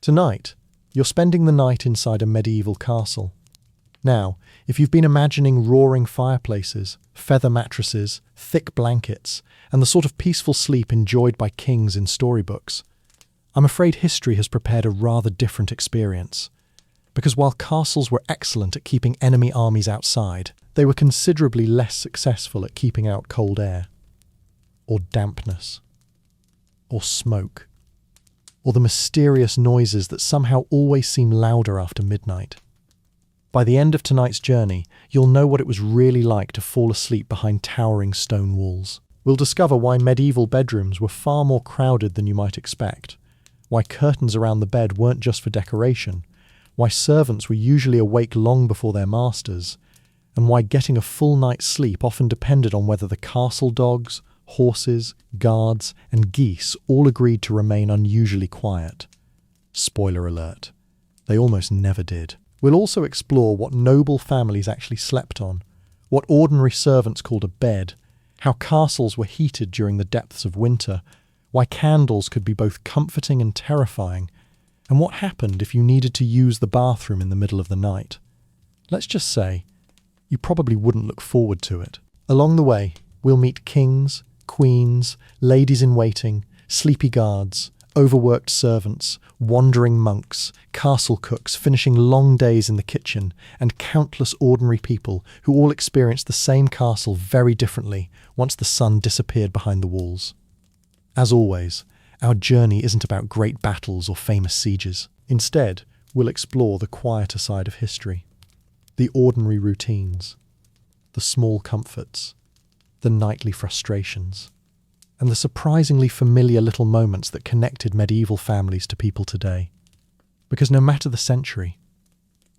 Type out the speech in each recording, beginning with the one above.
Tonight, you're spending the night inside a medieval castle. Now, if you've been imagining roaring fireplaces, feather mattresses, thick blankets, and the sort of peaceful sleep enjoyed by kings in storybooks, I'm afraid history has prepared a rather different experience. Because while castles were excellent at keeping enemy armies outside, they were considerably less successful at keeping out cold air, or dampness, or smoke, or the mysterious noises that somehow always seem louder after midnight. By the end of tonight's journey, you'll know what it was really like to fall asleep behind towering stone walls. We'll discover why medieval bedrooms were far more crowded than you might expect, why curtains around the bed weren't just for decoration, why servants were usually awake long before their masters, and why getting a full night's sleep often depended on whether the castle dogs, horses, guards, and geese all agreed to remain unusually quiet. Spoiler alert, they almost never did. We'll also explore what noble families actually slept on, what ordinary servants called a bed, how castles were heated during the depths of winter, why candles could be both comforting and terrifying, and what happened if you needed to use the bathroom in the middle of the night. Let's just say, you probably wouldn't look forward to it. Along the way, we'll meet kings, queens, ladies-in-waiting, sleepy guards, overworked servants, wandering monks, castle cooks finishing long days in the kitchen, and countless ordinary people who all experienced the same castle very differently once the sun disappeared behind the walls. As always, our journey isn't about great battles or famous sieges. Instead, we'll explore the quieter side of history, the ordinary routines, the small comforts, the nightly frustrations, and the surprisingly familiar little moments that connected medieval families to people today. Because no matter the century,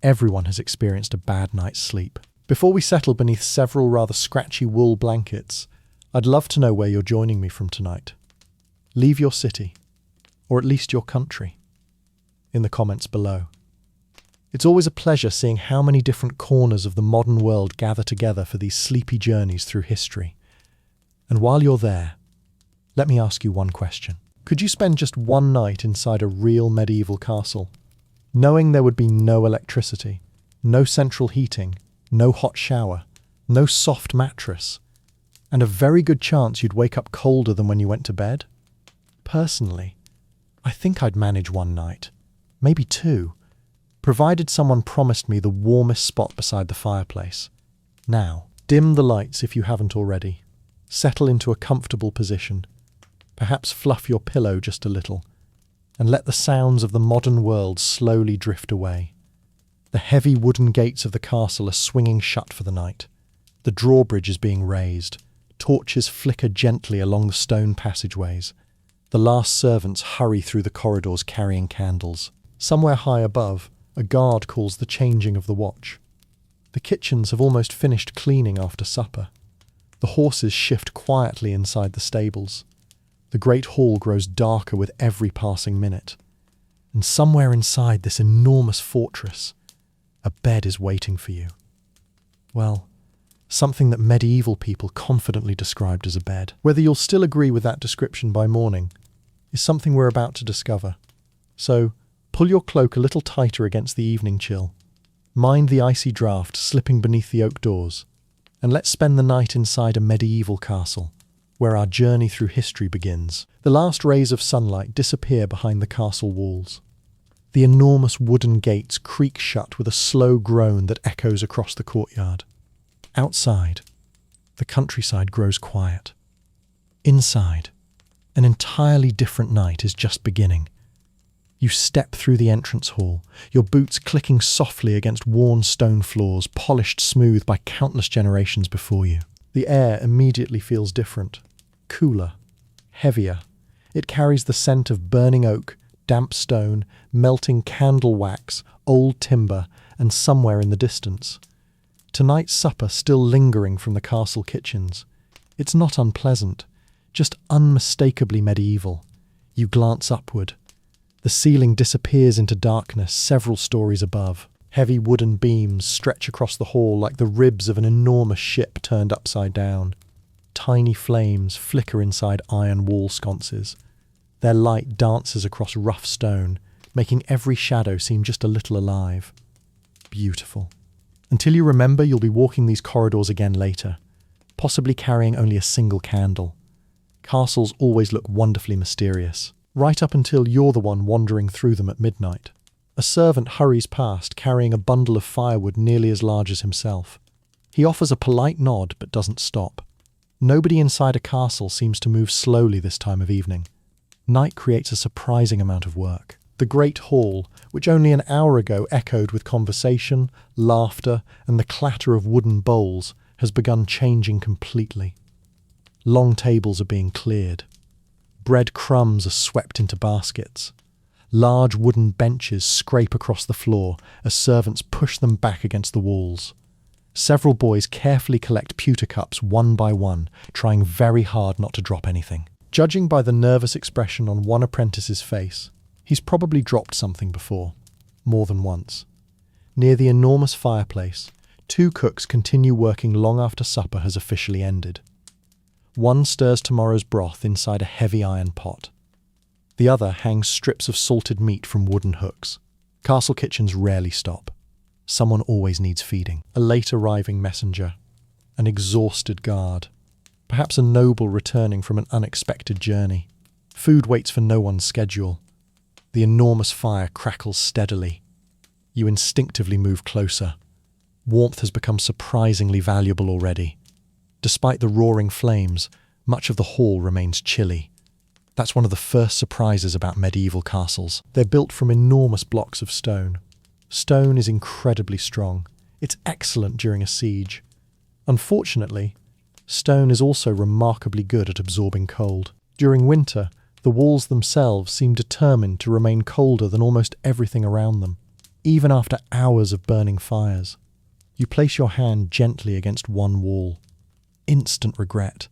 everyone has experienced a bad night's sleep. Before we settle beneath several rather scratchy wool blankets, I'd love to know where you're joining me from tonight. Leave your city, or at least your country, in the comments below. It's always a pleasure seeing how many different corners of the modern world gather together for these sleepy journeys through history. And while you're there, let me ask you one question. Could you spend just one night inside a real medieval castle, knowing there would be no electricity, no central heating, no hot shower, no soft mattress, and a very good chance you'd wake up colder than when you went to bed? Personally, I think I'd manage one night, maybe two, provided someone promised me the warmest spot beside the fireplace. Now, dim the lights if you haven't already. Settle into a comfortable position. Perhaps fluff your pillow just a little, and let the sounds of the modern world slowly drift away. The heavy wooden gates of the castle are swinging shut for the night. The drawbridge is being raised. Torches flicker gently along the stone passageways. The last servants hurry through the corridors carrying candles. Somewhere high above, a guard calls the changing of the watch. The kitchens have almost finished cleaning after supper. The horses shift quietly inside the stables. The great hall grows darker with every passing minute. And somewhere inside this enormous fortress, a bed is waiting for you. Well, something that medieval people confidently described as a bed. Whether you'll still agree with that description by morning is something we're about to discover. So, pull your cloak a little tighter against the evening chill. Mind the icy draught slipping beneath the oak doors. And let's spend the night inside a medieval castle, where our journey through history begins. The last rays of sunlight disappear behind the castle walls. The enormous wooden gates creak shut with a slow groan that echoes across the courtyard. Outside, the countryside grows quiet. Inside, an entirely different night is just beginning. You step through the entrance hall, your boots clicking softly against worn stone floors, polished smooth by countless generations before you. The air immediately feels different, cooler, heavier. It carries the scent of burning oak, damp stone, melting candle wax, old timber, and somewhere in the distance, tonight's supper still lingering from the castle kitchens. It's not unpleasant, just unmistakably medieval. You glance upward. The ceiling disappears into darkness several stories above. Heavy wooden beams stretch across the hall like the ribs of an enormous ship turned upside down. Tiny flames flicker inside iron wall sconces. Their light dances across rough stone, making every shadow seem just a little alive. Beautiful. Until you remember you'll be walking these corridors again later, possibly carrying only a single candle. Castles always look wonderfully mysterious, right up until you're the one wandering through them at midnight. A servant hurries past carrying a bundle of firewood nearly as large as himself. He offers a polite nod but doesn't stop. Nobody inside a castle seems to move slowly this time of evening. Night creates a surprising amount of work. The great hall, which only an hour ago echoed with conversation, laughter, and the clatter of wooden bowls, has begun changing completely. Long tables are being cleared. Bread crumbs are swept into baskets. Large wooden benches scrape across the floor as servants push them back against the walls. Several boys carefully collect pewter cups one by one, trying very hard not to drop anything. Judging by the nervous expression on one apprentice's face, he's probably dropped something before, more than once. Near the enormous fireplace, two cooks continue working long after supper has officially ended. One stirs tomorrow's broth inside a heavy iron pot. The other hangs strips of salted meat from wooden hooks. Castle kitchens rarely stop. Someone always needs feeding. A late arriving messenger. An exhausted guard. Perhaps a noble returning from an unexpected journey. Food waits for no one's schedule. The enormous fire crackles steadily. You instinctively move closer. Warmth has become surprisingly valuable already. Despite the roaring flames, much of the hall remains chilly. That's one of the first surprises about medieval castles. They're built from enormous blocks of stone. Stone is incredibly strong. It's excellent during a siege. Unfortunately, stone is also remarkably good at absorbing cold. During winter, the walls themselves seem determined to remain colder than almost everything around them, even after hours of burning fires. You place your hand gently against one wall. Instant regret.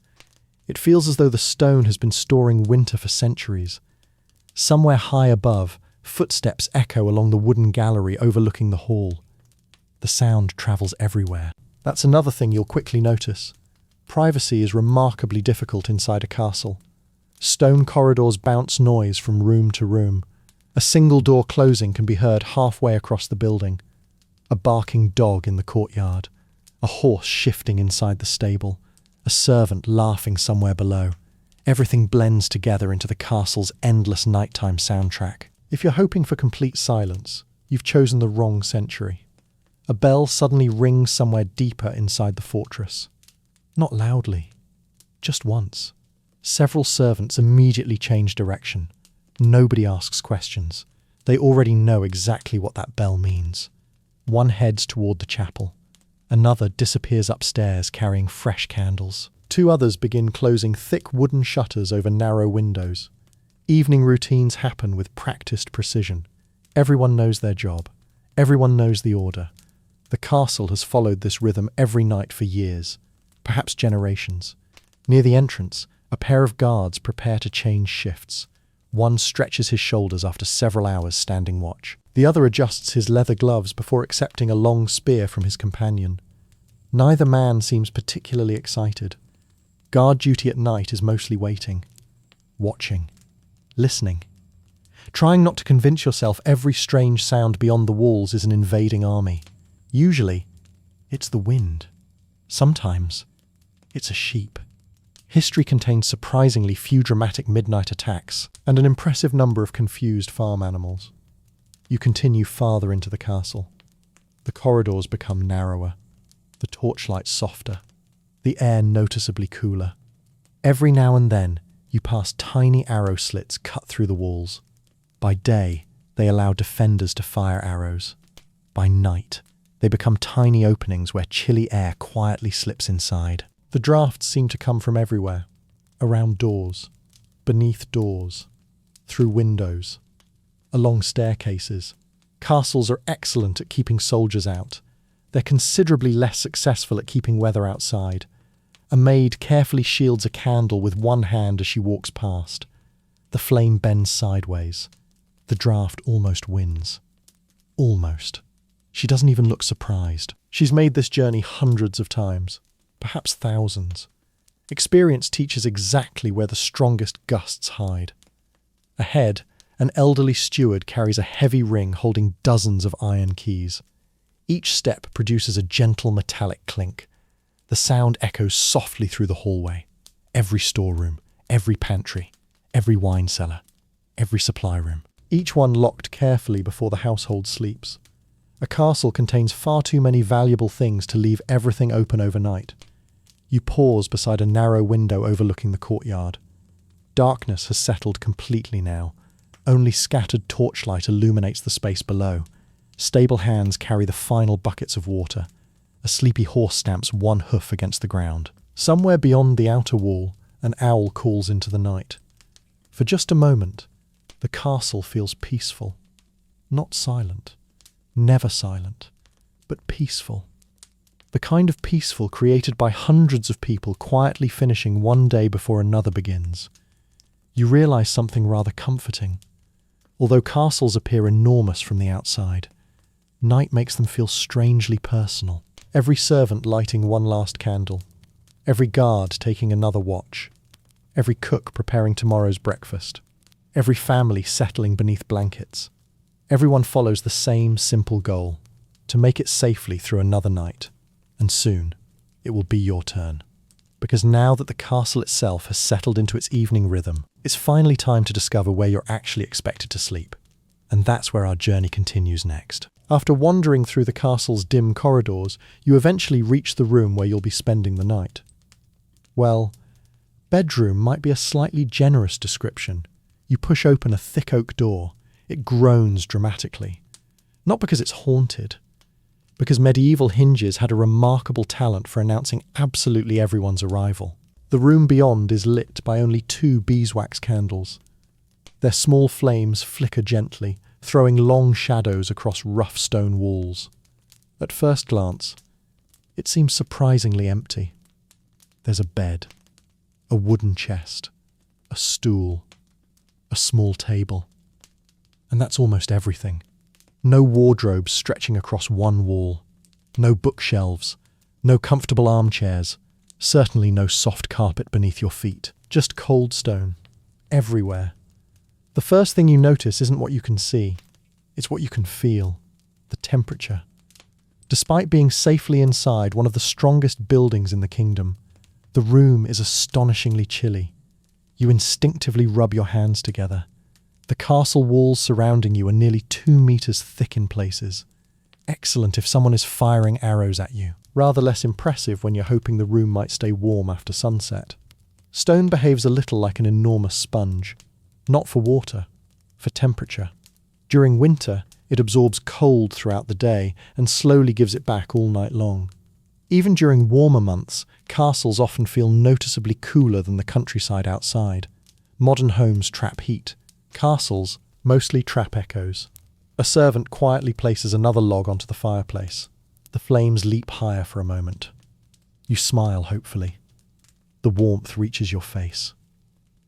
It feels as though the stone has been storing winter for centuries. Somewhere high above, footsteps echo along the wooden gallery overlooking the hall. The sound travels everywhere. That's another thing you'll quickly notice. Privacy is remarkably difficult inside a castle. Stone corridors bounce noise from room to room. A single door closing can be heard halfway across the building. A barking dog in the courtyard. A horse shifting inside the stable. A servant laughing somewhere below. Everything blends together into the castle's endless nighttime soundtrack. If you're hoping for complete silence, you've chosen the wrong century. A bell suddenly rings somewhere deeper inside the fortress. Not loudly, just once. Several servants immediately change direction. Nobody asks questions. They already know exactly what that bell means. One heads toward the chapel. Another disappears upstairs carrying fresh candles. Two others begin closing thick wooden shutters over narrow windows. Evening routines happen with practiced precision. Everyone knows their job. Everyone knows the order. The castle has followed this rhythm every night for years, perhaps generations. Near the entrance, a pair of guards prepare to change shifts. One stretches his shoulders after several hours standing watch. The other adjusts his leather gloves before accepting a long spear from his companion. Neither man seems particularly excited. Guard duty at night is mostly waiting, watching, listening. Trying not to convince yourself every strange sound beyond the walls is an invading army. Usually, it's the wind. Sometimes, it's a sheep. History contains surprisingly few dramatic midnight attacks and an impressive number of confused farm animals. You continue farther into the castle. The corridors become narrower, the torchlight softer, the air noticeably cooler. Every now and then, you pass tiny arrow slits cut through the walls. By day, they allow defenders to fire arrows. By night, they become tiny openings where chilly air quietly slips inside. The drafts seem to come from everywhere, around doors, beneath doors, through windows, along staircases. Castles are excellent at keeping soldiers out. They're considerably less successful at keeping weather outside. A maid carefully shields a candle with one hand as she walks past. The flame bends sideways. The draft almost wins. Almost. She doesn't even look surprised. She's made this journey hundreds of times, perhaps thousands. Experience teaches exactly where the strongest gusts hide. Ahead, An elderly steward carries a heavy ring holding dozens of iron keys. Each step produces a gentle metallic clink. The sound echoes softly through the hallway. Every storeroom, every pantry, every wine cellar, every supply room. Each one locked carefully before the household sleeps. A castle contains far too many valuable things to leave everything open overnight. You pause beside a narrow window overlooking the courtyard. Darkness has settled completely now. Only scattered torchlight illuminates the space below. Stable hands carry the final buckets of water. A sleepy horse stamps one hoof against the ground. Somewhere beyond the outer wall, an owl calls into the night. For just a moment, the castle feels peaceful. Not silent. Never silent. But peaceful. The kind of peaceful created by hundreds of people quietly finishing one day before another begins. You realise something rather comforting. Although castles appear enormous from the outside, night makes them feel strangely personal. Every servant lighting one last candle. Every guard taking another watch. Every cook preparing tomorrow's breakfast. Every family settling beneath blankets. Everyone follows the same simple goal, to make it safely through another night. And soon, it will be your turn. Because now that the castle itself has settled into its evening rhythm, it's finally time to discover where you're actually expected to sleep. And that's where our journey continues next. After wandering through the castle's dim corridors, you eventually reach the room where you'll be spending the night. Well, bedroom might be a slightly generous description. You push open a thick oak door. It groans dramatically. Not because it's haunted, because medieval hinges had a remarkable talent for announcing absolutely everyone's arrival. The room beyond is lit by only 2 beeswax candles. Their small flames flicker gently, throwing long shadows across rough stone walls. At first glance, it seems surprisingly empty. There's a bed, a wooden chest, a stool, a small table. And that's almost everything. No wardrobes stretching across one wall. No bookshelves. No comfortable armchairs. Certainly no soft carpet beneath your feet. Just cold stone. Everywhere. The first thing you notice isn't what you can see. It's what you can feel. The temperature. Despite being safely inside one of the strongest buildings in the kingdom, the room is astonishingly chilly. You instinctively rub your hands together. The castle walls surrounding you are nearly 2 meters thick in places. Excellent if someone is firing arrows at you. Rather less impressive when you're hoping the room might stay warm after sunset. Stone behaves a little like an enormous sponge. Not for water, for temperature. During winter, it absorbs cold throughout the day and slowly gives it back all night long. Even during warmer months, castles often feel noticeably cooler than the countryside outside. Modern homes trap heat. Castles mostly trap echoes. A servant quietly places another log onto the fireplace. The flames leap higher for a moment. You smile hopefully. The warmth reaches your face.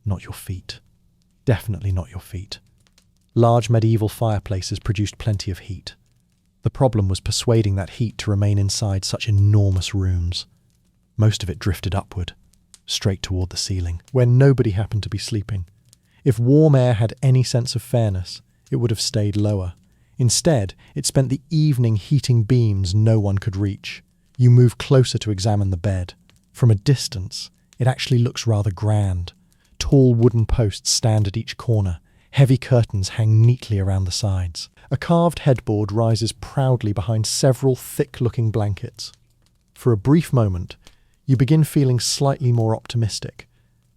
Not your feet. Definitely not your feet. Large medieval fireplaces produced plenty of heat. The problem was persuading that heat to remain inside such enormous rooms. Most of it drifted upward, straight toward the ceiling, where nobody happened to be sleeping. If warm air had any sense of fairness, it would have stayed lower. Instead, it spent the evening heating beams no one could reach. You move closer to examine the bed. From a distance, it actually looks rather grand. Tall wooden posts stand at each corner. Heavy curtains hang neatly around the sides. A carved headboard rises proudly behind several thick-looking blankets. For a brief moment, you begin feeling slightly more optimistic.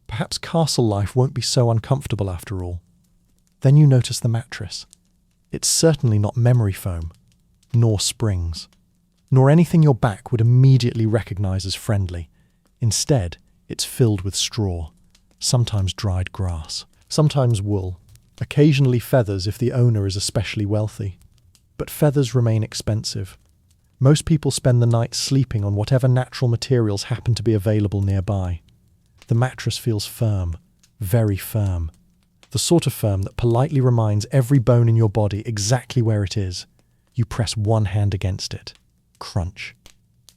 Perhaps castle life won't be so uncomfortable after all. Then you notice the mattress. It's certainly not memory foam, nor springs, nor anything your back would immediately recognize as friendly. Instead, it's filled with straw, sometimes dried grass, sometimes wool, occasionally feathers if the owner is especially wealthy. But feathers remain expensive. Most people spend the night sleeping on whatever natural materials happen to be available nearby. The mattress feels firm, very firm. The sort of firm that politely reminds every bone in your body exactly where it is. You press one hand against it. Crunch.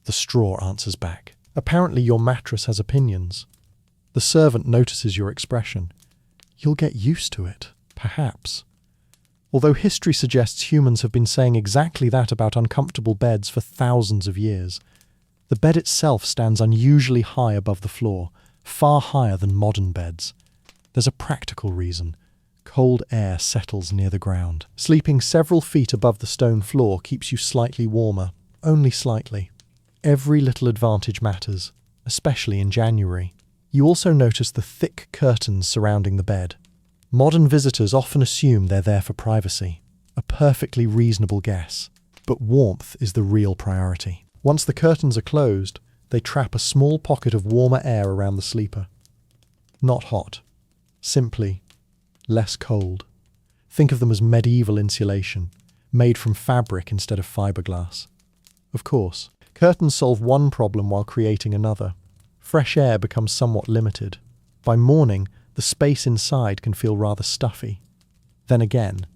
The straw answers back. Apparently your mattress has opinions. The servant notices your expression. You'll get used to it. Perhaps. Although history suggests humans have been saying exactly that about uncomfortable beds for thousands of years, the bed itself stands unusually high above the floor, far higher than modern beds. There's a practical reason. Cold air settles near the ground. Sleeping several feet above the stone floor keeps you slightly warmer, only slightly. Every little advantage matters, especially in January. You also notice the thick curtains surrounding the bed. Modern visitors often assume they're there for privacy, a perfectly reasonable guess. But warmth is the real priority. Once the curtains are closed, they trap a small pocket of warmer air around the sleeper. Not hot, simply less cold. Think of them as medieval insulation, made from fabric instead of fiberglass. Of course, curtains solve one problem while creating another. Fresh air becomes somewhat limited. By morning, the space inside can feel rather stuffy. Then again,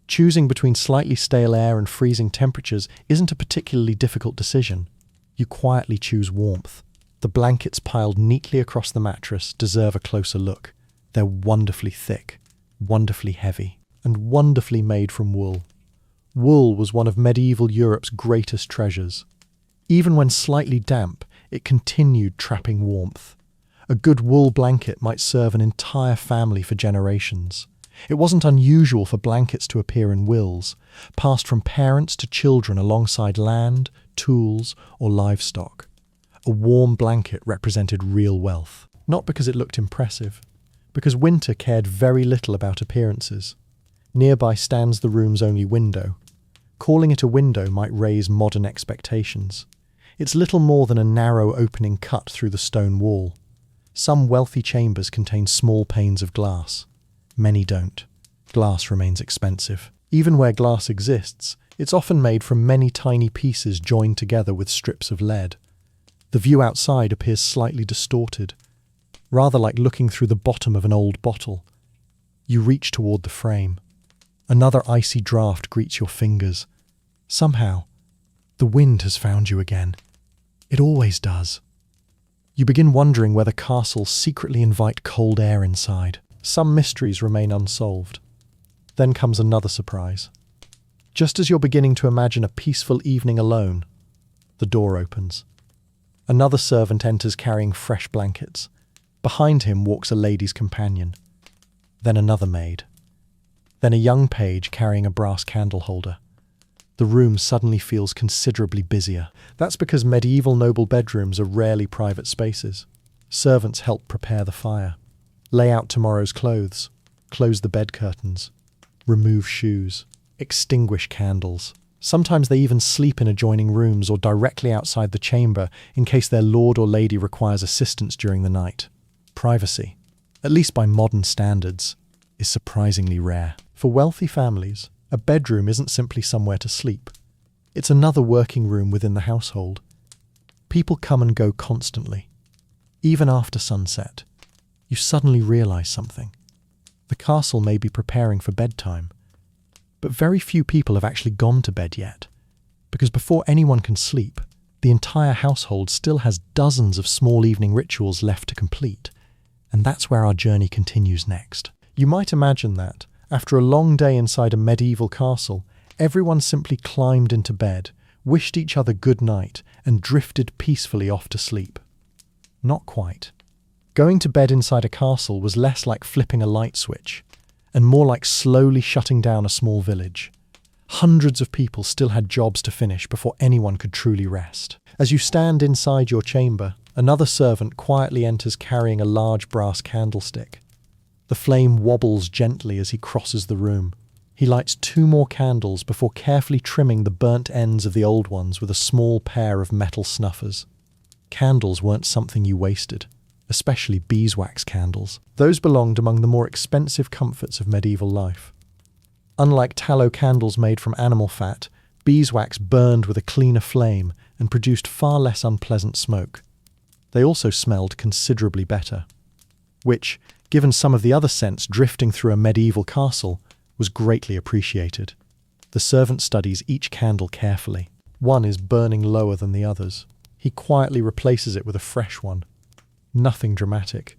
choosing between slightly stale air and freezing temperatures isn't a particularly difficult decision. You quietly choose warmth. The blankets piled neatly across the mattress deserve a closer look. They're wonderfully thick, wonderfully heavy, and wonderfully made from wool. Wool was one of medieval Europe's greatest treasures. Even when slightly damp, it continued trapping warmth. A good wool blanket might serve an entire family for generations. It wasn't unusual for blankets to appear in wills, passed from parents to children alongside land, tools, or livestock. A warm blanket represented real wealth, not because it looked impressive, because winter cared very little about appearances. Nearby stands the room's only window. Calling it a window might raise modern expectations. It's little more than a narrow opening cut through the stone wall. Some wealthy chambers contain small panes of glass. Many don't. Glass remains expensive. Even where glass exists, it's often made from many tiny pieces joined together with strips of lead. The view outside appears slightly distorted, rather like looking through the bottom of an old bottle. You reach toward the frame. Another icy draft greets your fingers. Somehow, the wind has found you again. It always does. You begin wondering whether castles secretly invite cold air inside. Some mysteries remain unsolved. Then comes another surprise. Just as you're beginning to imagine a peaceful evening alone, the door opens. Another servant enters carrying fresh blankets. Behind him walks a lady's companion. Then another maid. Then a young page carrying a brass candle holder. The room suddenly feels considerably busier. That's because medieval noble bedrooms are rarely private spaces. Servants help prepare the fire, lay out tomorrow's clothes, close the bed curtains, remove shoes, extinguish candles. Sometimes they even sleep in adjoining rooms or directly outside the chamber in case their lord or lady requires assistance during the night. Privacy, at least by modern standards, is surprisingly rare. For wealthy families, a bedroom isn't simply somewhere to sleep. It's another working room within the household. People come and go constantly. Even after sunset, you suddenly realize something. The castle may be preparing for bedtime, but very few people have actually gone to bed yet, because before anyone can sleep, the entire household still has dozens of small evening rituals left to complete, and that's where our journey continues next. You might imagine that, after a long day inside a medieval castle, everyone simply climbed into bed, wished each other good night, and drifted peacefully off to sleep. Not quite. Going to bed inside a castle was less like flipping a light switch, and more like slowly shutting down a small village. Hundreds of people still had jobs to finish before anyone could truly rest. As you stand inside your chamber, another servant quietly enters carrying a large brass candlestick. The flame wobbles gently as he crosses the room. He lights 2 more candles before carefully trimming the burnt ends of the old ones with a small pair of metal snuffers. Candles weren't something you wasted, especially beeswax candles. Those belonged among the more expensive comforts of medieval life. Unlike tallow candles made from animal fat, beeswax burned with a cleaner flame and produced far less unpleasant smoke. They also smelled considerably better, which, given some of the other scents drifting through a medieval castle, was greatly appreciated. The servant studies each candle carefully. One is burning lower than the others. He quietly replaces it with a fresh one. Nothing dramatic.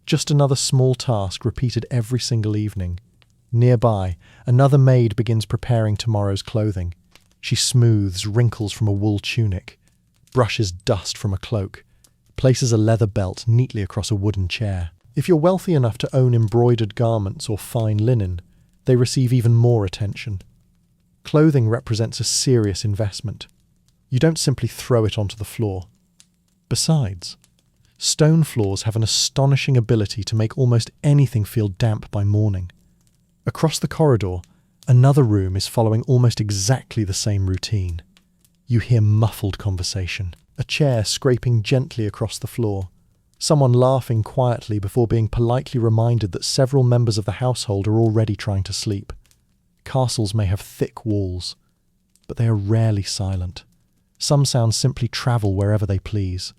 Just another small task repeated every single evening. Nearby, another maid begins preparing tomorrow's clothing. She smooths wrinkles from a wool tunic, brushes dust from a cloak, places a leather belt neatly across a wooden chair. If you're wealthy enough to own embroidered garments or fine linen, they receive even more attention. Clothing represents a serious investment. You don't simply throw it onto the floor. Besides, stone floors have an astonishing ability to make almost anything feel damp by morning. Across the corridor, another room is following almost exactly the same routine. You hear muffled conversation, a chair scraping gently across the floor, someone laughing quietly before being politely reminded that several members of the household are already trying to sleep. Castles may have thick walls, but they are rarely silent. Some sounds simply travel wherever they please.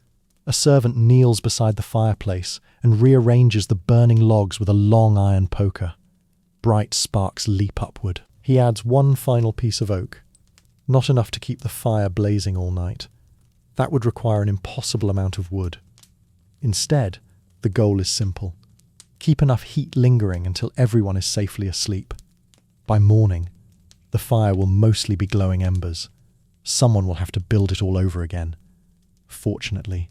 A servant kneels beside the fireplace and rearranges the burning logs with a long iron poker. Bright sparks leap upward. He adds one final piece of oak. Not enough to keep the fire blazing all night. That would require an impossible amount of wood. Instead, the goal is simple. Keep enough heat lingering until everyone is safely asleep. By morning, the fire will mostly be glowing embers. Someone will have to build it all over again. Fortunately,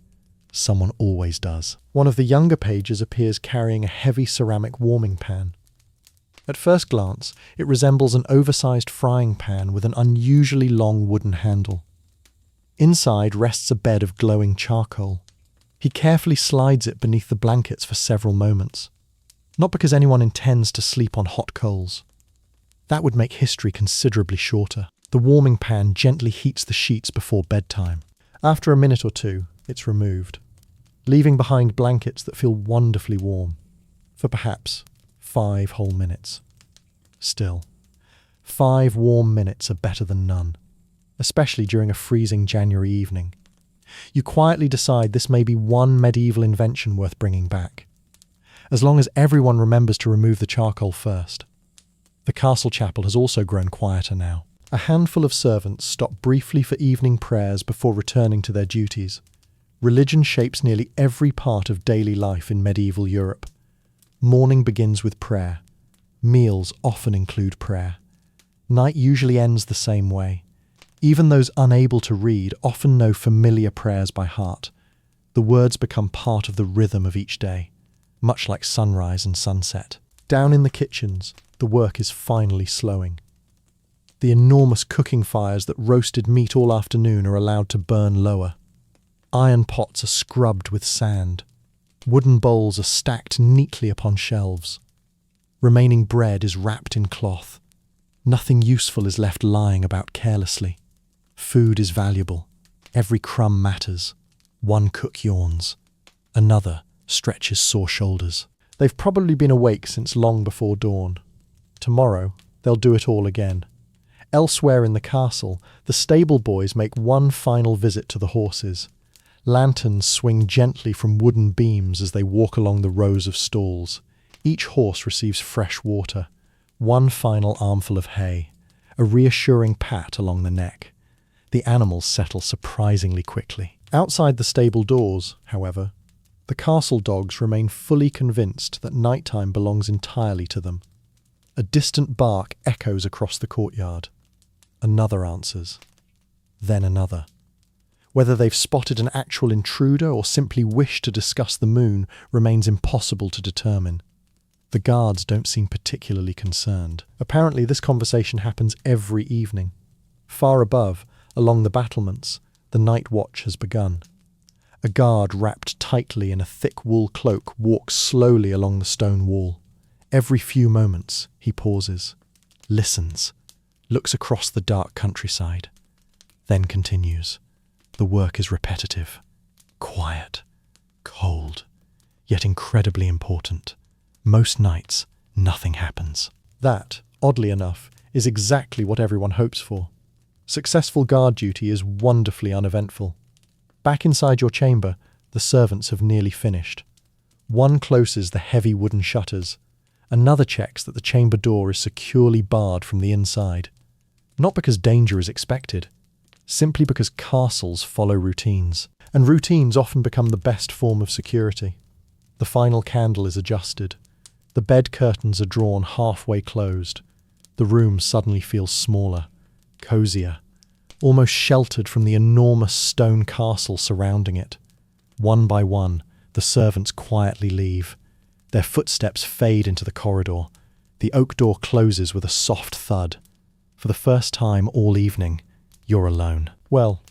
someone always does. One of the younger pages appears carrying a heavy ceramic warming pan. At first glance, it resembles an oversized frying pan with an unusually long wooden handle. Inside rests a bed of glowing charcoal. He carefully slides it beneath the blankets for several moments. Not because anyone intends to sleep on hot coals. That would make history considerably shorter. The warming pan gently heats the sheets before bedtime. After a minute or two, it's removed, leaving behind blankets that feel wonderfully warm, for perhaps 5 whole minutes. Still, 5 warm minutes are better than none, especially during a freezing January evening. You quietly decide this may be one medieval invention worth bringing back, as long as everyone remembers to remove the charcoal first. The castle chapel has also grown quieter now. A handful of servants stop briefly for evening prayers before returning to their duties. Religion shapes nearly every part of daily life in medieval Europe. Morning begins with prayer. Meals often include prayer. Night usually ends the same way. Even those unable to read often know familiar prayers by heart. The words become part of the rhythm of each day, much like sunrise and sunset. Down in the kitchens, the work is finally slowing. The enormous cooking fires that roasted meat all afternoon are allowed to burn lower. Iron pots are scrubbed with sand. Wooden bowls are stacked neatly upon shelves. Remaining bread is wrapped in cloth. Nothing useful is left lying about carelessly. Food is valuable. Every crumb matters. One cook yawns. Another stretches sore shoulders. They've probably been awake since long before dawn. Tomorrow, they'll do it all again. Elsewhere in the castle, the stable boys make one final visit to the horses. Lanterns swing gently from wooden beams as they walk along the rows of stalls. Each horse receives fresh water, one final armful of hay, a reassuring pat along the neck. The animals settle surprisingly quickly. Outside the stable doors, however, the castle dogs remain fully convinced that nighttime belongs entirely to them. A distant bark echoes across the courtyard. Another answers. Then another. Whether they've spotted an actual intruder or simply wish to discuss the moon remains impossible to determine. The guards don't seem particularly concerned. Apparently this conversation happens every evening. Far above, along the battlements, the night watch has begun. A guard wrapped tightly in a thick wool cloak walks slowly along the stone wall. Every few moments, he pauses, listens, looks across the dark countryside, then continues. The work is repetitive, quiet, cold, yet incredibly important. Most nights, nothing happens. That, oddly enough, is exactly what everyone hopes for. Successful guard duty is wonderfully uneventful. Back inside your chamber, the servants have nearly finished. One closes the heavy wooden shutters. Another checks that the chamber door is securely barred from the inside. Not because danger is expected, simply because castles follow routines, and routines often become the best form of security. The final candle is adjusted. The bed curtains are drawn halfway closed. The room suddenly feels smaller, cozier, almost sheltered from the enormous stone castle surrounding it. One by one, the servants quietly leave. Their footsteps fade into the corridor. The oak door closes with a soft thud. For the first time all evening, you're alone. Well,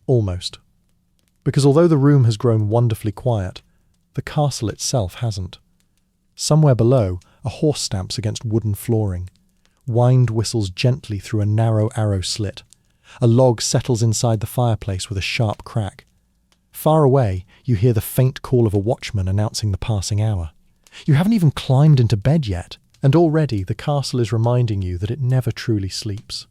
almost. Because although the room has grown wonderfully quiet, the castle itself hasn't. Somewhere below, a horse stamps against wooden flooring. Wind whistles gently through a narrow arrow slit. A log settles inside the fireplace with a sharp crack. Far away, you hear the faint call of a watchman announcing the passing hour. You haven't even climbed into bed yet, and already the castle is reminding you that it never truly sleeps.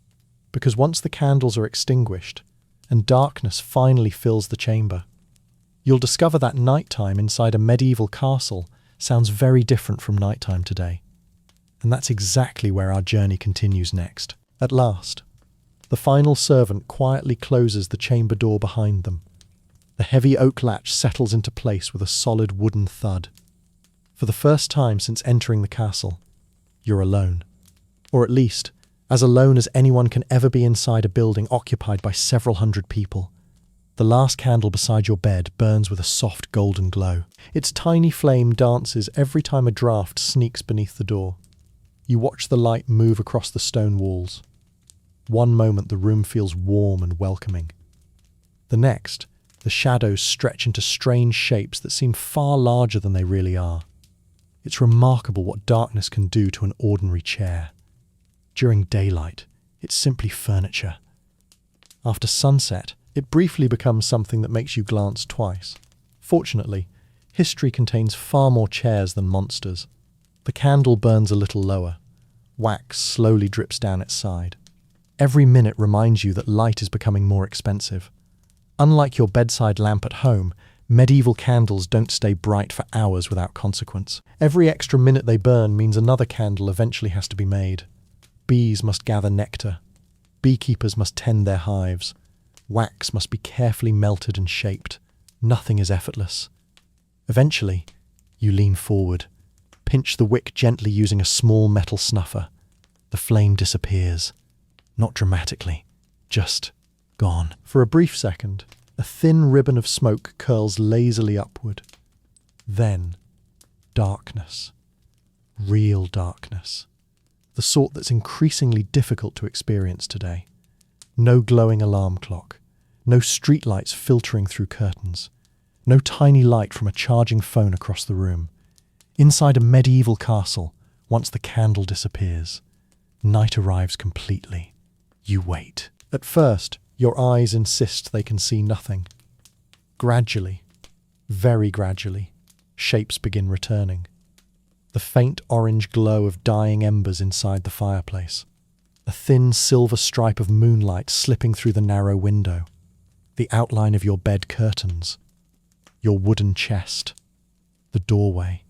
Because once the candles are extinguished, and darkness finally fills the chamber, you'll discover that nighttime inside a medieval castle sounds very different from nighttime today. And that's exactly where our journey continues next. At last, the final servant quietly closes the chamber door behind them. The heavy oak latch settles into place with a solid wooden thud. For the first time since entering the castle, you're alone. Or at least, as alone as anyone can ever be inside a building occupied by several hundred people. The last candle beside your bed burns with a soft golden glow. Its tiny flame dances every time a draught sneaks beneath the door. You watch the light move across the stone walls. One moment the room feels warm and welcoming. The next, the shadows stretch into strange shapes that seem far larger than they really are. It's remarkable what darkness can do to an ordinary chair. During daylight, it's simply furniture. After sunset, it briefly becomes something that makes you glance twice. Fortunately, history contains far more chairs than monsters. The candle burns a little lower. Wax slowly drips down its side. Every minute reminds you that light is becoming more expensive. Unlike your bedside lamp at home, medieval candles don't stay bright for hours without consequence. Every extra minute they burn means another candle eventually has to be made. Bees must gather nectar. Beekeepers must tend their hives. Wax must be carefully melted and shaped. Nothing is effortless. Eventually, you lean forward, pinch the wick gently using a small metal snuffer. The flame disappears. Not dramatically, just gone. For a brief second, a thin ribbon of smoke curls lazily upward. Then, darkness. Real darkness. The sort that's increasingly difficult to experience today. No glowing alarm clock. No streetlights filtering through curtains. No tiny light from a charging phone across the room. Inside a medieval castle, once the candle disappears, night arrives completely. You wait. At first, your eyes insist they can see nothing. Gradually, very gradually, shapes begin returning. The faint orange glow of dying embers inside the fireplace. A thin silver stripe of moonlight slipping through the narrow window. The outline of your bed curtains. Your wooden chest. The doorway.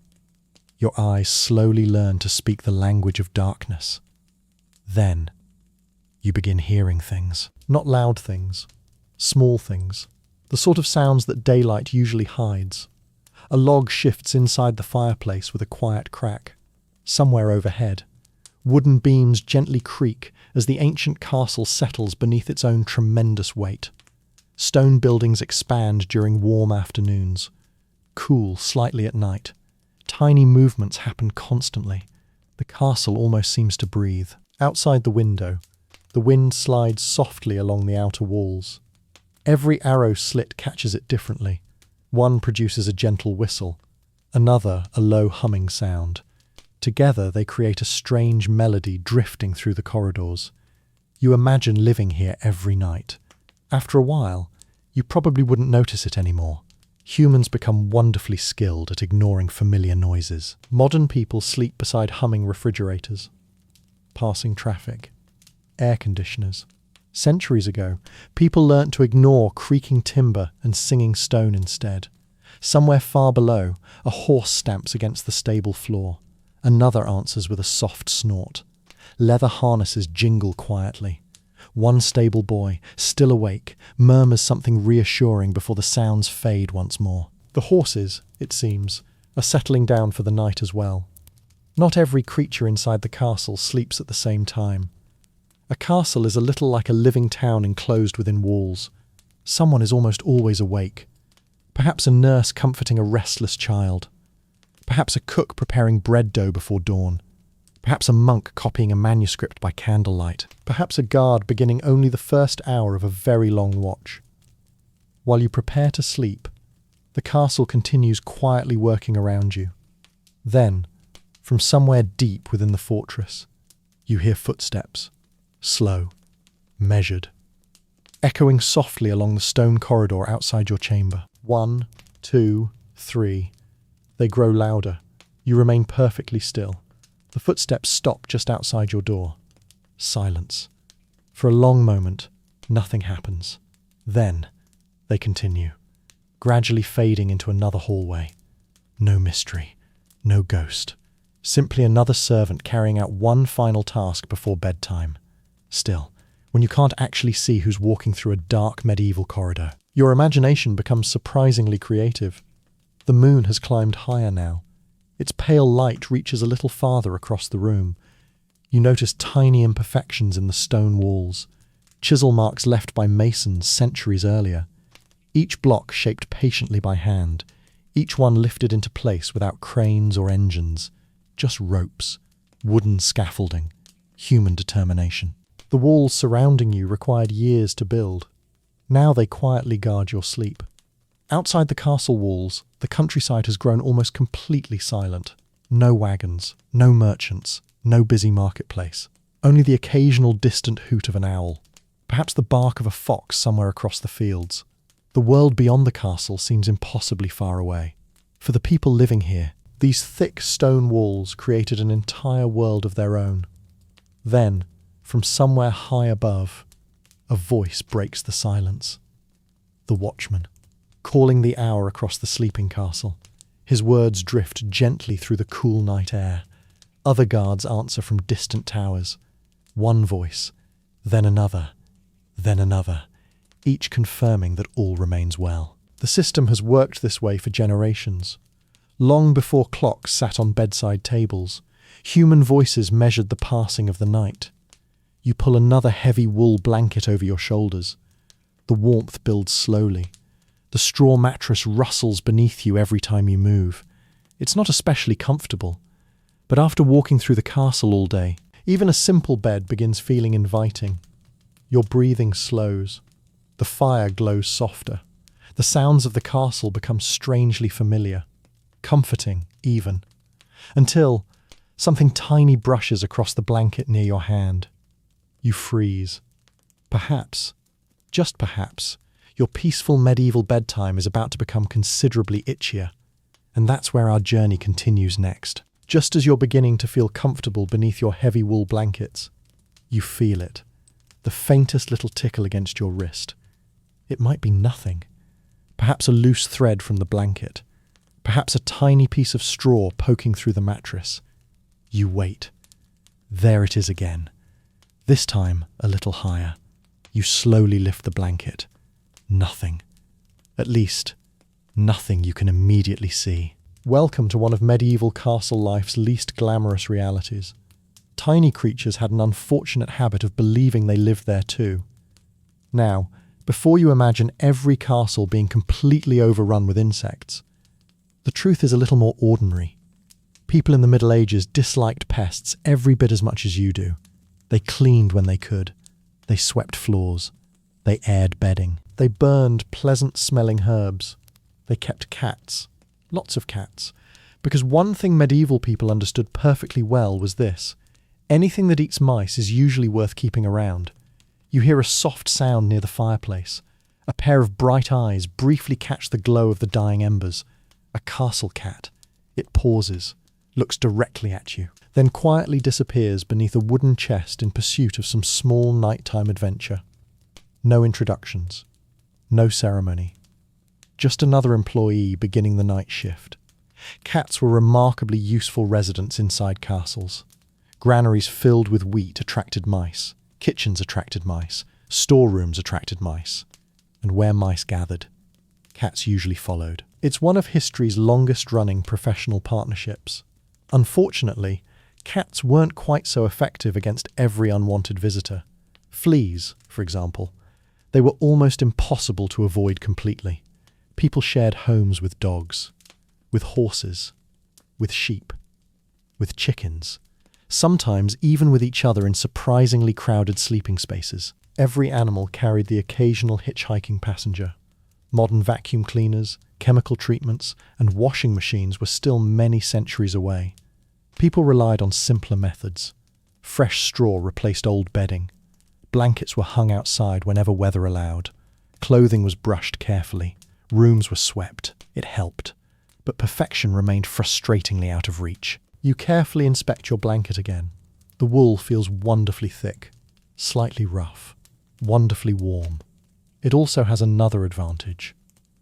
Your eyes slowly learn to speak the language of darkness. Then, you begin hearing things. Not loud things. Small things. The sort of sounds that daylight usually hides. A log shifts inside the fireplace with a quiet crack. Somewhere overhead, wooden beams gently creak as the ancient castle settles beneath its own tremendous weight. Stone buildings expand during warm afternoons. Cool slightly at night. Tiny movements happen constantly. The castle almost seems to breathe. Outside the window, the wind slides softly along the outer walls. Every arrow slit catches it differently. One produces a gentle whistle, another a low humming sound. Together they create a strange melody drifting through the corridors. You imagine living here every night. After a while, you probably wouldn't notice it anymore. Humans become wonderfully skilled at ignoring familiar noises. Modern people sleep beside humming refrigerators, passing traffic, air conditioners. Centuries ago, people learnt to ignore creaking timber and singing stone instead. Somewhere far below, a horse stamps against the stable floor. Another answers with a soft snort. Leather harnesses jingle quietly. One stable boy, still awake, murmurs something reassuring before the sounds fade once more. The horses, it seems, are settling down for the night as well. Not every creature inside the castle sleeps at the same time. A castle is a little like a living town enclosed within walls. Someone is almost always awake. Perhaps a nurse comforting a restless child. Perhaps a cook preparing bread dough before dawn. Perhaps a monk copying a manuscript by candlelight. Perhaps a guard beginning only the first hour of a very long watch. While you prepare to sleep, the castle continues quietly working around you. Then, from somewhere deep within the fortress, you hear footsteps, slow, measured, echoing softly along the stone corridor outside your chamber. 1, 2, 3. They grow louder. You remain perfectly still. The footsteps stop just outside your door. Silence. For a long moment, nothing happens. Then, they continue, gradually fading into another hallway. No mystery, no ghost. Simply another servant carrying out one final task before bedtime. Still, when you can't actually see who's walking through a dark medieval corridor, your imagination becomes surprisingly creative. The moon has climbed higher now. Its pale light reaches a little farther across the room. You notice tiny imperfections in the stone walls, chisel marks left by masons centuries earlier. Each block shaped patiently by hand, each one lifted into place without cranes or engines. Just ropes, wooden scaffolding, human determination. The walls surrounding you required years to build. Now they quietly guard your sleep. Outside the castle walls, the countryside has grown almost completely silent. No wagons, no merchants, no busy marketplace. Only the occasional distant hoot of an owl. Perhaps the bark of a fox somewhere across the fields. The world beyond the castle seems impossibly far away. For the people living here, these thick stone walls created an entire world of their own. Then, from somewhere high above, a voice breaks the silence. The watchman, calling the hour across the sleeping castle. His words drift gently through the cool night air. Other guards answer from distant towers. One voice, then another, each confirming that all remains well. The system has worked this way for generations. Long before clocks sat on bedside tables, human voices measured the passing of the night. You pull another heavy wool blanket over your shoulders. The warmth builds slowly. The straw mattress rustles beneath you every time you move. It's not especially comfortable, but after walking through the castle all day, even a simple bed begins feeling inviting. Your breathing slows. The fire glows softer. The sounds of the castle become strangely familiar, comforting even, until something tiny brushes across the blanket near your hand. You freeze. Perhaps, just perhaps, your peaceful medieval bedtime is about to become considerably itchier, and that's where our journey continues next. Just as you're beginning to feel comfortable beneath your heavy wool blankets, you feel it, the faintest little tickle against your wrist. It might be nothing. Perhaps a loose thread from the blanket. Perhaps a tiny piece of straw poking through the mattress. You wait. There it is again. This time a little higher. You slowly lift the blanket. Nothing. At least, nothing you can immediately see. Welcome to one of medieval castle life's least glamorous realities. Tiny creatures had an unfortunate habit of believing they lived there too. Now, before you imagine every castle being completely overrun with insects, the truth is a little more ordinary. People in the Middle Ages disliked pests every bit as much as you do. They cleaned when they could. They swept floors. They aired bedding. They burned pleasant-smelling herbs. They kept cats. Lots of cats. Because one thing medieval people understood perfectly well was this: anything that eats mice is usually worth keeping around. You hear a soft sound near the fireplace. A pair of bright eyes briefly catch the glow of the dying embers. A castle cat. It pauses, looks directly at you, then quietly disappears beneath a wooden chest in pursuit of some small nighttime adventure. No introductions. No ceremony. Just another employee beginning the night shift. Cats were remarkably useful residents inside castles. Granaries filled with wheat attracted mice. Kitchens attracted mice. Storerooms attracted mice. And where mice gathered, cats usually followed. It's one of history's longest-running professional partnerships. Unfortunately, Cats weren't quite so effective against every unwanted visitor. Fleas, for example, they were almost impossible to avoid completely. People shared homes with dogs, with horses, with sheep, with chickens, sometimes even with each other in surprisingly crowded sleeping spaces. Every animal carried the occasional hitchhiking passenger. Modern vacuum cleaners, chemical treatments, and washing machines were still many centuries away. People relied on simpler methods. Fresh straw replaced old bedding. Blankets were hung outside whenever weather allowed. Clothing was brushed carefully. Rooms were swept. It helped. But perfection remained frustratingly out of reach. You carefully inspect your blanket again. The wool feels wonderfully thick, slightly rough, wonderfully warm. It also has another advantage.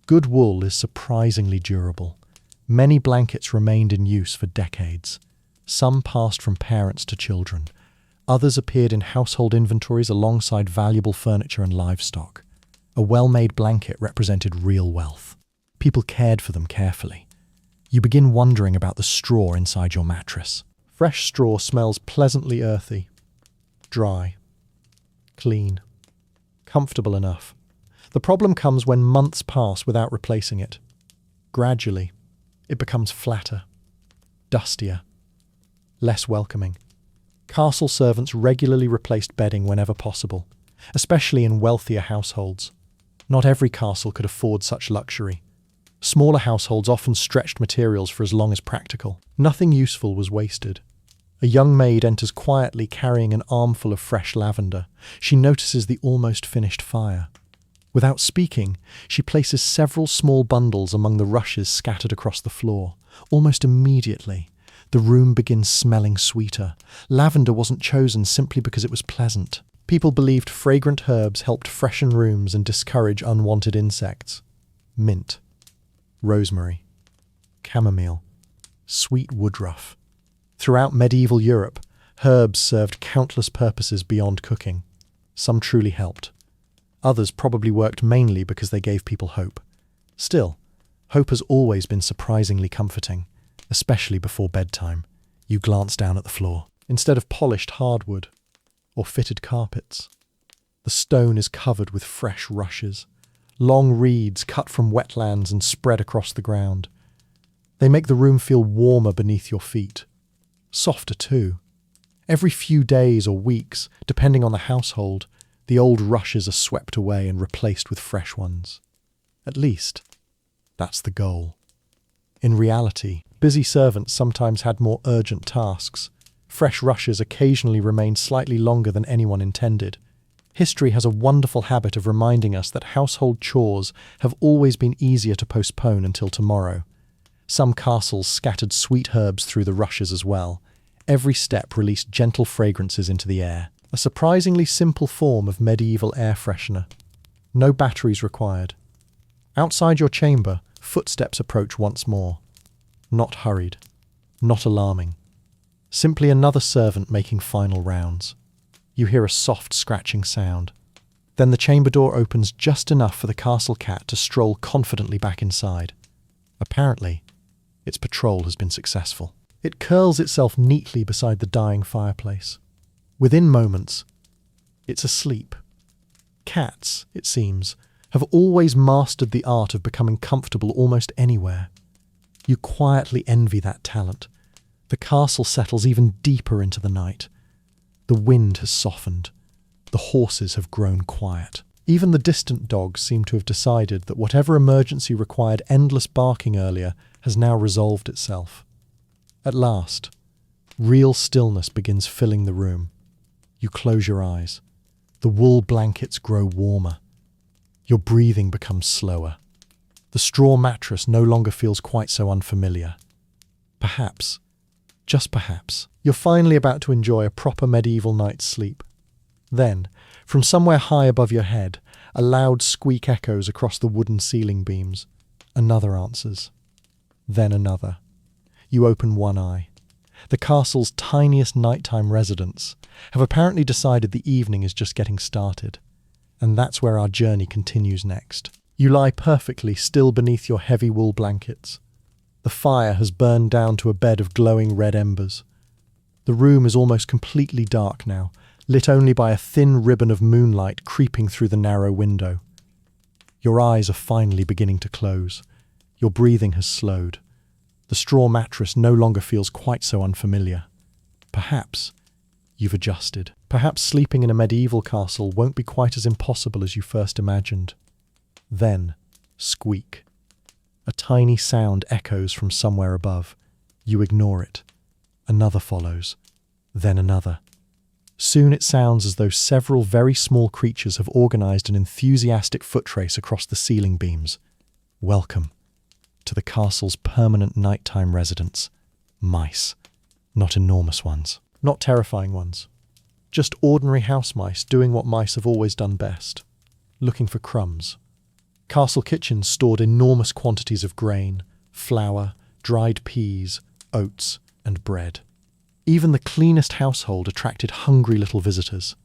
Good wool is surprisingly durable. Many blankets remained in use for decades. Some passed from parents to children. Others appeared in household inventories alongside valuable furniture and livestock. A well-made blanket represented real wealth. People cared for them carefully. You begin wondering about the straw inside your mattress. Fresh straw smells pleasantly earthy, dry, clean, comfortable enough. The problem comes when months pass without replacing it. Gradually, it becomes flatter, dustier, less welcoming. Castle servants regularly replaced bedding whenever possible, especially in wealthier households. Not every castle could afford such luxury. Smaller households often stretched materials for as long as practical. Nothing useful was wasted. A young maid enters quietly carrying an armful of fresh lavender. She notices the almost finished fire. Without speaking, she places several small bundles among the rushes scattered across the floor. Almost immediately, the room begins smelling sweeter. Lavender wasn't chosen simply because it was pleasant. People believed fragrant herbs helped freshen rooms and discourage unwanted insects. Mint, rosemary, chamomile, sweet woodruff. Throughout medieval Europe, herbs served countless purposes beyond cooking. Some truly helped. Others probably worked mainly because they gave people hope. Still, hope has always been surprisingly comforting, especially before bedtime. You glance down at the floor. Instead of polished hardwood or fitted carpets, the stone is covered with fresh rushes, long reeds cut from wetlands and spread across the ground. They make the room feel warmer beneath your feet. Softer too. Every few days or weeks, depending on the household, the old rushes are swept away and replaced with fresh ones. At least, that's the goal. In reality, busy servants sometimes had more urgent tasks. Fresh rushes occasionally remained slightly longer than anyone intended. History has a wonderful habit of reminding us that household chores have always been easier to postpone until tomorrow. Some castles scattered sweet herbs through the rushes as well. Every step released gentle fragrances into the air. A surprisingly simple form of medieval air freshener. No batteries required. Outside your chamber, footsteps approach once more. Not hurried. Not alarming. Simply another servant making final rounds. You hear a soft scratching sound. Then the chamber door opens just enough for the castle cat to stroll confidently back inside. Apparently, its patrol has been successful. It curls itself neatly beside the dying fireplace. Within moments, it's asleep. Cats, it seems, have always mastered the art of becoming comfortable almost anywhere. You quietly envy that talent. The castle settles even deeper into the night. The wind has softened. The horses have grown quiet. Even the distant dogs seem to have decided that whatever emergency required endless barking earlier has now resolved itself. At last, real stillness begins filling the room. You close your eyes. The wool blankets grow warmer. Your breathing becomes slower. The straw mattress no longer feels quite so unfamiliar. Perhaps, just perhaps, you're finally about to enjoy a proper medieval night's sleep. Then, from somewhere high above your head, a loud squeak echoes across the wooden ceiling beams. Another answers. Then another. You open one eye. The castle's tiniest nighttime residents have apparently decided the evening is just getting started. And that's where our journey continues next. You lie perfectly still beneath your heavy wool blankets. The fire has burned down to a bed of glowing red embers. The room is almost completely dark now, lit only by a thin ribbon of moonlight creeping through the narrow window. Your eyes are finally beginning to close. Your breathing has slowed. The straw mattress no longer feels quite so unfamiliar. Perhaps you've adjusted. Perhaps sleeping in a medieval castle won't be quite as impossible as you first imagined. Then, squeak. A tiny sound echoes from somewhere above. You ignore it. Another follows. Then another. Soon it sounds as though several very small creatures have organized an enthusiastic foot race across the ceiling beams. Welcome to the castle's permanent nighttime residents. Mice. Not enormous ones. Not terrifying ones. Just ordinary house mice doing what mice have always done best. Looking for crumbs. Castle kitchens stored enormous quantities of grain, flour, dried peas, oats, and bread. Even the cleanest household attracted hungry little visitors.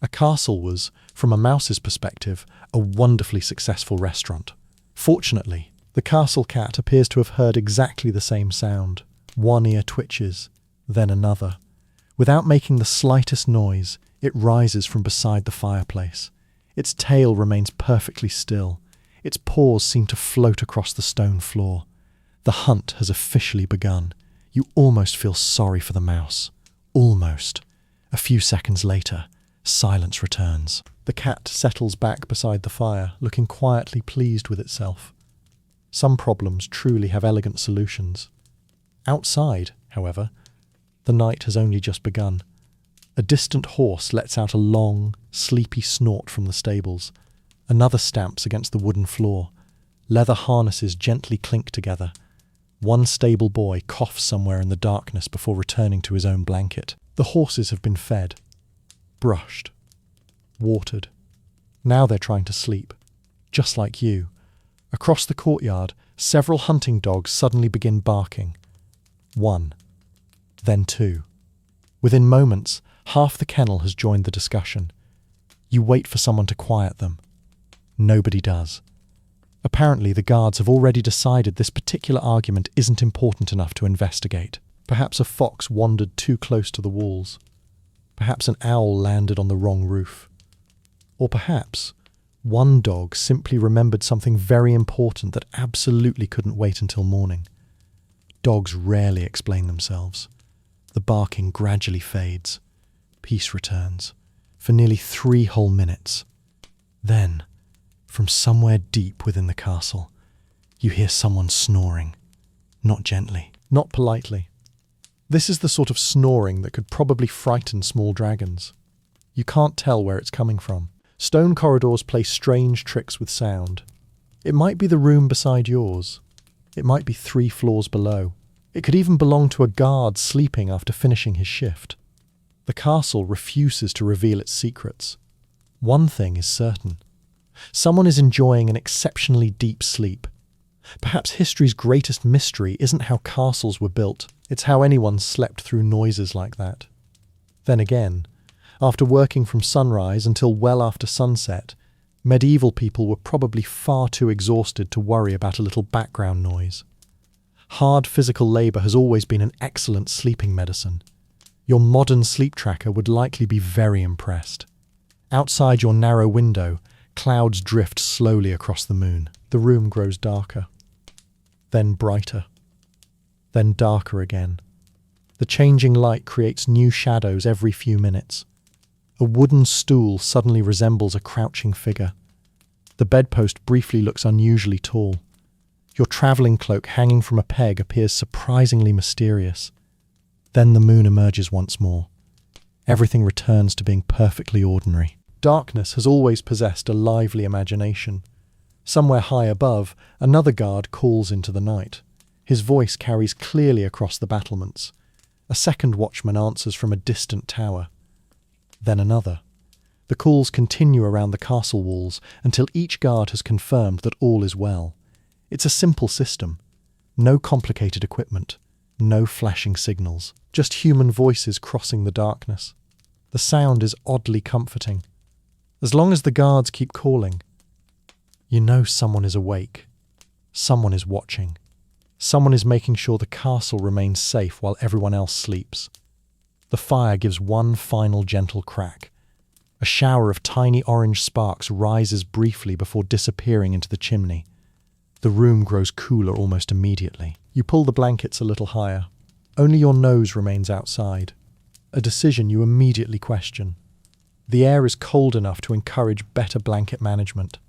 A castle was, from a mouse's perspective, a wonderfully successful restaurant. Fortunately, the castle cat appears to have heard exactly the same sound. One ear twitches, then another. Without making the slightest noise, it rises from beside the fireplace. Its tail remains perfectly still. Its paws seem to float across the stone floor. The hunt has officially begun. You almost feel sorry for the mouse. Almost. A few seconds later, silence returns. The cat settles back beside the fire, looking quietly pleased with itself. Some problems truly have elegant solutions. Outside, however, the night has only just begun. A distant horse lets out a long, sleepy snort from the stables. Another stamps against the wooden floor. Leather harnesses gently clink together. One stable boy coughs somewhere in the darkness before returning to his own blanket. The horses have been fed, brushed, watered. Now they're trying to sleep, just like you. Across the courtyard, several hunting dogs suddenly begin barking. One, then two. Within moments, half the kennel has joined the discussion. You wait for someone to quiet them. Nobody does. Apparently, the guards have already decided this particular argument isn't important enough to investigate. Perhaps a fox wandered too close to the walls. Perhaps an owl landed on the wrong roof. Or perhaps one dog simply remembered something very important that absolutely couldn't wait until morning. Dogs rarely explain themselves. The barking gradually fades. Peace returns. For nearly 3 whole minutes. Then, from somewhere deep within the castle, you hear someone snoring. Not gently, not politely. This is the sort of snoring that could probably frighten small dragons. You can't tell where it's coming from. Stone corridors play strange tricks with sound. It might be the room beside yours. It might be 3 floors below. It could even belong to a guard sleeping after finishing his shift. The castle refuses to reveal its secrets. One thing is certain. Someone is enjoying an exceptionally deep sleep. Perhaps history's greatest mystery isn't how castles were built, it's how anyone slept through noises like that. Then again, after working from sunrise until well after sunset, medieval people were probably far too exhausted to worry about a little background noise. Hard physical labour has always been an excellent sleeping medicine. Your modern sleep tracker would likely be very impressed. Outside your narrow window, clouds drift slowly across the moon. The room grows darker, then brighter, then darker again. The changing light creates new shadows every few minutes. A wooden stool suddenly resembles a crouching figure. The bedpost briefly looks unusually tall. Your travelling cloak hanging from a peg appears surprisingly mysterious. Then the moon emerges once more. Everything returns to being perfectly ordinary. Darkness has always possessed a lively imagination. Somewhere high above, another guard calls into the night. His voice carries clearly across the battlements. A second watchman answers from a distant tower. Then another. The calls continue around the castle walls until each guard has confirmed that all is well. It's a simple system. No complicated equipment. No flashing signals. Just human voices crossing the darkness. The sound is oddly comforting. As long as the guards keep calling, you know someone is awake. Someone is watching. Someone is making sure the castle remains safe while everyone else sleeps. The fire gives one final gentle crack. A shower of tiny orange sparks rises briefly before disappearing into the chimney. The room grows cooler almost immediately. You pull the blankets a little higher. Only your nose remains outside. A decision you immediately question. The air is cold enough to encourage better blanket management.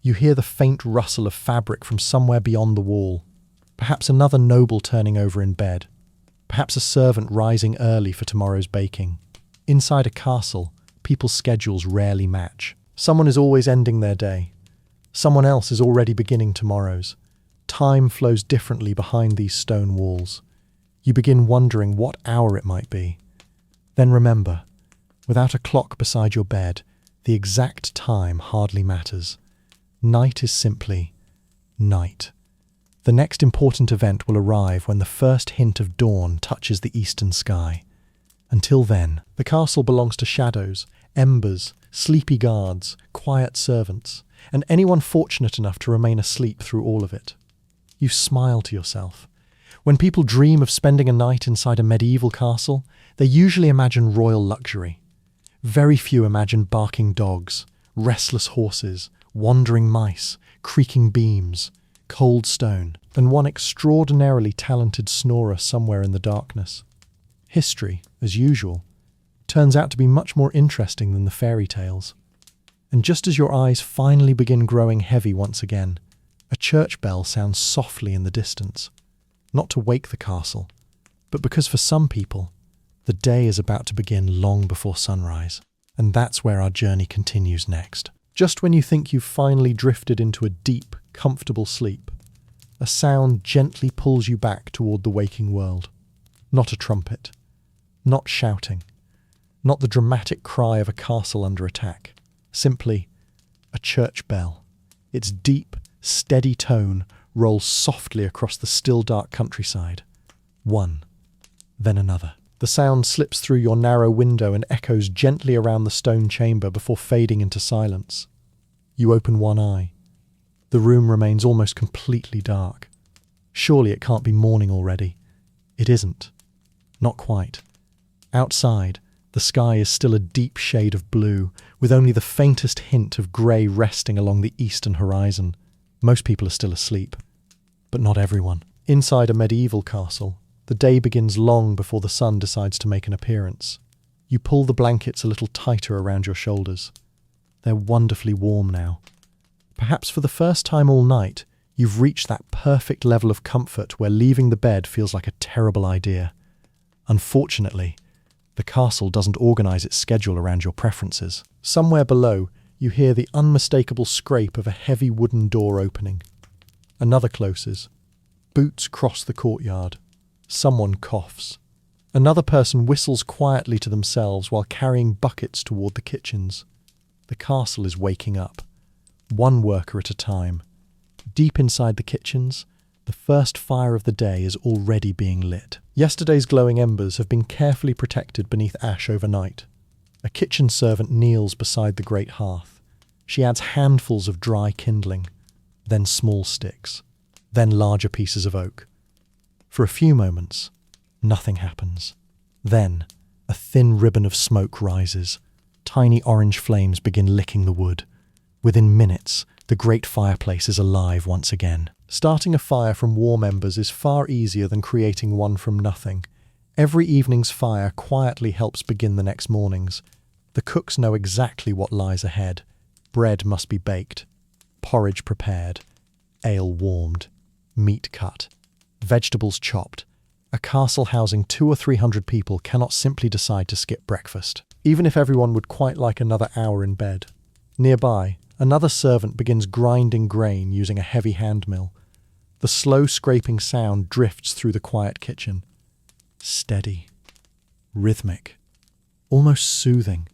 You hear the faint rustle of fabric from somewhere beyond the wall. Perhaps another noble turning over in bed. Perhaps a servant rising early for tomorrow's baking. Inside a castle, people's schedules rarely match. Someone is always ending their day. Someone else is already beginning tomorrow's. Time flows differently behind these stone walls. You begin wondering what hour it might be. Then remember, without a clock beside your bed, the exact time hardly matters. Night is simply night. The next important event will arrive when the first hint of dawn touches the eastern sky. Until then, the castle belongs to shadows, embers, sleepy guards, quiet servants, and anyone fortunate enough to remain asleep through all of it. You smile to yourself. When people dream of spending a night inside a medieval castle, they usually imagine royal luxury. Very few imagine barking dogs, restless horses, wandering mice, creaking beams, cold stone, and one extraordinarily talented snorer somewhere in the darkness. History, as usual, turns out to be much more interesting than the fairy tales. And just as your eyes finally begin growing heavy once again, a church bell sounds softly in the distance, not to wake the castle, but because for some people, the day is about to begin long before sunrise. And that's where our journey continues next. Just when you think you've finally drifted into a deep, comfortable sleep, a sound gently pulls you back toward the waking world. Not a trumpet, not shouting, not the dramatic cry of a castle under attack. Simply a church bell. Its deep, steady tone rolls softly across the still dark countryside. One, then another. The sound slips through your narrow window and echoes gently around the stone chamber before fading into silence. You open one eye. The room remains almost completely dark. Surely it can't be morning already. It isn't. Not quite. Outside, the sky is still a deep shade of blue, with only the faintest hint of grey resting along the eastern horizon. Most people are still asleep. But not everyone. Inside a medieval castle, the day begins long before the sun decides to make an appearance. You pull the blankets a little tighter around your shoulders. They're wonderfully warm now. Perhaps for the first time all night, you've reached that perfect level of comfort where leaving the bed feels like a terrible idea. Unfortunately, the castle doesn't organise its schedule around your preferences. Somewhere below, you hear the unmistakable scrape of a heavy wooden door opening. Another closes. Boots cross the courtyard. Someone coughs. Another person whistles quietly to themselves while carrying buckets toward the kitchens. The castle is waking up, one worker at a time. Deep inside the kitchens, the first fire of the day is already being lit. Yesterday's glowing embers have been carefully protected beneath ash overnight. A kitchen servant kneels beside the great hearth. She adds handfuls of dry kindling, then small sticks, then larger pieces of oak. For a few moments, nothing happens. Then, a thin ribbon of smoke rises. Tiny orange flames begin licking the wood. Within minutes, the great fireplace is alive once again. Starting a fire from warm embers is far easier than creating one from nothing. Every evening's fire quietly helps begin the next morning's. The cooks know exactly what lies ahead. Bread must be baked, porridge prepared, ale warmed, meat cut, vegetables chopped. A castle housing 200 or 300 people cannot simply decide to skip breakfast, even if everyone would quite like another hour in bed. Nearby, another servant begins grinding grain using a heavy hand mill. The slow scraping sound drifts through the quiet kitchen. Steady, rhythmic, almost soothing.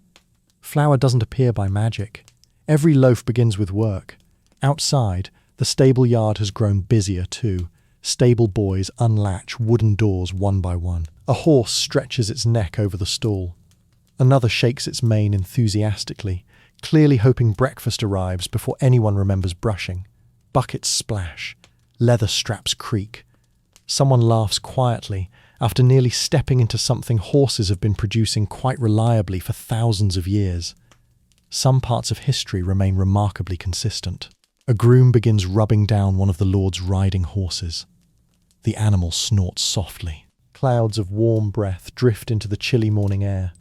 Flour doesn't appear by magic. Every loaf begins with work. Outside, the stable yard has grown busier too. Stable boys unlatch wooden doors one by one. A horse stretches its neck over the stall. Another shakes its mane enthusiastically, clearly hoping breakfast arrives before anyone remembers brushing. Buckets splash. Leather straps creak. Someone laughs quietly, after nearly stepping into something horses have been producing quite reliably for thousands of years. Some parts of history remain remarkably consistent. A groom begins rubbing down one of the Lord's riding horses. The animal snorts softly. Clouds of warm breath drift into the chilly morning air.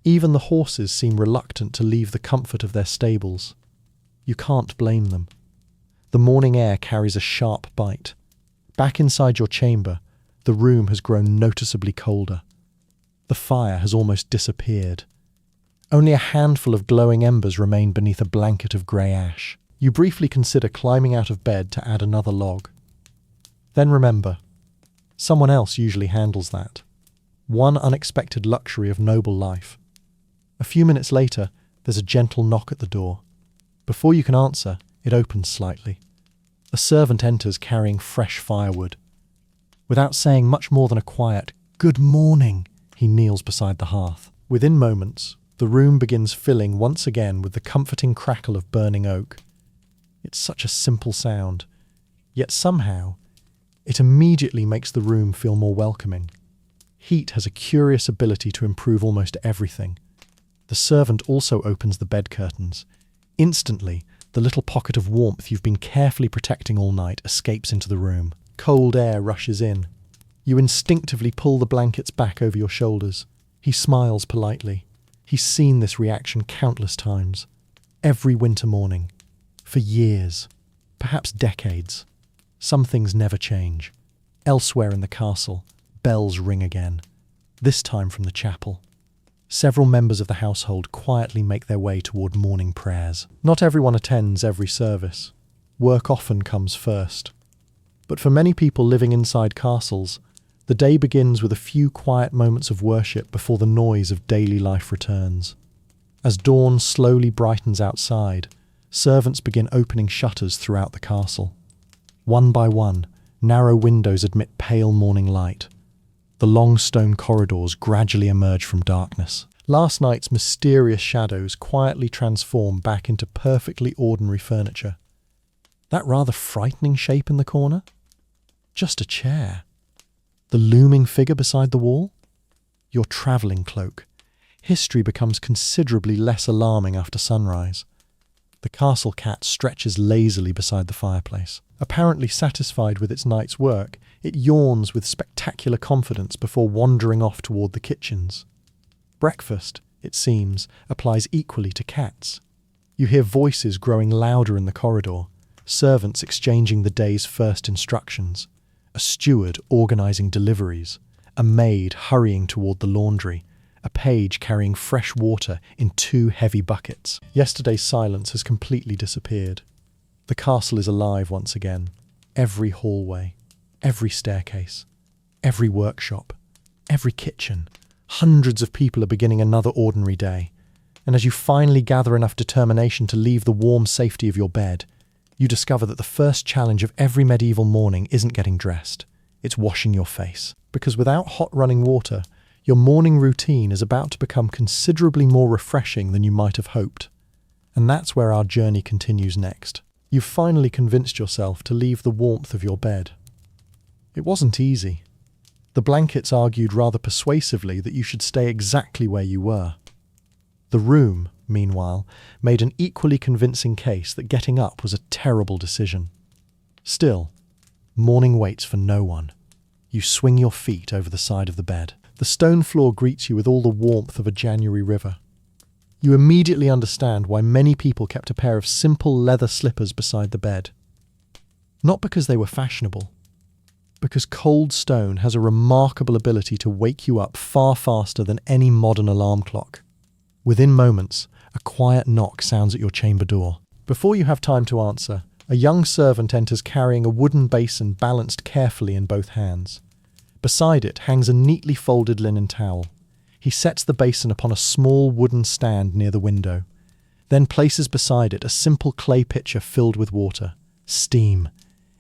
Even the horses seem reluctant to leave the comfort of their stables. You can't blame them. The morning air carries a sharp bite. Back inside your chamber, the room has grown noticeably colder. The fire has almost disappeared. Only a handful of glowing embers remain beneath a blanket of grey ash. You briefly consider climbing out of bed to add another log. Then remember, someone else usually handles that. One unexpected luxury of noble life. A few minutes later, there's a gentle knock at the door. Before you can answer, it opens slightly. A servant enters carrying fresh firewood. Without saying much more than a quiet, "Good morning," he kneels beside the hearth. Within moments, the room begins filling once again with the comforting crackle of burning oak. It's such a simple sound, yet somehow, it immediately makes the room feel more welcoming. Heat has a curious ability to improve almost everything. The servant also opens the bed curtains. Instantly, the little pocket of warmth you've been carefully protecting all night escapes into the room. Cold air rushes in. You instinctively pull the blankets back over your shoulders. He smiles politely. He's seen this reaction countless times. Every winter morning. For years. Perhaps decades. Some things never change. Elsewhere in the castle, bells ring again. This time from the chapel. Several members of the household quietly make their way toward morning prayers. Not everyone attends every service. Work often comes first. But for many people living inside castles, the day begins with a few quiet moments of worship before the noise of daily life returns. As dawn slowly brightens outside, servants begin opening shutters throughout the castle. One by one, narrow windows admit pale morning light. The long stone corridors gradually emerge from darkness. Last night's mysterious shadows quietly transform back into perfectly ordinary furniture. That rather frightening shape in the corner? Just a chair. The looming figure beside the wall? Your travelling cloak. History becomes considerably less alarming after sunrise. The castle cat stretches lazily beside the fireplace. Apparently satisfied with its night's work, it yawns with spectacular confidence before wandering off toward the kitchens. Breakfast, it seems, applies equally to cats. You hear voices growing louder in the corridor, servants exchanging the day's first instructions, a steward organising deliveries, a maid hurrying toward the laundry, a page carrying fresh water in 2 heavy buckets. Yesterday's silence has completely disappeared. The castle is alive once again. Every hallway, every staircase, every workshop, every kitchen. Hundreds of people are beginning another ordinary day. And as you finally gather enough determination to leave the warm safety of your bed, you discover that the first challenge of every medieval morning isn't getting dressed. It's washing your face. Because without hot running water, your morning routine is about to become considerably more refreshing than you might have hoped. And that's where our journey continues next. You've finally convinced yourself to leave the warmth of your bed. It wasn't easy. The blankets argued rather persuasively that you should stay exactly where you were. The room, meanwhile, made an equally convincing case that getting up was a terrible decision. Still, morning waits for no one. You swing your feet over the side of the bed. The stone floor greets you with all the warmth of a January river. You immediately understand why many people kept a pair of simple leather slippers beside the bed. Not because they were fashionable, because cold stone has a remarkable ability to wake you up far faster than any modern alarm clock. Within moments, a quiet knock sounds at your chamber door. Before you have time to answer, a young servant enters carrying a wooden basin balanced carefully in both hands. Beside it hangs a neatly folded linen towel. He sets the basin upon a small wooden stand near the window, then places beside it a simple clay pitcher filled with water. Steam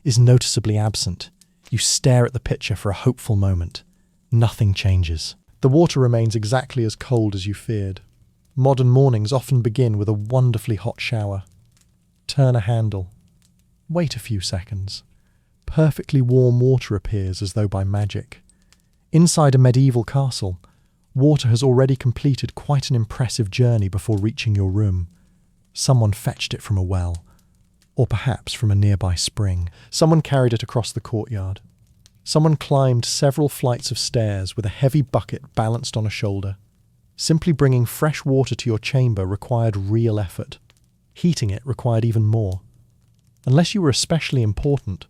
is noticeably absent. You stare at the pitcher for a hopeful moment. Nothing changes. The water remains exactly as cold as you feared. Modern mornings often begin with a wonderfully hot shower. Turn a handle. Wait a few seconds. Perfectly warm water appears as though by magic. Inside a medieval castle, water has already completed quite an impressive journey before reaching your room. Someone fetched it from a well, or perhaps from a nearby spring. Someone carried it across the courtyard. Someone climbed several flights of stairs with a heavy bucket balanced on a shoulder. Simply bringing fresh water to your chamber required real effort. Heating it required even more. Unless you were especially important,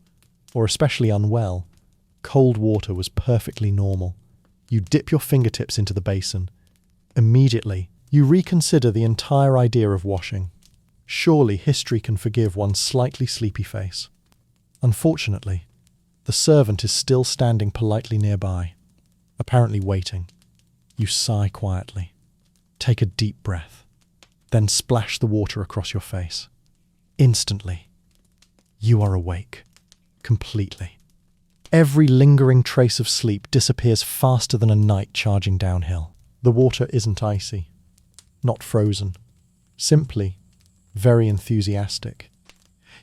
or especially unwell, cold water was perfectly normal. You dip your fingertips into the basin. Immediately, you reconsider the entire idea of washing. Surely history can forgive one's slightly sleepy face. Unfortunately, the servant is still standing politely nearby, apparently waiting. You sigh quietly, take a deep breath, then splash the water across your face. Instantly, you are awake, completely. Every lingering trace of sleep disappears faster than a knight charging downhill. The water isn't icy, not frozen, simply very enthusiastic.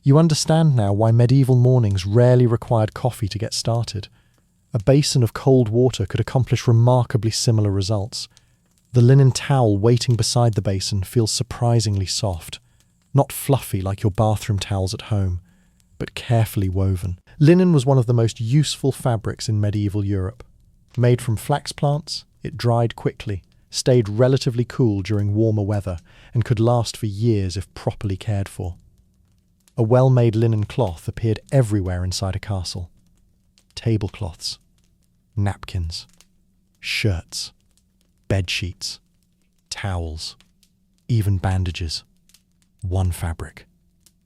You understand now why medieval mornings rarely required coffee to get started. A basin of cold water could accomplish remarkably similar results. The linen towel waiting beside the basin feels surprisingly soft, not fluffy like your bathroom towels at home, but carefully woven. Linen was one of the most useful fabrics in medieval Europe. Made from flax plants, it dried quickly, stayed relatively cool during warmer weather, and could last for years if properly cared for. A well-made linen cloth appeared everywhere inside a castle. Tablecloths, napkins, shirts, bedsheets, towels, even bandages. One fabric.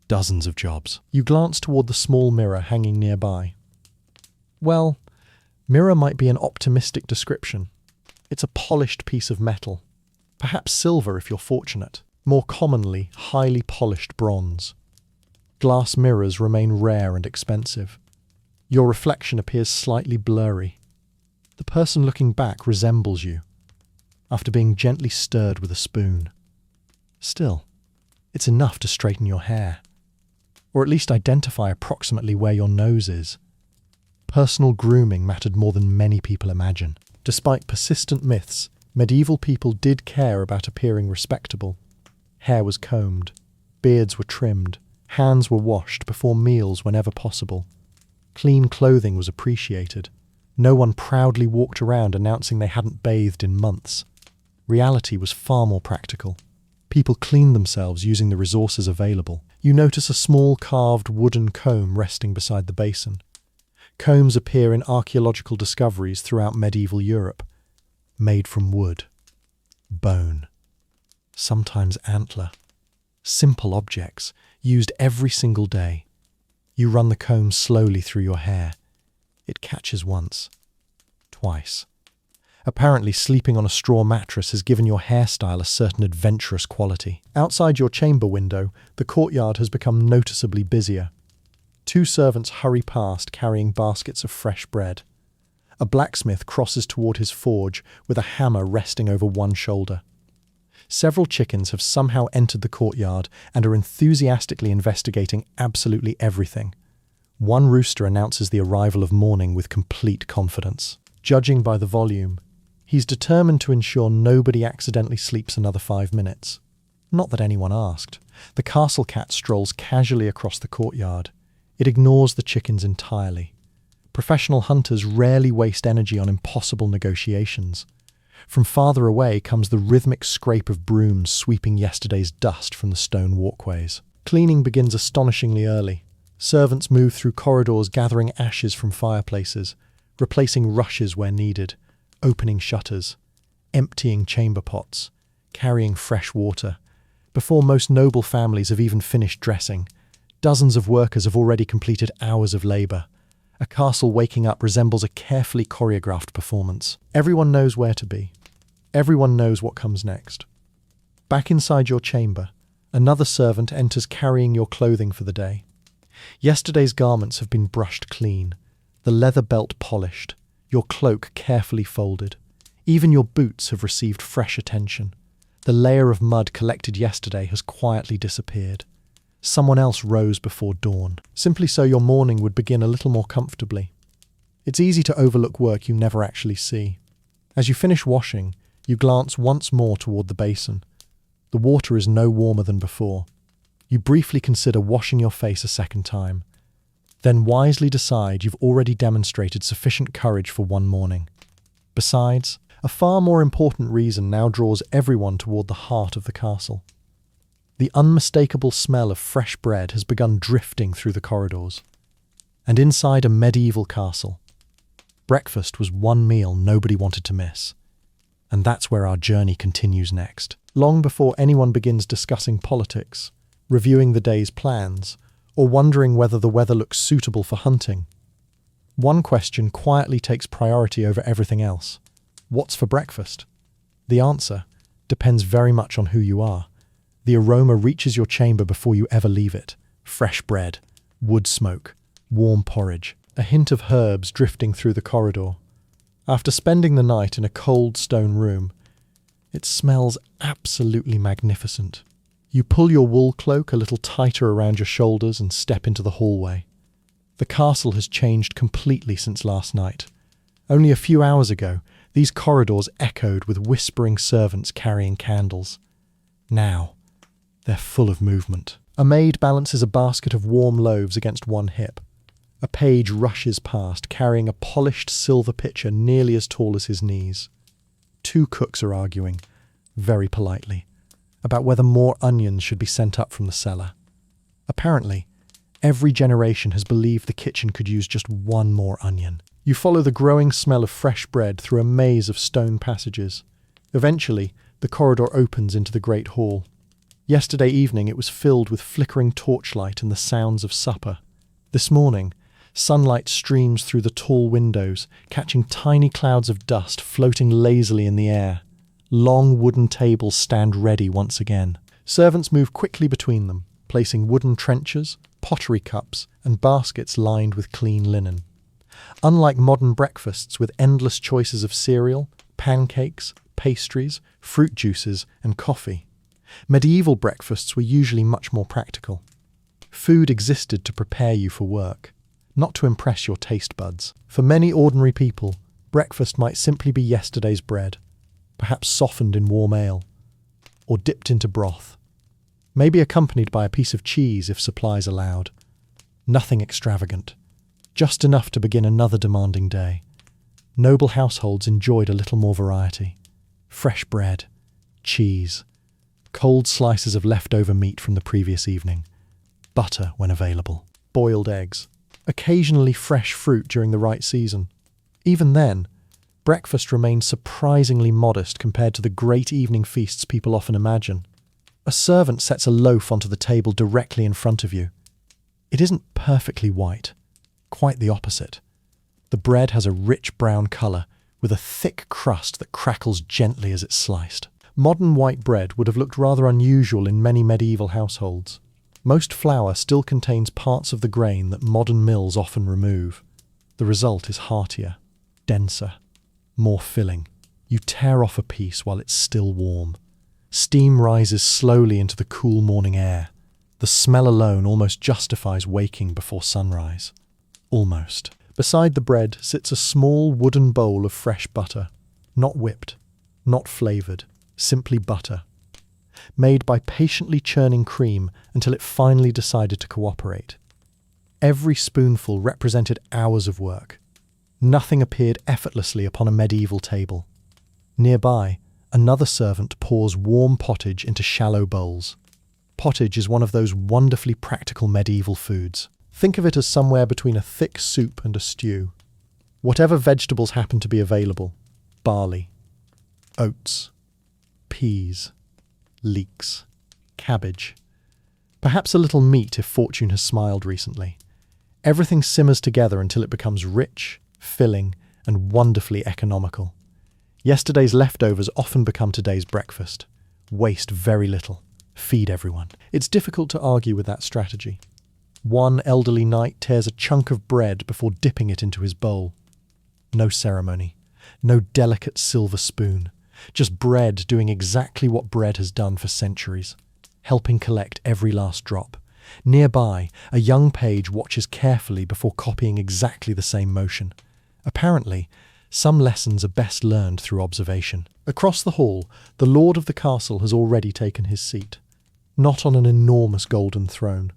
Dozens of jobs. You glance toward the small mirror hanging nearby. Well, mirror might be an optimistic description. It's a polished piece of metal, perhaps silver if you're fortunate, more commonly highly polished bronze. Glass mirrors remain rare and expensive. Your reflection appears slightly blurry. The person looking back resembles you, after being gently stirred with a spoon. Still, it's enough to straighten your hair, or at least identify approximately where your nose is. Personal grooming mattered more than many people imagine. Despite persistent myths, medieval people did care about appearing respectable. Hair was combed, beards were trimmed, hands were washed before meals whenever possible. Clean clothing was appreciated. No one proudly walked around announcing they hadn't bathed in months. Reality was far more practical. People cleaned themselves using the resources available. You notice a small carved wooden comb resting beside the basin. Combs appear in archaeological discoveries throughout medieval Europe. Made from wood, bone, sometimes antler. Simple objects, used every single day. You run the comb slowly through your hair. It catches once, twice. Apparently, sleeping on a straw mattress has given your hairstyle a certain adventurous quality. Outside your chamber window, the courtyard has become noticeably busier. Two servants hurry past carrying baskets of fresh bread. A blacksmith crosses toward his forge with a hammer resting over one shoulder. Several chickens have somehow entered the courtyard and are enthusiastically investigating absolutely everything. One rooster announces the arrival of morning with complete confidence. Judging by the volume, he's determined to ensure nobody accidentally sleeps another 5 minutes. Not that anyone asked. The castle cat strolls casually across the courtyard. It ignores the chickens entirely. Professional hunters rarely waste energy on impossible negotiations. From farther away comes the rhythmic scrape of brooms sweeping yesterday's dust from the stone walkways. Cleaning begins astonishingly early. Servants move through corridors gathering ashes from fireplaces, replacing rushes where needed, opening shutters, emptying chamber pots, carrying fresh water. Before most noble families have even finished dressing, dozens of workers have already completed hours of labour. A castle waking up resembles a carefully choreographed performance. Everyone knows where to be. Everyone knows what comes next. Back inside your chamber, another servant enters carrying your clothing for the day. Yesterday's garments have been brushed clean, the leather belt polished, your cloak carefully folded. Even your boots have received fresh attention. The layer of mud collected yesterday has quietly disappeared. Someone else rose before dawn, simply so your morning would begin a little more comfortably. It's easy to overlook work you never actually see. As you finish washing, you glance once more toward the basin. The water is no warmer than before. You briefly consider washing your face a second time, then wisely decide you've already demonstrated sufficient courage for one morning. Besides, a far more important reason now draws everyone toward the heart of the castle. The unmistakable smell of fresh bread has begun drifting through the corridors. And inside a medieval castle, breakfast was one meal nobody wanted to miss. And that's where our journey continues next. Long before anyone begins discussing politics, reviewing the day's plans, or wondering whether the weather looks suitable for hunting, one question quietly takes priority over everything else. What's for breakfast? The answer depends very much on who you are. The aroma reaches your chamber before you ever leave it. Fresh bread, wood smoke, warm porridge, a hint of herbs drifting through the corridor. After spending the night in a cold stone room, it smells absolutely magnificent. You pull your wool cloak a little tighter around your shoulders and step into the hallway. The castle has changed completely since last night. Only a few hours ago, these corridors echoed with whispering servants carrying candles. Now, they're full of movement. A maid balances a basket of warm loaves against one hip. A page rushes past, carrying a polished silver pitcher nearly as tall as his knees. Two cooks are arguing, very politely, about whether more onions should be sent up from the cellar. Apparently, every generation has believed the kitchen could use just one more onion. You follow the growing smell of fresh bread through a maze of stone passages. Eventually, the corridor opens into the great hall. Yesterday evening it was filled with flickering torchlight and the sounds of supper. This morning, sunlight streams through the tall windows, catching tiny clouds of dust floating lazily in the air. Long wooden tables stand ready once again. Servants move quickly between them, placing wooden trenchers, pottery cups, and baskets lined with clean linen. Unlike modern breakfasts with endless choices of cereal, pancakes, pastries, fruit juices, and coffee, medieval breakfasts were usually much more practical. Food existed to prepare you for work, not to impress your taste buds. For many ordinary people, breakfast might simply be yesterday's bread, perhaps softened in warm ale, or dipped into broth, maybe accompanied by a piece of cheese if supplies allowed. Nothing extravagant, just enough to begin another demanding day. Noble households enjoyed a little more variety. Fresh bread, cheese, cold slices of leftover meat from the previous evening, butter when available, boiled eggs, occasionally fresh fruit during the right season. Even then, breakfast remained surprisingly modest compared to the great evening feasts people often imagine. A servant sets a loaf onto the table directly in front of you. It isn't perfectly white, quite the opposite. The bread has a rich brown colour, with a thick crust that crackles gently as it's sliced. Modern white bread would have looked rather unusual in many medieval households. Most flour still contains parts of the grain that modern mills often remove. The result is heartier, denser, more filling. You tear off a piece while it's still warm. Steam rises slowly into the cool morning air. The smell alone almost justifies waking before sunrise. Almost. Beside the bread sits a small wooden bowl of fresh butter, not whipped, not flavoured, simply butter, made by patiently churning cream until it finally decided to cooperate. Every spoonful represented hours of work. Nothing appeared effortlessly upon a medieval table. Nearby, another servant pours warm pottage into shallow bowls. Pottage is one of those wonderfully practical medieval foods. Think of it as somewhere between a thick soup and a stew. Whatever vegetables happen to be available: barley, oats, peas, leeks, cabbage. Perhaps a little meat if fortune has smiled recently. Everything simmers together until it becomes rich, filling, and wonderfully economical. Yesterday's leftovers often become today's breakfast. Waste very little. Feed everyone. It's difficult to argue with that strategy. One elderly knight tears a chunk of bread before dipping it into his bowl. No ceremony. No delicate silver spoon. Just bread doing exactly what bread has done for centuries, helping collect every last drop. Nearby, a young page watches carefully before copying exactly the same motion. Apparently, some lessons are best learned through observation. Across the hall, the lord of the castle has already taken his seat. Not on an enormous golden throne,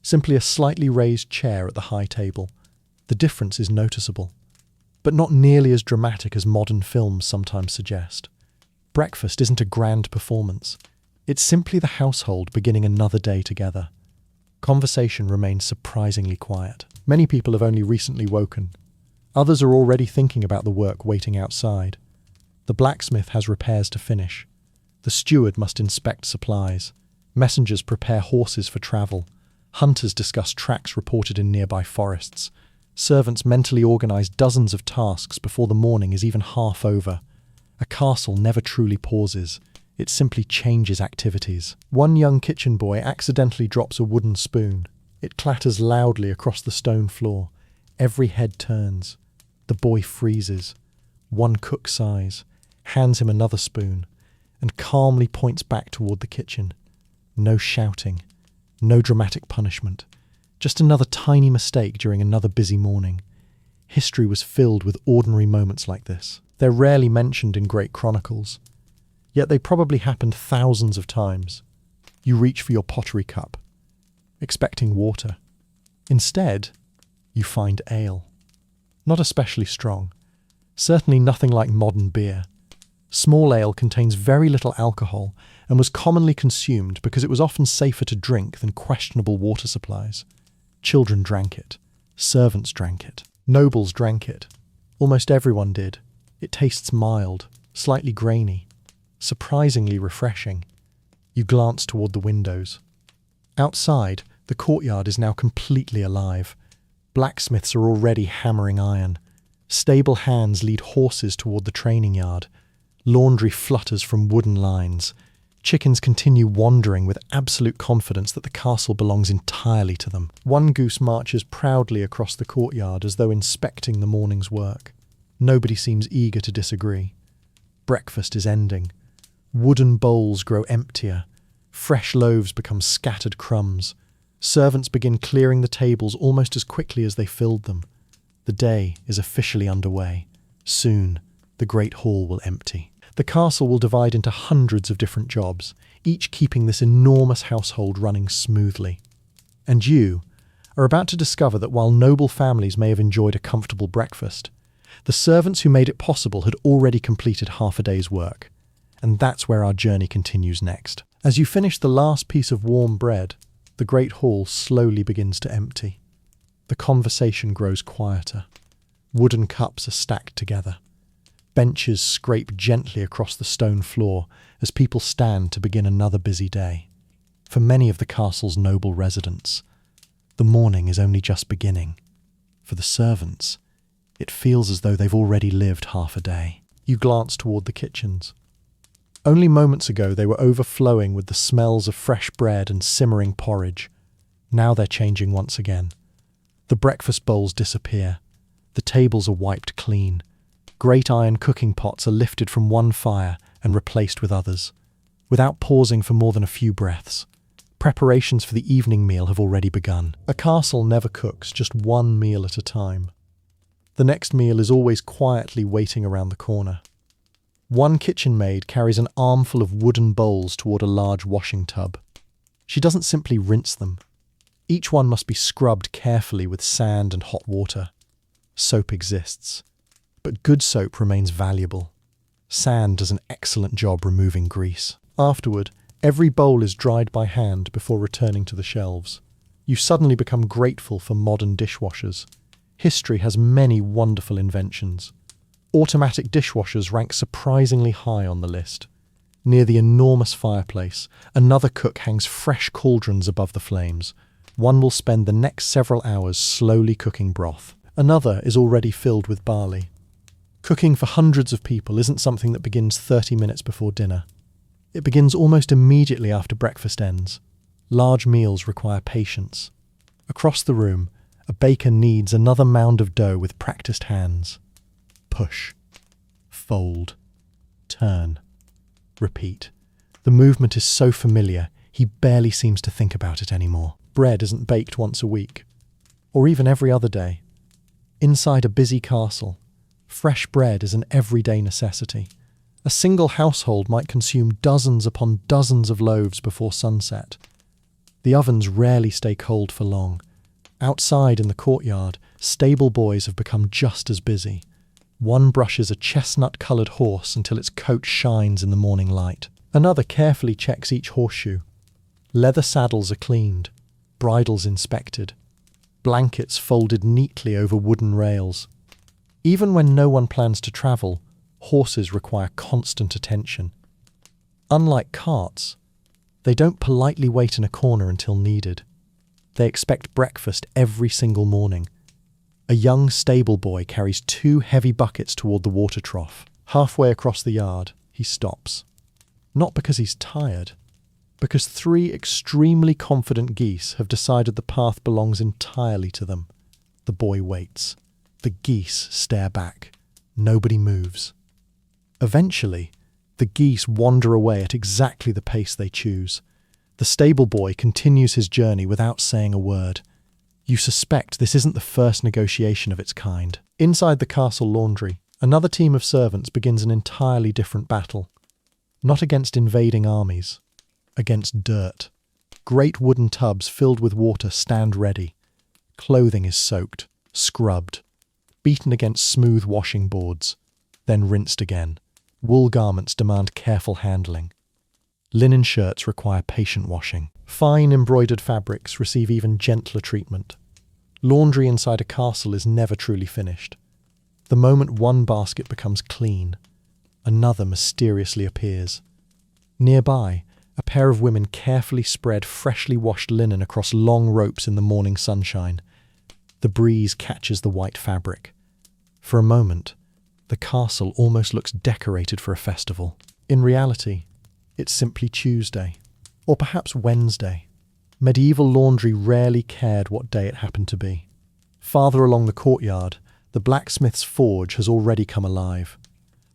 simply a slightly raised chair at the high table. The difference is noticeable, but not nearly as dramatic as modern films sometimes suggest. Breakfast isn't a grand performance. It's simply the household beginning another day together. Conversation remains surprisingly quiet. Many people have only recently woken. Others are already thinking about the work waiting outside. The blacksmith has repairs to finish. The steward must inspect supplies. Messengers prepare horses for travel. Hunters discuss tracks reported in nearby forests. Servants mentally organize dozens of tasks before the morning is even half over. A castle never truly pauses. It simply changes activities. One young kitchen boy accidentally drops a wooden spoon. It clatters loudly across the stone floor. Every head turns. The boy freezes. One cook sighs, hands him another spoon, and calmly points back toward the kitchen. No shouting. No dramatic punishment. Just another tiny mistake during another busy morning. History was filled with ordinary moments like this. They're rarely mentioned in great chronicles. Yet they probably happened thousands of times. You reach for your pottery cup, expecting water. Instead, you find ale. Not especially strong. Certainly nothing like modern beer. Small ale contains very little alcohol and was commonly consumed because it was often safer to drink than questionable water supplies. Children drank it. Servants drank it. Nobles drank it. Almost everyone did. It tastes mild, slightly grainy, surprisingly refreshing. You glance toward the windows. Outside, the courtyard is now completely alive. Blacksmiths are already hammering iron. Stable hands lead horses toward the training yard. Laundry flutters from wooden lines. Chickens continue wandering with absolute confidence that the castle belongs entirely to them. One goose marches proudly across the courtyard as though inspecting the morning's work. Nobody seems eager to disagree. Breakfast is ending. Wooden bowls grow emptier. Fresh loaves become scattered crumbs. Servants begin clearing the tables almost as quickly as they filled them. The day is officially underway. Soon, the great hall will empty. The castle will divide into hundreds of different jobs, each keeping this enormous household running smoothly. And you are about to discover that while noble families may have enjoyed a comfortable breakfast, the servants who made it possible had already completed half a day's work. And that's where our journey continues next. As you finish the last piece of warm bread, the great hall slowly begins to empty. The conversation grows quieter. Wooden cups are stacked together. Benches scrape gently across the stone floor as people stand to begin another busy day. For many of the castle's noble residents, the morning is only just beginning. For the servants, it feels as though they've already lived half a day. You glance toward the kitchens. Only moments ago they were overflowing with the smells of fresh bread and simmering porridge. Now they're changing once again. The breakfast bowls disappear. The tables are wiped clean. Great iron cooking pots are lifted from one fire and replaced with others. Without pausing for more than a few breaths, preparations for the evening meal have already begun. A castle never cooks just one meal at a time. The next meal is always quietly waiting around the corner. One kitchen maid carries an armful of wooden bowls toward a large washing tub. She doesn't simply rinse them. Each one must be scrubbed carefully with sand and hot water. Soap exists, but good soap remains valuable. Sand does an excellent job removing grease. Afterward, every bowl is dried by hand before returning to the shelves. You suddenly become grateful for modern dishwashers. History has many wonderful inventions. Automatic dishwashers rank surprisingly high on the list. Near the enormous fireplace, another cook hangs fresh cauldrons above the flames. One will spend the next several hours slowly cooking broth. Another is already filled with barley. Cooking for hundreds of people isn't something that begins 30 minutes before dinner. It begins almost immediately after breakfast ends. Large meals require patience. Across the room, a baker kneads another mound of dough with practiced hands. Push, fold, turn, repeat. The movement is so familiar, he barely seems to think about it anymore. Bread isn't baked once a week, or even every other day. Inside a busy castle, Fresh bread is an everyday necessity. A single household might consume dozens upon dozens of loaves before sunset. The ovens rarely stay cold for long. Outside in the courtyard, stable boys have become just as busy. One brushes a chestnut-coloured horse until its coat shines in the morning light. Another carefully checks each horseshoe. Leather saddles are cleaned, bridles inspected, blankets folded neatly over wooden rails. Even when no one plans to travel, horses require constant attention. Unlike carts, they don't politely wait in a corner until needed. They expect breakfast every single morning. A young stable boy carries 2 heavy buckets toward the water trough. Halfway across the yard, he stops. Not because he's tired, because 3 extremely confident geese have decided the path belongs entirely to them. The boy waits. The geese stare back. Nobody moves. Eventually, the geese wander away at exactly the pace they choose. The stable boy continues his journey without saying a word. You suspect this isn't the first negotiation of its kind. Inside the castle laundry, another team of servants begins an entirely different battle. Not against invading armies, against dirt. Great wooden tubs filled with water stand ready. Clothing is soaked, scrubbed, beaten against smooth washing boards, then rinsed again. Wool garments demand careful handling. Linen shirts require patient washing. Fine embroidered fabrics receive even gentler treatment. Laundry inside a castle is never truly finished. The moment one basket becomes clean, another mysteriously appears. Nearby, a pair of women carefully spread freshly washed linen across long ropes in the morning sunshine. The breeze catches the white fabric. For a moment, the castle almost looks decorated for a festival. In reality, it's simply Tuesday, or perhaps Wednesday. Medieval laundry rarely cared what day it happened to be. Farther along the courtyard, the blacksmith's forge has already come alive.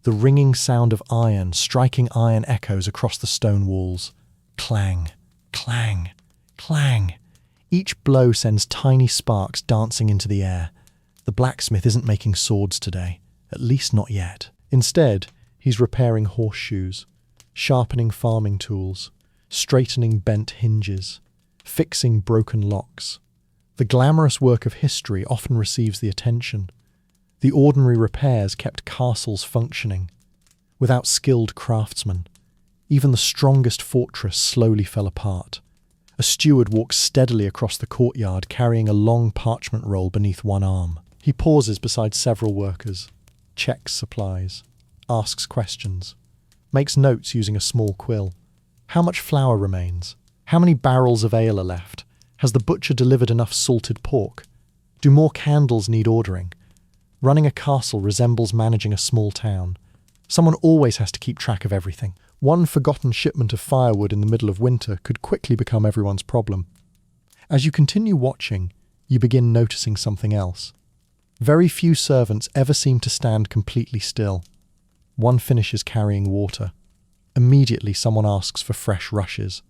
The ringing sound of iron striking iron echoes across the stone walls. Clang, clang, clang. Each blow sends tiny sparks dancing into the air. The blacksmith isn't making swords today, at least not yet. Instead, he's repairing horseshoes, sharpening farming tools, straightening bent hinges, fixing broken locks. The glamorous work of history often receives the attention. The ordinary repairs kept castles functioning. Without skilled craftsmen, even the strongest fortress slowly fell apart. A steward walks steadily across the courtyard carrying a long parchment roll beneath one arm. He pauses beside several workers, checks supplies, asks questions, makes notes using a small quill. How much flour remains? How many barrels of ale are left? Has the butcher delivered enough salted pork? Do more candles need ordering? Running a castle resembles managing a small town. Someone always has to keep track of everything. One forgotten shipment of firewood in the middle of winter could quickly become everyone's problem. As you continue watching, you begin noticing something else. Very few servants ever seem to stand completely still. One finishes carrying water. Immediately someone asks for fresh rushes.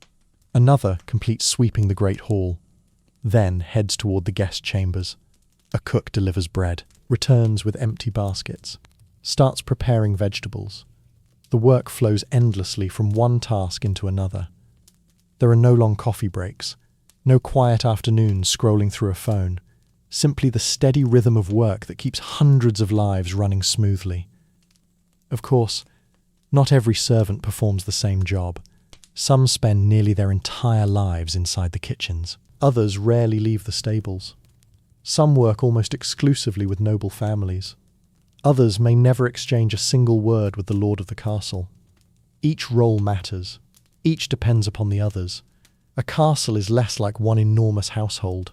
Another completes sweeping the great hall, then heads toward the guest chambers. A cook delivers bread, returns with empty baskets, starts preparing vegetables. The work flows endlessly from one task into another. There are no long coffee breaks, no quiet afternoons scrolling through a phone, simply the steady rhythm of work that keeps hundreds of lives running smoothly. Of course, not every servant performs the same job. Some spend nearly their entire lives inside the kitchens. Others rarely leave the stables. Some work almost exclusively with noble families. Others may never exchange a single word with the lord of the castle. Each role matters. Each depends upon the others. A castle is less like one enormous household,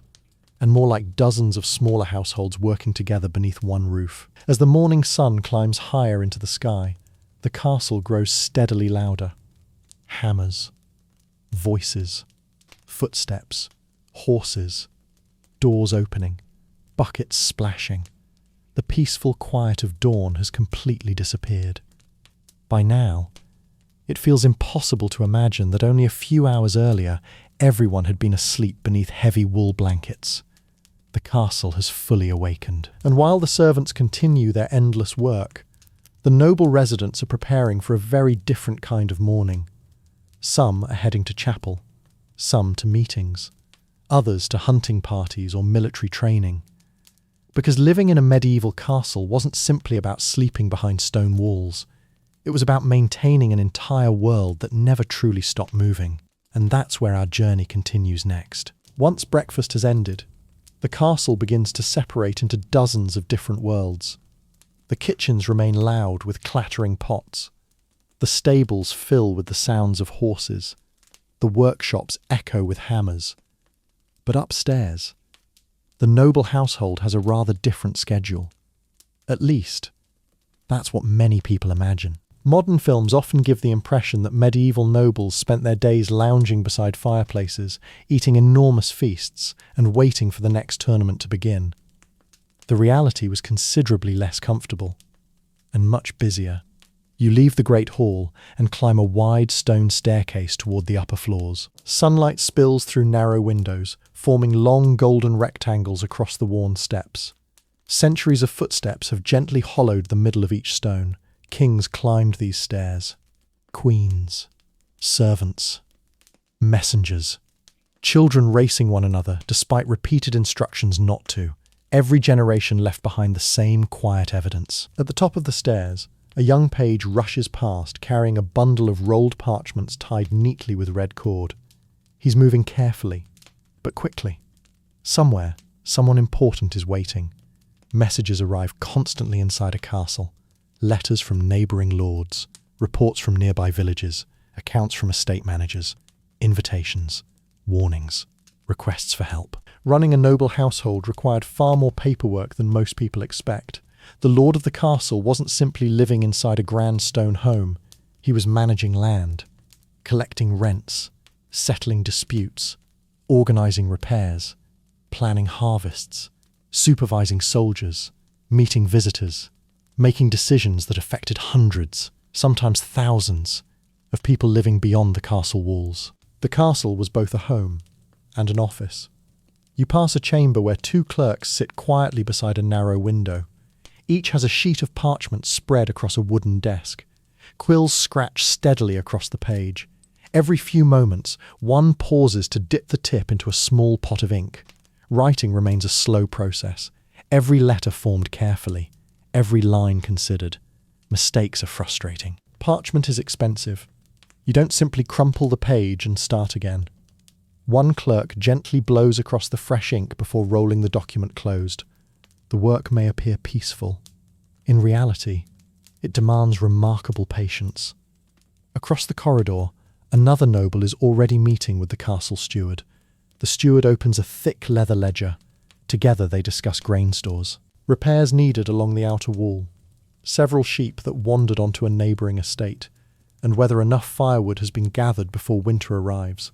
and more like dozens of smaller households working together beneath one roof. As the morning sun climbs higher into the sky, the castle grows steadily louder. Hammers, voices, footsteps, horses, doors opening, buckets splashing. The peaceful quiet of dawn has completely disappeared. By now, it feels impossible to imagine that only a few hours earlier, everyone had been asleep beneath heavy wool blankets. The castle has fully awakened. And while the servants continue their endless work, the noble residents are preparing for a very different kind of mourning. Some are heading to chapel, some to meetings, others to hunting parties or military training. Because living in a medieval castle wasn't simply about sleeping behind stone walls. It was about maintaining an entire world that never truly stopped moving. And that's where our journey continues next. Once breakfast has ended, the castle begins to separate into dozens of different worlds. The kitchens remain loud with clattering pots. The stables fill with the sounds of horses. The workshops echo with hammers. But upstairs, the noble household has a rather different schedule. At least, that's what many people imagine. Modern films often give the impression that medieval nobles spent their days lounging beside fireplaces, eating enormous feasts, and waiting for the next tournament to begin. The reality was considerably less comfortable, and much busier. You leave the great hall and climb a wide stone staircase toward the upper floors. Sunlight spills through narrow windows, forming long golden rectangles across the worn steps. Centuries of footsteps have gently hollowed the middle of each stone. Kings climbed these stairs. Queens, servants, messengers, children racing one another despite repeated instructions not to. Every generation left behind the same quiet evidence. At the top of the stairs, a young page rushes past carrying a bundle of rolled parchments tied neatly with red cord. He's moving carefully, but quickly. Somewhere, someone important is waiting. Messages arrive constantly inside a castle. Letters from neighbouring lords, reports from nearby villages, accounts from estate managers, invitations, warnings, requests for help. Running a noble household required far more paperwork than most people expect. The lord of the castle wasn't simply living inside a grand stone home. He was managing land, collecting rents, settling disputes, organising repairs, planning harvests, supervising soldiers, meeting visitors, making decisions that affected hundreds, sometimes thousands, of people living beyond the castle walls. The castle was both a home and an office. You pass a chamber where two clerks sit quietly beside a narrow window. Each has a sheet of parchment spread across a wooden desk. Quills scratch steadily across the page. Every few moments, one pauses to dip the tip into a small pot of ink. Writing remains a slow process, every letter formed carefully, every line considered. Mistakes are frustrating. Parchment is expensive. You don't simply crumple the page and start again. One clerk gently blows across the fresh ink before rolling the document closed. The work may appear peaceful. In reality, it demands remarkable patience. Across the corridor, another noble is already meeting with the castle steward. The steward opens a thick leather ledger. Together they discuss grain stores. Repairs needed along the outer wall. Several sheep that wandered onto a neighbouring estate, and whether enough firewood has been gathered before winter arrives.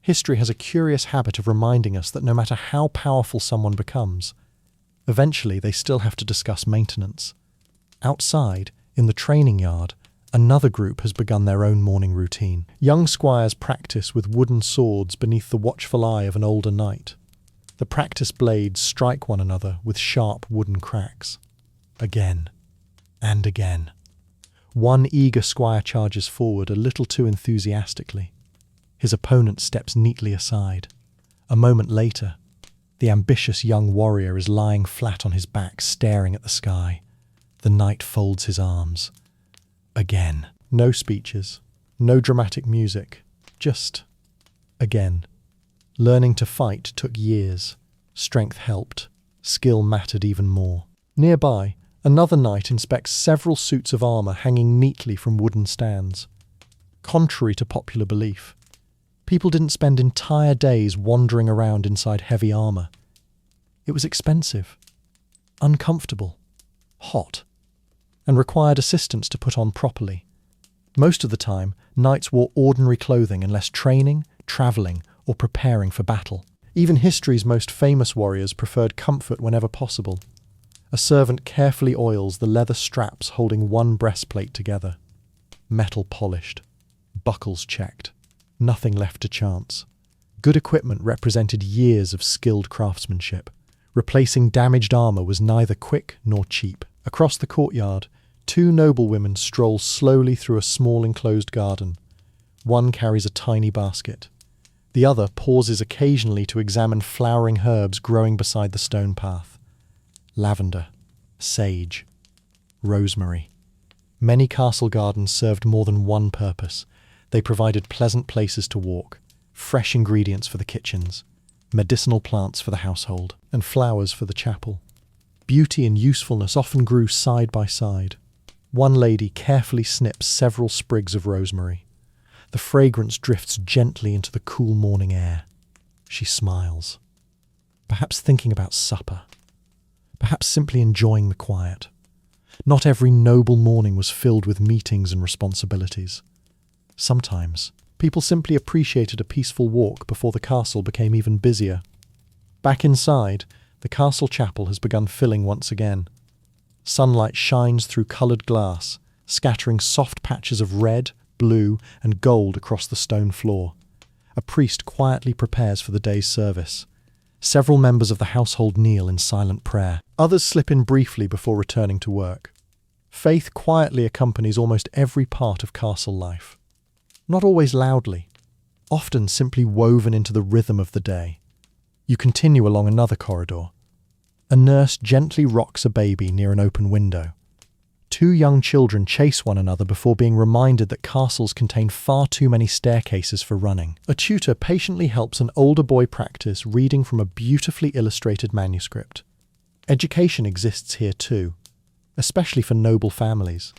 History has a curious habit of reminding us that no matter how powerful someone becomes, eventually they still have to discuss maintenance. Outside, in the training yard, another group has begun their own morning routine. Young squires practice with wooden swords beneath the watchful eye of an older knight. The practice blades strike one another with sharp wooden cracks. Again and again. One eager squire charges forward a little too enthusiastically. His opponent steps neatly aside. A moment later, the ambitious young warrior is lying flat on his back, staring at the sky. The knight folds his arms. Again. No speeches, no dramatic music, just again. Learning to fight took years. Strength helped. Skill mattered even more. Nearby, another knight inspects several suits of armour hanging neatly from wooden stands. Contrary to popular belief, people didn't spend entire days wandering around inside heavy armour. It was expensive, uncomfortable, hot, and required assistance to put on properly. Most of the time, knights wore ordinary clothing unless training, travelling, or preparing for battle. Even history's most famous warriors preferred comfort whenever possible. A servant carefully oils the leather straps holding one breastplate together. Metal polished, buckles checked, nothing left to chance. Good equipment represented years of skilled craftsmanship. Replacing damaged armour was neither quick nor cheap. Across the courtyard, two noblewomen stroll slowly through a small enclosed garden. One carries a tiny basket. The other pauses occasionally to examine flowering herbs growing beside the stone path. Lavender, sage, rosemary. Many castle gardens served more than one purpose. They provided pleasant places to walk, fresh ingredients for the kitchens, medicinal plants for the household, and flowers for the chapel. Beauty and usefulness often grew side by side. One lady carefully snips several sprigs of rosemary. The fragrance drifts gently into the cool morning air. She smiles, perhaps thinking about supper, perhaps simply enjoying the quiet. Not every noble morning was filled with meetings and responsibilities. Sometimes, people simply appreciated a peaceful walk before the castle became even busier. Back inside, the castle chapel has begun filling once again. Sunlight shines through coloured glass, scattering soft patches of red, blue, and gold across the stone floor. A priest quietly prepares for the day's service. Several members of the household kneel in silent prayer. Others slip in briefly before returning to work. Faith quietly accompanies almost every part of castle life. Not always loudly, often simply woven into the rhythm of the day. You continue along another corridor. A nurse gently rocks a baby near an open window. Two young children chase one another before being reminded that castles contain far too many staircases for running. A tutor patiently helps an older boy practice reading from a beautifully illustrated manuscript. Education exists here too, especially for noble families.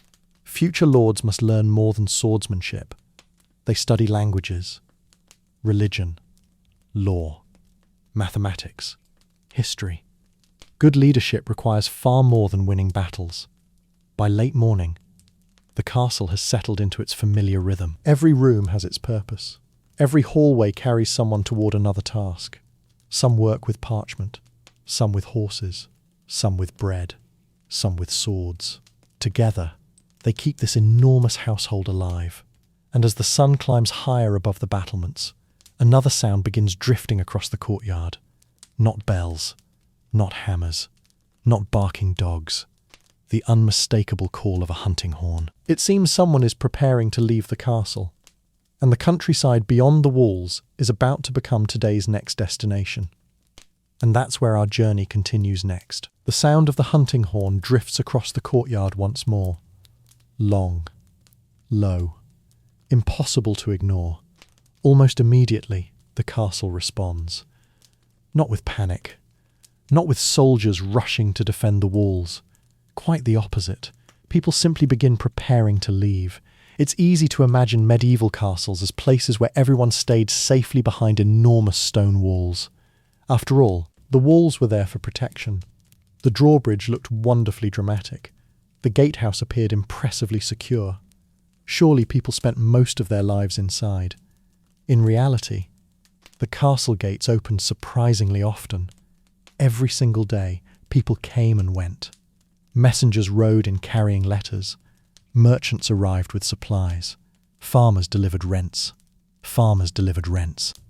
Future lords must learn more than swordsmanship. They study languages, religion, law, mathematics, history. Good leadership requires far more than winning battles. By late morning, the castle has settled into its familiar rhythm. Every room has its purpose. Every hallway carries someone toward another task. Some work with parchment, some with horses, some with bread, some with swords. Together, they keep this enormous household alive. And as the sun climbs higher above the battlements, another sound begins drifting across the courtyard. Not bells, not hammers, not barking dogs. The unmistakable call of a hunting horn. It seems someone is preparing to leave the castle, and the countryside beyond the walls is about to become today's next destination. And that's where our journey continues next. The sound of the hunting horn drifts across the courtyard once more. Long, low, impossible to ignore. Almost immediately, the castle responds. Not with panic, not with soldiers rushing to defend the walls. Quite the opposite. People simply begin preparing to leave. It's easy to imagine medieval castles as places where everyone stayed safely behind enormous stone walls. After all, the walls were there for protection. The drawbridge looked wonderfully dramatic. The gatehouse appeared impressively secure. Surely people spent most of their lives inside. In reality, the castle gates opened surprisingly often. Every single day, people came and went. Messengers rode in carrying letters. Merchants arrived with supplies. Farmers delivered rents.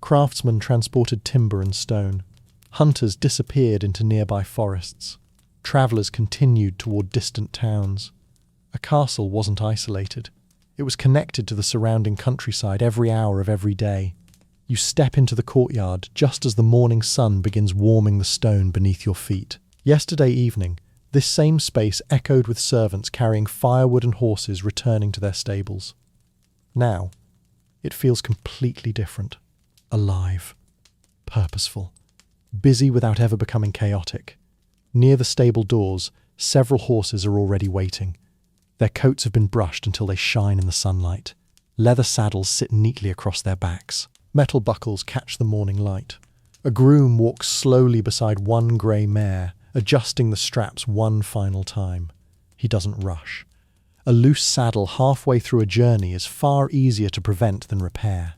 Craftsmen transported timber and stone. Hunters disappeared into nearby forests. Travellers continued toward distant towns. A castle wasn't isolated. It was connected to the surrounding countryside every hour of every day. You step into the courtyard just as the morning sun begins warming the stone beneath your feet. Yesterday evening, this same space echoed with servants carrying firewood and horses returning to their stables. Now, it feels completely different. Alive. Purposeful. Busy without ever becoming chaotic. Near the stable doors, several horses are already waiting. Their coats have been brushed until they shine in the sunlight. Leather saddles sit neatly across their backs. Metal buckles catch the morning light. A groom walks slowly beside one grey mare, adjusting the straps one final time. He doesn't rush. A loose saddle halfway through a journey is far easier to prevent than repair.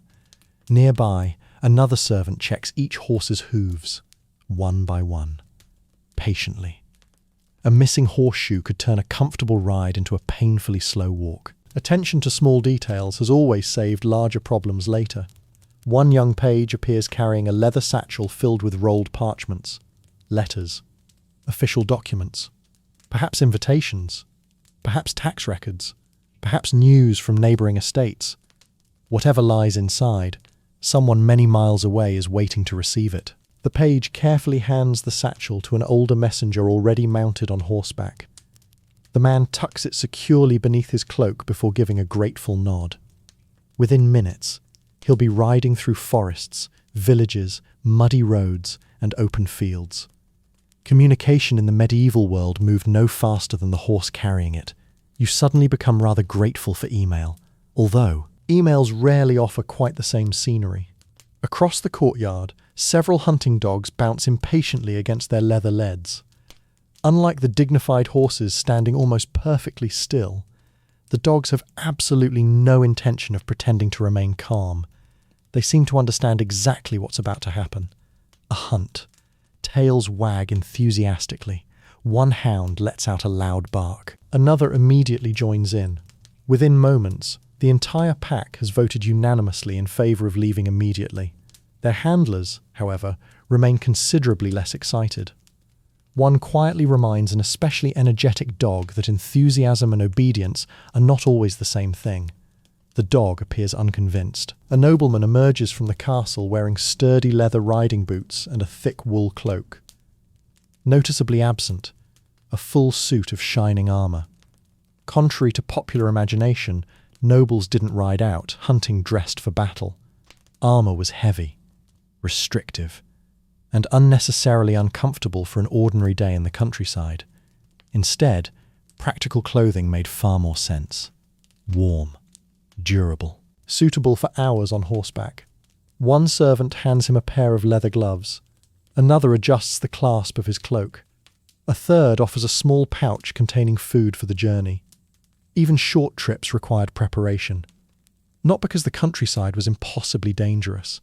Nearby, another servant checks each horse's hooves, one by one, patiently. A missing horseshoe could turn a comfortable ride into a painfully slow walk. Attention to small details has always saved larger problems later. One young page appears carrying a leather satchel filled with rolled parchments. letters, official documents, perhaps invitations, perhaps tax records, perhaps news from neighbouring estates. Whatever lies inside, someone many miles away is waiting to receive it. The page carefully hands the satchel to an older messenger already mounted on horseback. The man tucks it securely beneath his cloak before giving a grateful nod. Within minutes, he'll be riding through forests, villages, muddy roads, and open fields. Communication in the medieval world moved no faster than the horse carrying it. You suddenly become rather grateful for email, although emails rarely offer quite the same scenery. Across the courtyard, several hunting dogs bounce impatiently against their leather leads. Unlike the dignified horses standing almost perfectly still, the dogs have absolutely no intention of pretending to remain calm. They seem to understand exactly what's about to happen. A hunt. Tails wag enthusiastically. One hound lets out a loud bark. Another immediately joins in. Within moments, the entire pack has voted unanimously in favour of leaving immediately. Their handlers, however, remain considerably less excited. One quietly reminds an especially energetic dog that enthusiasm and obedience are not always the same thing. The dog appears unconvinced. A nobleman emerges from the castle wearing sturdy leather riding boots and a thick wool cloak. Noticeably absent, a full suit of shining armour. Contrary to popular imagination, nobles didn't ride out, hunting dressed for battle. Armour was heavy, restrictive, and unnecessarily uncomfortable for an ordinary day in the countryside. Instead, practical clothing made far more sense. Warm, durable, suitable for hours on horseback. One servant hands him a pair of leather gloves. Another adjusts the clasp of his cloak. A third offers a small pouch containing food for the journey. Even short trips required preparation. Not because the countryside was impossibly dangerous,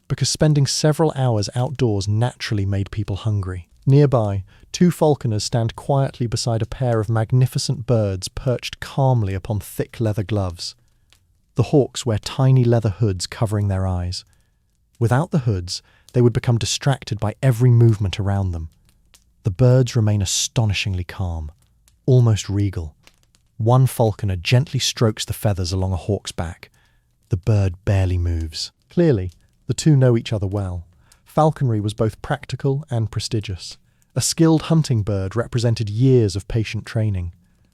because spending several hours outdoors naturally made people hungry. Nearby, two falconers stand quietly beside a pair of magnificent birds perched calmly upon thick leather gloves. The hawks wear tiny leather hoods covering their eyes. Without the hoods, they would become distracted by every movement around them. The birds remain astonishingly calm, almost regal. One falconer gently strokes the feathers along a hawk's back. The bird barely moves. Clearly, the two know each other well. Falconry was both practical and prestigious. A skilled hunting bird represented years of patient training.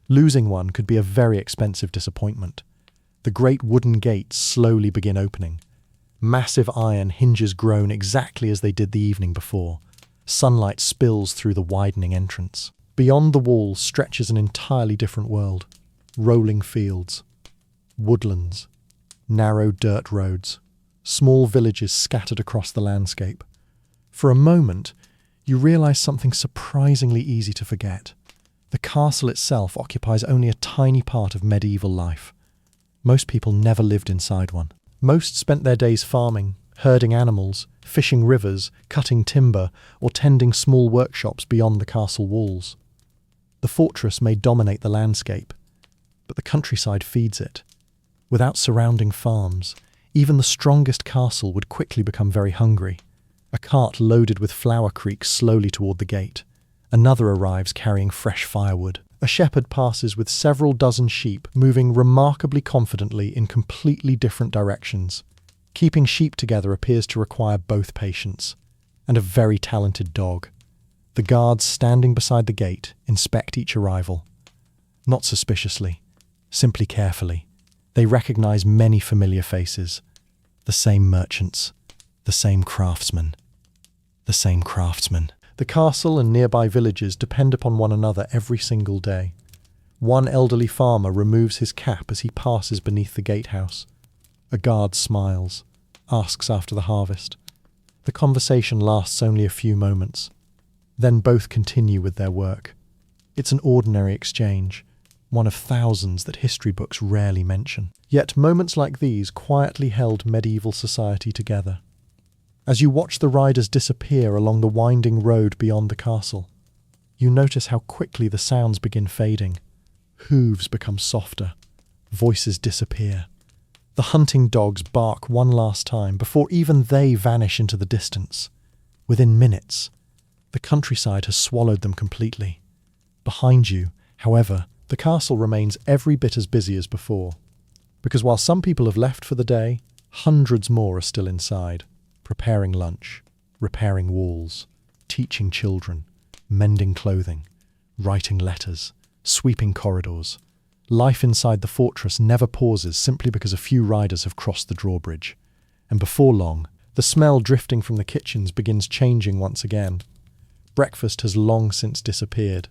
Losing one could be a very expensive disappointment. The great wooden gates slowly begin opening. Massive iron hinges groan exactly as they did the evening before. Sunlight spills through the widening entrance. Beyond the walls stretches an entirely different world. Rolling fields, woodlands, narrow dirt roads, small villages scattered across the landscape. For a moment, you realise something surprisingly easy to forget. The castle itself occupies only a tiny part of medieval life. Most people never lived inside one. Most spent their days farming, herding animals, fishing rivers, cutting timber, or tending small workshops beyond the castle walls. The fortress may dominate the landscape, but the countryside feeds it. Without surrounding farms, even the strongest castle would quickly become very hungry. A cart loaded with flour creaks slowly toward the gate. Another arrives carrying fresh firewood. A shepherd passes with several dozen sheep, moving remarkably confidently in completely different directions. Keeping sheep together appears to require both patience, and a very talented dog. The guards standing beside the gate inspect each arrival. Not suspiciously, simply carefully. They recognize many familiar faces. The same merchants, the same craftsmen, the same craftsmen. The castle and nearby villages depend upon one another every single day. One elderly farmer removes his cap as he passes beneath the gatehouse. A guard smiles, asks after the harvest. The conversation lasts only a few moments. Then both continue with their work. It's an ordinary exchange, one of thousands that history books rarely mention. Yet moments like these quietly held medieval society together. As you watch the riders disappear along the winding road beyond the castle, you notice how quickly the sounds begin fading. Hooves become softer. Voices disappear. The hunting dogs bark one last time before even they vanish into the distance. Within minutes, The countryside has swallowed them completely. Behind you, however, the castle remains every bit as busy as before. Because while some people have left for the day, hundreds more are still inside, preparing lunch, repairing walls, teaching children, mending clothing, writing letters, sweeping corridors. Life inside the fortress never pauses simply because a few riders have crossed the drawbridge. And before long, the smell drifting from the kitchens begins changing once again. Breakfast has long since disappeared.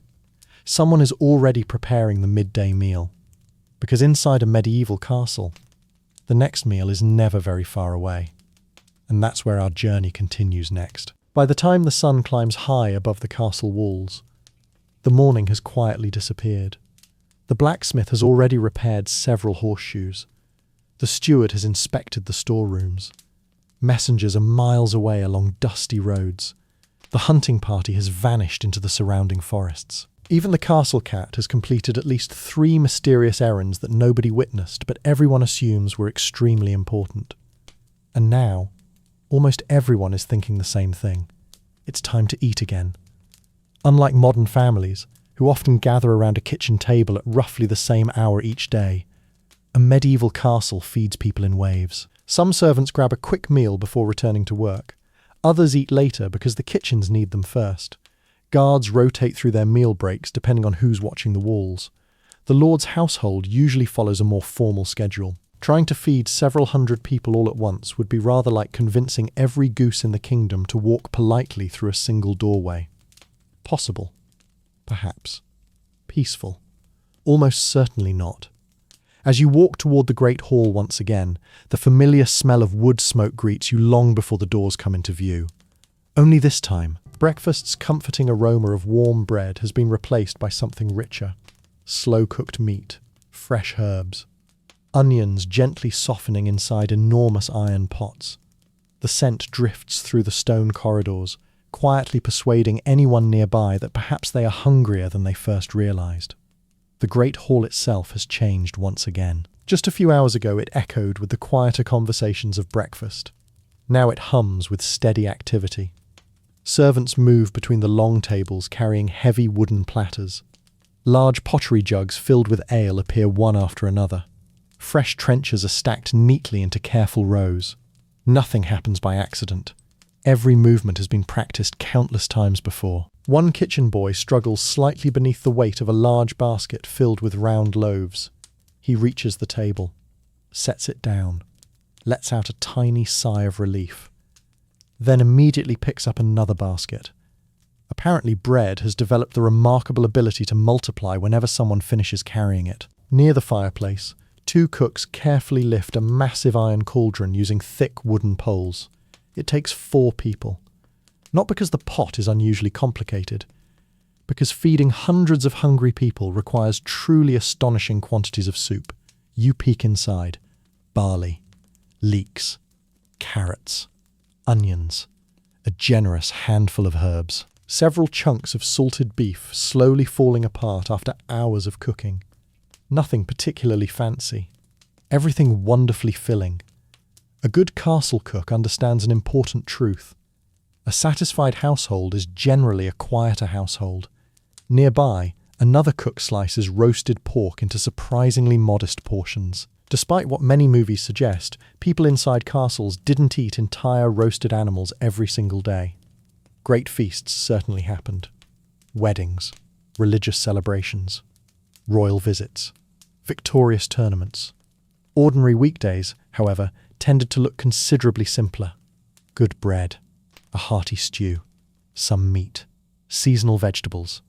Someone is already preparing the midday meal. Because inside a medieval castle, the next meal is never very far away. And that's where our journey continues next. By the time the sun climbs high above the castle walls, the morning has quietly disappeared. The blacksmith has already repaired several horseshoes. The steward has inspected the storerooms. Messengers are miles away along dusty roads. The hunting party has vanished into the surrounding forests. Even the castle cat has completed at least 3 mysterious errands that nobody witnessed, but everyone assumes were extremely important. And now, almost everyone is thinking the same thing. It's time to eat again. Unlike modern families, who often gather around a kitchen table at roughly the same hour each day, a medieval castle feeds people in waves. Some servants grab a quick meal before returning to work. Others eat later because the kitchens need them first. Guards rotate through their meal breaks depending on who's watching the walls. The lord's household usually follows a more formal schedule. Trying to feed several hundred people all at once would be rather like convincing every goose in the kingdom to walk politely through a single doorway. Possible. Perhaps. Peaceful. Almost certainly not. As you walk toward the great hall once again, the familiar smell of wood smoke greets you long before the doors come into view. Only this time, breakfast's comforting aroma of warm bread has been replaced by something richer. Slow-cooked meat, fresh herbs, onions gently softening inside enormous iron pots. The scent drifts through the stone corridors, quietly persuading anyone nearby that perhaps they are hungrier than they first realized. The great hall itself has changed once again. Just a few hours ago it echoed with the quieter conversations of breakfast. Now it hums with steady activity. Servants move between the long tables carrying heavy wooden platters. Large pottery jugs filled with ale appear one after another. Fresh trenchers are stacked neatly into careful rows. Nothing happens by accident. Every movement has been practiced countless times before. One kitchen boy struggles slightly beneath the weight of a large basket filled with round loaves. He reaches the table, sets it down, lets out a tiny sigh of relief, then immediately picks up another basket. Apparently bread has developed the remarkable ability to multiply whenever someone finishes carrying it. Near the fireplace, 2 cooks carefully lift a massive iron cauldron using thick wooden poles. It takes 4 people. Not because the pot is unusually complicated, because feeding hundreds of hungry people requires truly astonishing quantities of soup. You peek inside. Barley, leeks, carrots, onions, a generous handful of herbs, several chunks of salted beef slowly falling apart after hours of cooking. Nothing particularly fancy. Everything wonderfully filling. A good castle cook understands an important truth. A satisfied household is generally a quieter household. Nearby, another cook slices roasted pork into surprisingly modest portions. Despite what many movies suggest, people inside castles didn't eat entire roasted animals every single day. Great feasts certainly happened. Weddings, religious celebrations, royal visits, victorious tournaments. Ordinary weekdays, however, tended to look considerably simpler. Good bread, a hearty stew, some meat, seasonal vegetables,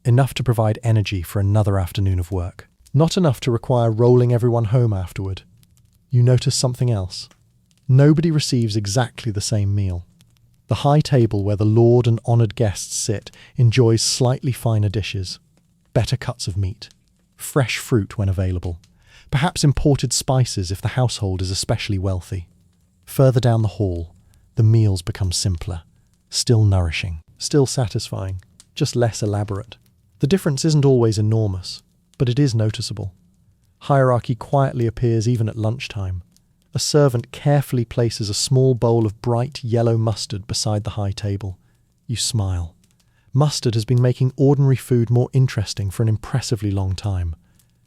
enough to provide energy for another afternoon of work. Not enough to require rolling everyone home afterward. You notice something else. Nobody receives exactly the same meal. The high table where the lord and honoured guests sit enjoys slightly finer dishes, better cuts of meat, fresh fruit when available, perhaps imported spices if the household is especially wealthy. Further down the hall, the meals become simpler, still nourishing, still satisfying, just less elaborate. The difference isn't always enormous, but it is noticeable. Hierarchy quietly appears even at lunchtime. A servant carefully places a small bowl of bright yellow mustard beside the high table. You smile. Mustard has been making ordinary food more interesting for an impressively long time.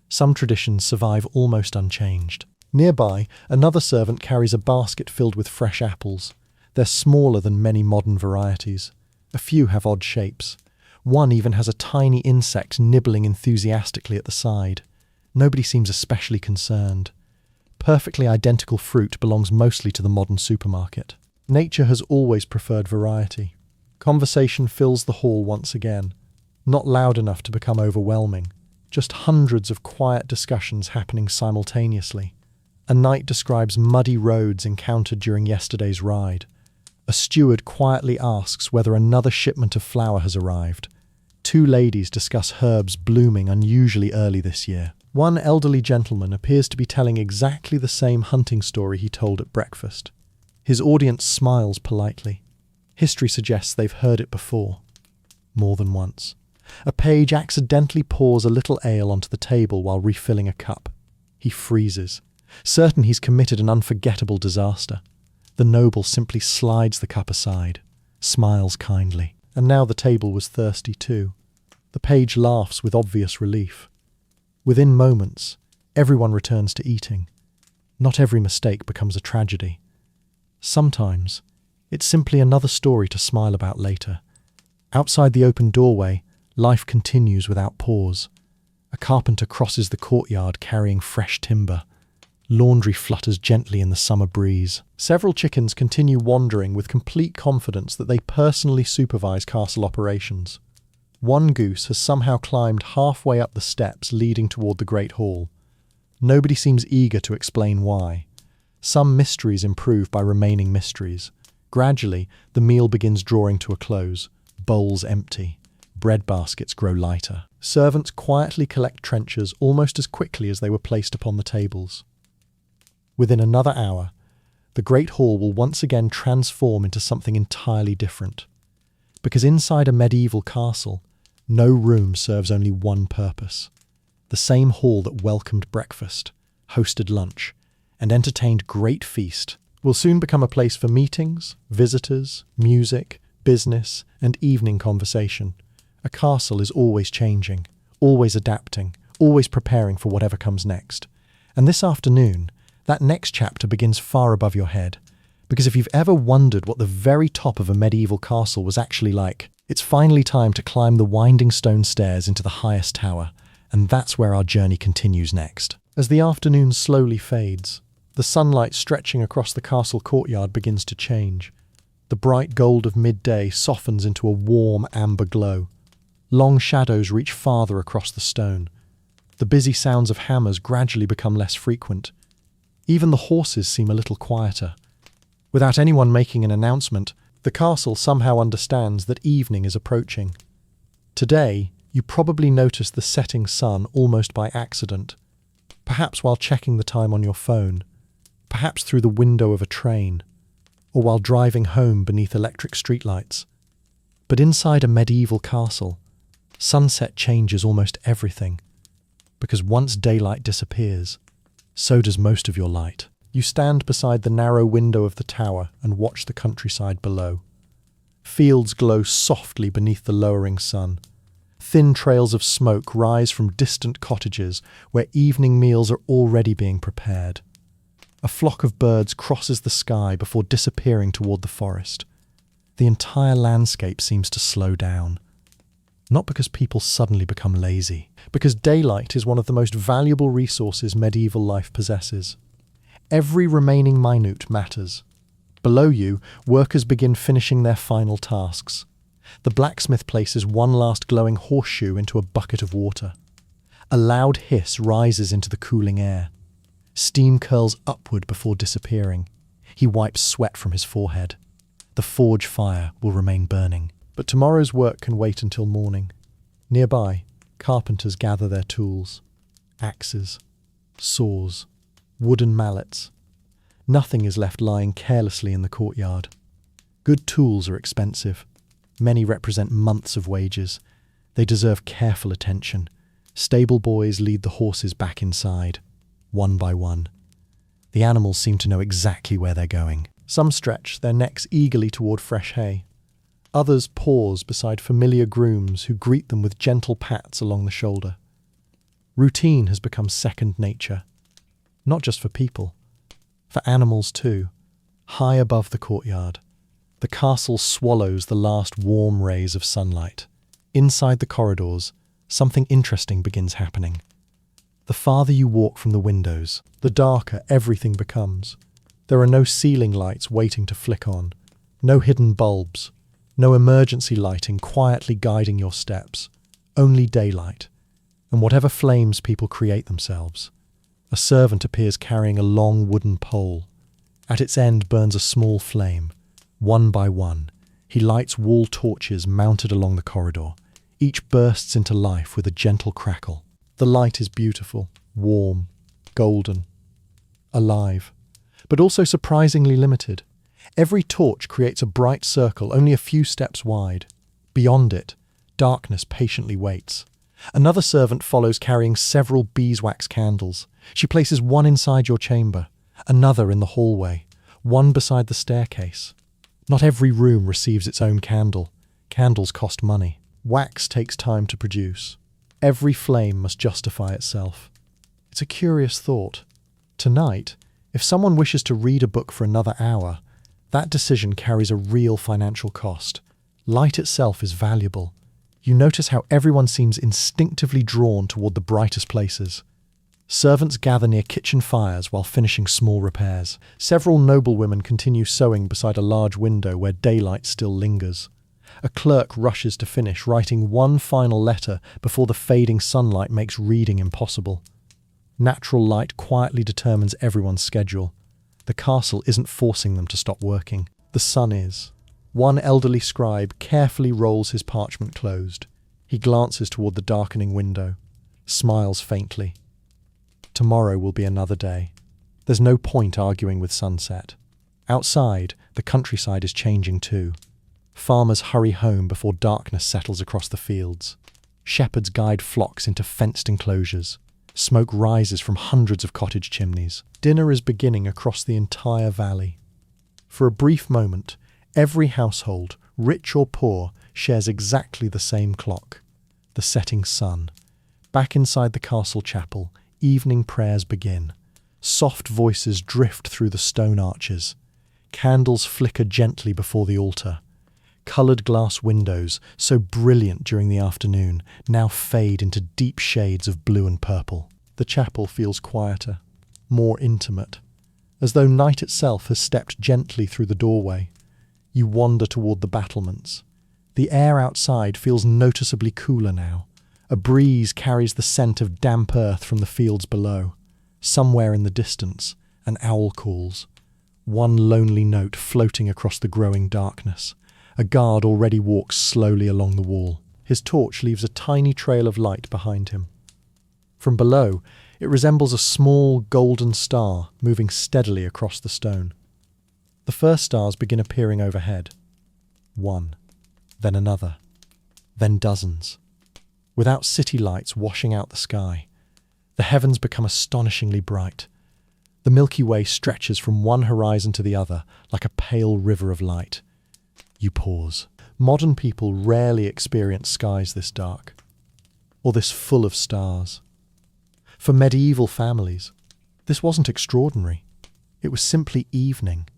Some traditions survive almost unchanged. Nearby, another servant carries a basket filled with fresh apples. They're smaller than many modern varieties. A few have odd shapes. One even has a tiny insect nibbling enthusiastically at the side. Nobody seems especially concerned. Perfectly identical fruit belongs mostly to the modern supermarket. Nature has always preferred variety. Conversation fills the hall once again. Not loud enough to become overwhelming. Just hundreds of quiet discussions happening simultaneously. A knight describes muddy roads encountered during yesterday's ride. A steward quietly asks whether another shipment of flour has arrived. Two ladies discuss herbs blooming unusually early this year. One elderly gentleman appears to be telling exactly the same hunting story he told at breakfast. His audience smiles politely. History suggests they've heard it before. More than once. A page accidentally pours a little ale onto the table while refilling a cup. He freezes, certain he's committed an unforgettable disaster. The noble simply slides the cup aside, smiles kindly. And now the table was thirsty too. The page laughs with obvious relief. Within moments, everyone returns to eating. Not every mistake becomes a tragedy. Sometimes, it's simply another story to smile about later. Outside the open doorway, life continues without pause. A carpenter crosses the courtyard carrying fresh timber. Laundry flutters gently in the summer breeze. Several chickens continue wandering with complete confidence that they personally supervise castle operations. One goose has somehow climbed halfway up the steps leading toward the Great Hall. Nobody seems eager to explain why. Some mysteries improve by remaining mysteries. Gradually, the meal begins drawing to a close. Bowls empty. Bread baskets grow lighter. Servants quietly collect trenchers almost as quickly as they were placed upon the tables. Within another hour, the Great Hall will once again transform into something entirely different. Because inside a medieval castle, no room serves only one purpose. The same hall that welcomed breakfast, hosted lunch, and entertained great feast will soon become a place for meetings, visitors, music, business, and evening conversation. A castle is always changing, always adapting, always preparing for whatever comes next. And this afternoon, that next chapter begins far above your head. Because if you've ever wondered what the very top of a medieval castle was actually like, it's finally time to climb the winding stone stairs into the highest tower, and that's where our journey continues next. As the afternoon slowly fades, the sunlight stretching across the castle courtyard begins to change. The bright gold of midday softens into a warm amber glow. Long shadows reach farther across the stone. The busy sounds of hammers gradually become less frequent. Even the horses seem a little quieter. Without anyone making an announcement, the castle somehow understands that evening is approaching. Today, you probably noticed the setting sun almost by accident. Perhaps while checking the time on your phone. Perhaps through the window of a train. Or while driving home beneath electric streetlights. But inside a medieval castle, sunset changes almost everything. Because once daylight disappears, so does most of your light. You stand beside the narrow window of the tower and watch the countryside below. Fields glow softly beneath the lowering sun. Thin trails of smoke rise from distant cottages where evening meals are already being prepared. A flock of birds crosses the sky before disappearing toward the forest. The entire landscape seems to slow down. Not because people suddenly become lazy, because daylight is one of the most valuable resources medieval life possesses. Every remaining minute matters. Below you, workers begin finishing their final tasks. The blacksmith places one last glowing horseshoe into a bucket of water. A loud hiss rises into the cooling air. Steam curls upward before disappearing. He wipes sweat from his forehead. The forge fire will remain burning. But tomorrow's work can wait until morning. Nearby, carpenters gather their tools. Axes, saws, wooden mallets. Nothing is left lying carelessly in the courtyard. Good tools are expensive. Many represent months of wages. They deserve careful attention. Stable boys lead the horses back inside, one by one. The animals seem to know exactly where they're going. Some stretch their necks eagerly toward fresh hay. Others pause beside familiar grooms who greet them with gentle pats along the shoulder. Routine has become second nature, not just for people, for animals too. High above the courtyard, the castle swallows the last warm rays of sunlight. Inside the corridors, something interesting begins happening. The farther you walk from the windows, the darker everything becomes. There are no ceiling lights waiting to flick on, no hidden bulbs, no emergency lighting quietly guiding your steps, only daylight, and whatever flames people create themselves. A servant appears carrying a long wooden pole. At its end burns a small flame. One by one, he lights wall torches mounted along the corridor. Each bursts into life with a gentle crackle. The light is beautiful, warm, golden, alive, but also surprisingly limited. Every torch creates a bright circle only a few steps wide. Beyond it, darkness patiently waits. Another servant follows carrying several beeswax candles. She places one inside your chamber, another in the hallway, one beside the staircase. Not every room receives its own candle. Candles cost money. Wax takes time to produce. Every flame must justify itself. It's a curious thought. Tonight, if someone wishes to read a book for another hour, that decision carries a real financial cost. Light itself is valuable. You notice how everyone seems instinctively drawn toward the brightest places. Servants gather near kitchen fires while finishing small repairs. Several noblewomen continue sewing beside a large window where daylight still lingers. A clerk rushes to finish writing one final letter before the fading sunlight makes reading impossible. Natural light quietly determines everyone's schedule. The castle isn't forcing them to stop working. The sun is. One elderly scribe carefully rolls his parchment closed. He glances toward the darkening window, smiles faintly. Tomorrow will be another day. There's no point arguing with sunset. Outside, the countryside is changing too. Farmers hurry home before darkness settles across the fields. Shepherds guide flocks into fenced enclosures. Smoke rises from hundreds of cottage chimneys. Dinner is beginning across the entire valley. For a brief moment, every household, rich or poor, shares exactly the same clock. The setting sun. Back inside the castle chapel, evening prayers begin. Soft voices drift through the stone arches. Candles flicker gently before the altar. Coloured glass windows, so brilliant during the afternoon, now fade into deep shades of blue and purple. The chapel feels quieter, more intimate, as though night itself has stepped gently through the doorway. You wander toward the battlements. The air outside feels noticeably cooler now. A breeze carries the scent of damp earth from the fields below. Somewhere in the distance, an owl calls. One lonely note floating across the growing darkness. A guard already walks slowly along the wall. His torch leaves a tiny trail of light behind him. From below, it resembles a small golden star moving steadily across the stone. The first stars begin appearing overhead. One, then another, then dozens. Without city lights washing out the sky, the heavens become astonishingly bright. The Milky Way stretches from one horizon to the other like a pale river of light. You pause. Modern people rarely experience skies this dark, or this full of stars. For medieval families, this wasn't extraordinary. It was simply evening.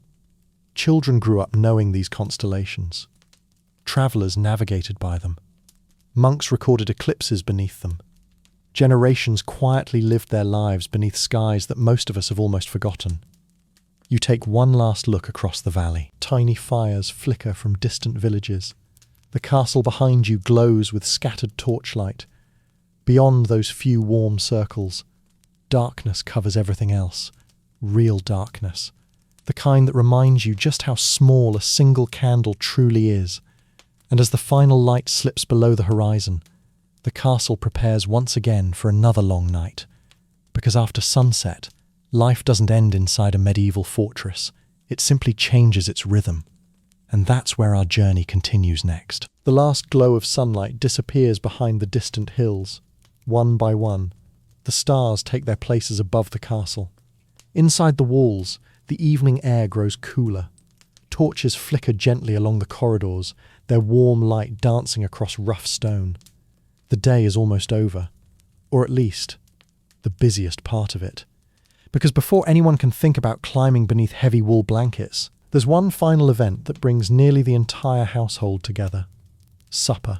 Children grew up knowing these constellations. Travellers navigated by them. Monks recorded eclipses beneath them. Generations quietly lived their lives beneath skies that most of us have almost forgotten. You take one last look across the valley. Tiny fires flicker from distant villages. The castle behind you glows with scattered torchlight. Beyond those few warm circles, darkness covers everything else. Real darkness. The kind that reminds you just how small a single candle truly is. And as the final light slips below the horizon, the castle prepares once again for another long night. Because after sunset, life doesn't end inside a medieval fortress. It simply changes its rhythm. And that's where our journey continues next. The last glow of sunlight disappears behind the distant hills. One by one, the stars take their places above the castle. Inside the walls, the evening air grows cooler. Torches flicker gently along the corridors, their warm light dancing across rough stone. The day is almost over, or at least the busiest part of it. Because before anyone can think about climbing beneath heavy wool blankets, there's one final event that brings nearly the entire household together. Supper.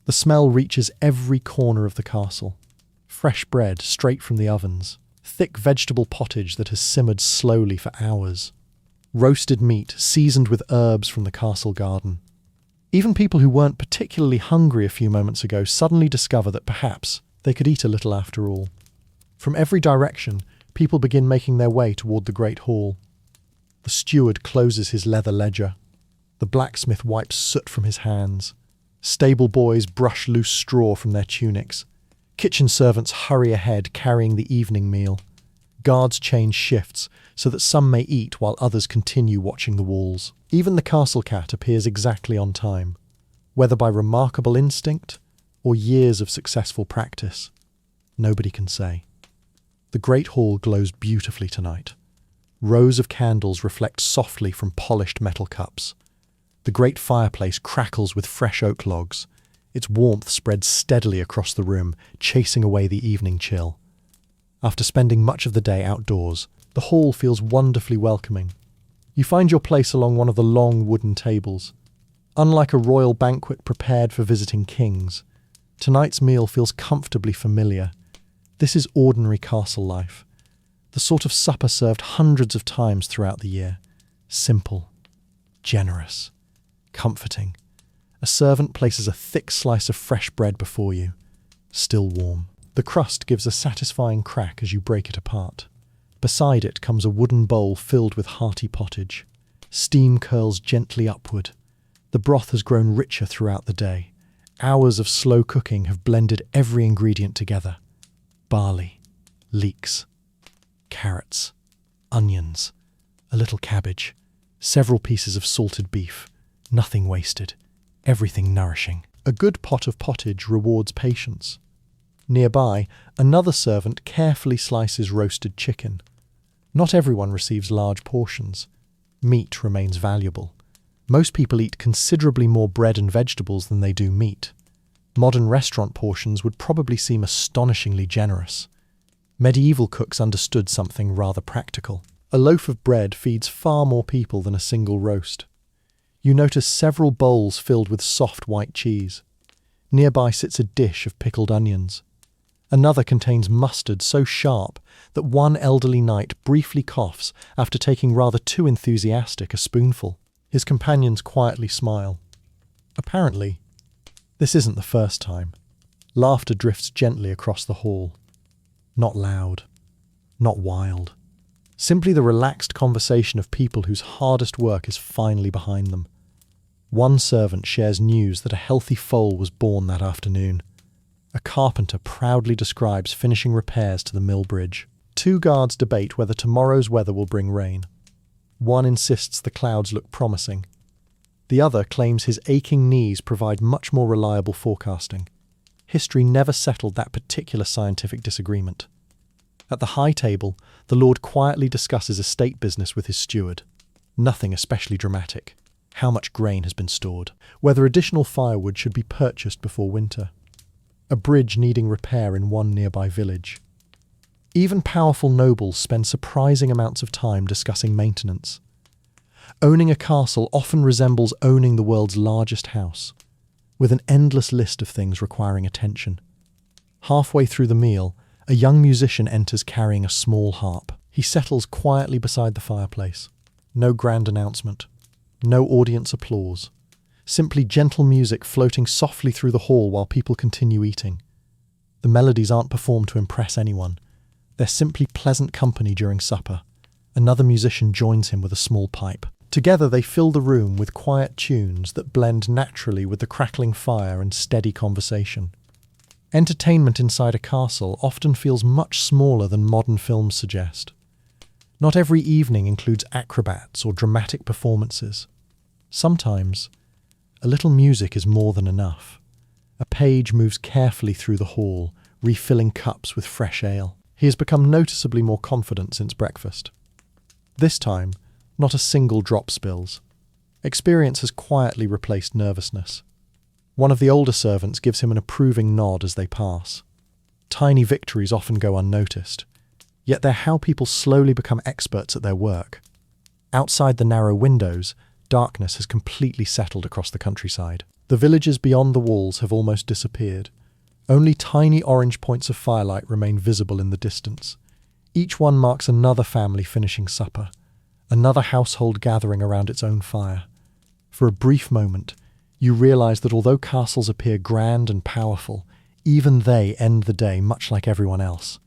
The smell reaches every corner of the castle. Fresh bread straight from the ovens. Thick vegetable pottage that has simmered slowly for hours. Roasted meat seasoned with herbs from the castle garden. Even people who weren't particularly hungry a few moments ago suddenly discover that perhaps they could eat a little after all. From every direction, people begin making their way toward the great hall. The steward closes his leather ledger. The blacksmith wipes soot from his hands. Stable boys brush loose straw from their tunics. Kitchen servants hurry ahead carrying the evening meal. Guards change shifts so that some may eat while others continue watching the walls. Even the castle cat appears exactly on time, whether by remarkable instinct or years of successful practice. Nobody can say. The great hall glows beautifully tonight. Rows of candles reflect softly from polished metal cups. The great fireplace crackles with fresh oak logs. Its warmth spreads steadily across the room, chasing away the evening chill. After spending much of the day outdoors, the hall feels wonderfully welcoming. You find your place along one of the long wooden tables. Unlike a royal banquet prepared for visiting kings, tonight's meal feels comfortably familiar. This is ordinary castle life, the sort of supper served hundreds of times throughout the year. Simple, generous, comforting. A servant places a thick slice of fresh bread before you, still warm. The crust gives a satisfying crack as you break it apart. Beside it comes a wooden bowl filled with hearty pottage. Steam curls gently upward. The broth has grown richer throughout the day. Hours of slow cooking have blended every ingredient together. Barley, leeks, carrots, onions, a little cabbage, several pieces of salted beef. Nothing wasted. Everything nourishing. A good pot of pottage rewards patience. Nearby, another servant carefully slices roasted chicken. Not everyone receives large portions. Meat remains valuable. Most people eat considerably more bread and vegetables than they do meat. Modern restaurant portions would probably seem astonishingly generous. Medieval cooks understood something rather practical. A loaf of bread feeds far more people than a single roast. You notice several bowls filled with soft white cheese. Nearby sits a dish of pickled onions. Another contains mustard so sharp that one elderly knight briefly coughs after taking rather too enthusiastic a spoonful. His companions quietly smile. Apparently, this isn't the first time. Laughter drifts gently across the hall. Not loud, not wild. Simply the relaxed conversation of people whose hardest work is finally behind them. One servant shares news that a healthy foal was born that afternoon. A carpenter proudly describes finishing repairs to the mill bridge. Two guards debate whether tomorrow's weather will bring rain. One insists the clouds look promising. The other claims his aching knees provide much more reliable forecasting. History never settled that particular scientific disagreement. At the high table, the Lord quietly discusses estate business with his steward. Nothing especially dramatic. How much grain has been stored. Whether additional firewood should be purchased before winter. A bridge needing repair in one nearby village. Even powerful nobles spend surprising amounts of time discussing maintenance. Owning a castle often resembles owning the world's largest house, with an endless list of things requiring attention. Halfway through the meal, a young musician enters carrying a small harp. He settles quietly beside the fireplace. No grand announcement. No audience applause. Simply gentle music floating softly through the hall while people continue eating. The melodies aren't performed to impress anyone. They're simply pleasant company during supper. Another musician joins him with a small pipe. Together they fill the room with quiet tunes that blend naturally with the crackling fire and steady conversation. Entertainment inside a castle often feels much smaller than modern films suggest. Not every evening includes acrobats or dramatic performances. Sometimes, a little music is more than enough. A page moves carefully through the hall, refilling cups with fresh ale. He has become noticeably more confident since breakfast. This time, not a single drop spills. Experience has quietly replaced nervousness. One of the older servants gives him an approving nod as they pass. Tiny victories often go unnoticed, yet they're how people slowly become experts at their work. Outside the narrow windows, darkness has completely settled across the countryside. The villages beyond the walls have almost disappeared. Only tiny orange points of firelight remain visible in the distance. Each one marks another family finishing supper, another household gathering around its own fire. For a brief moment, you realize that although castles appear grand and powerful, even they end the day much like everyone else,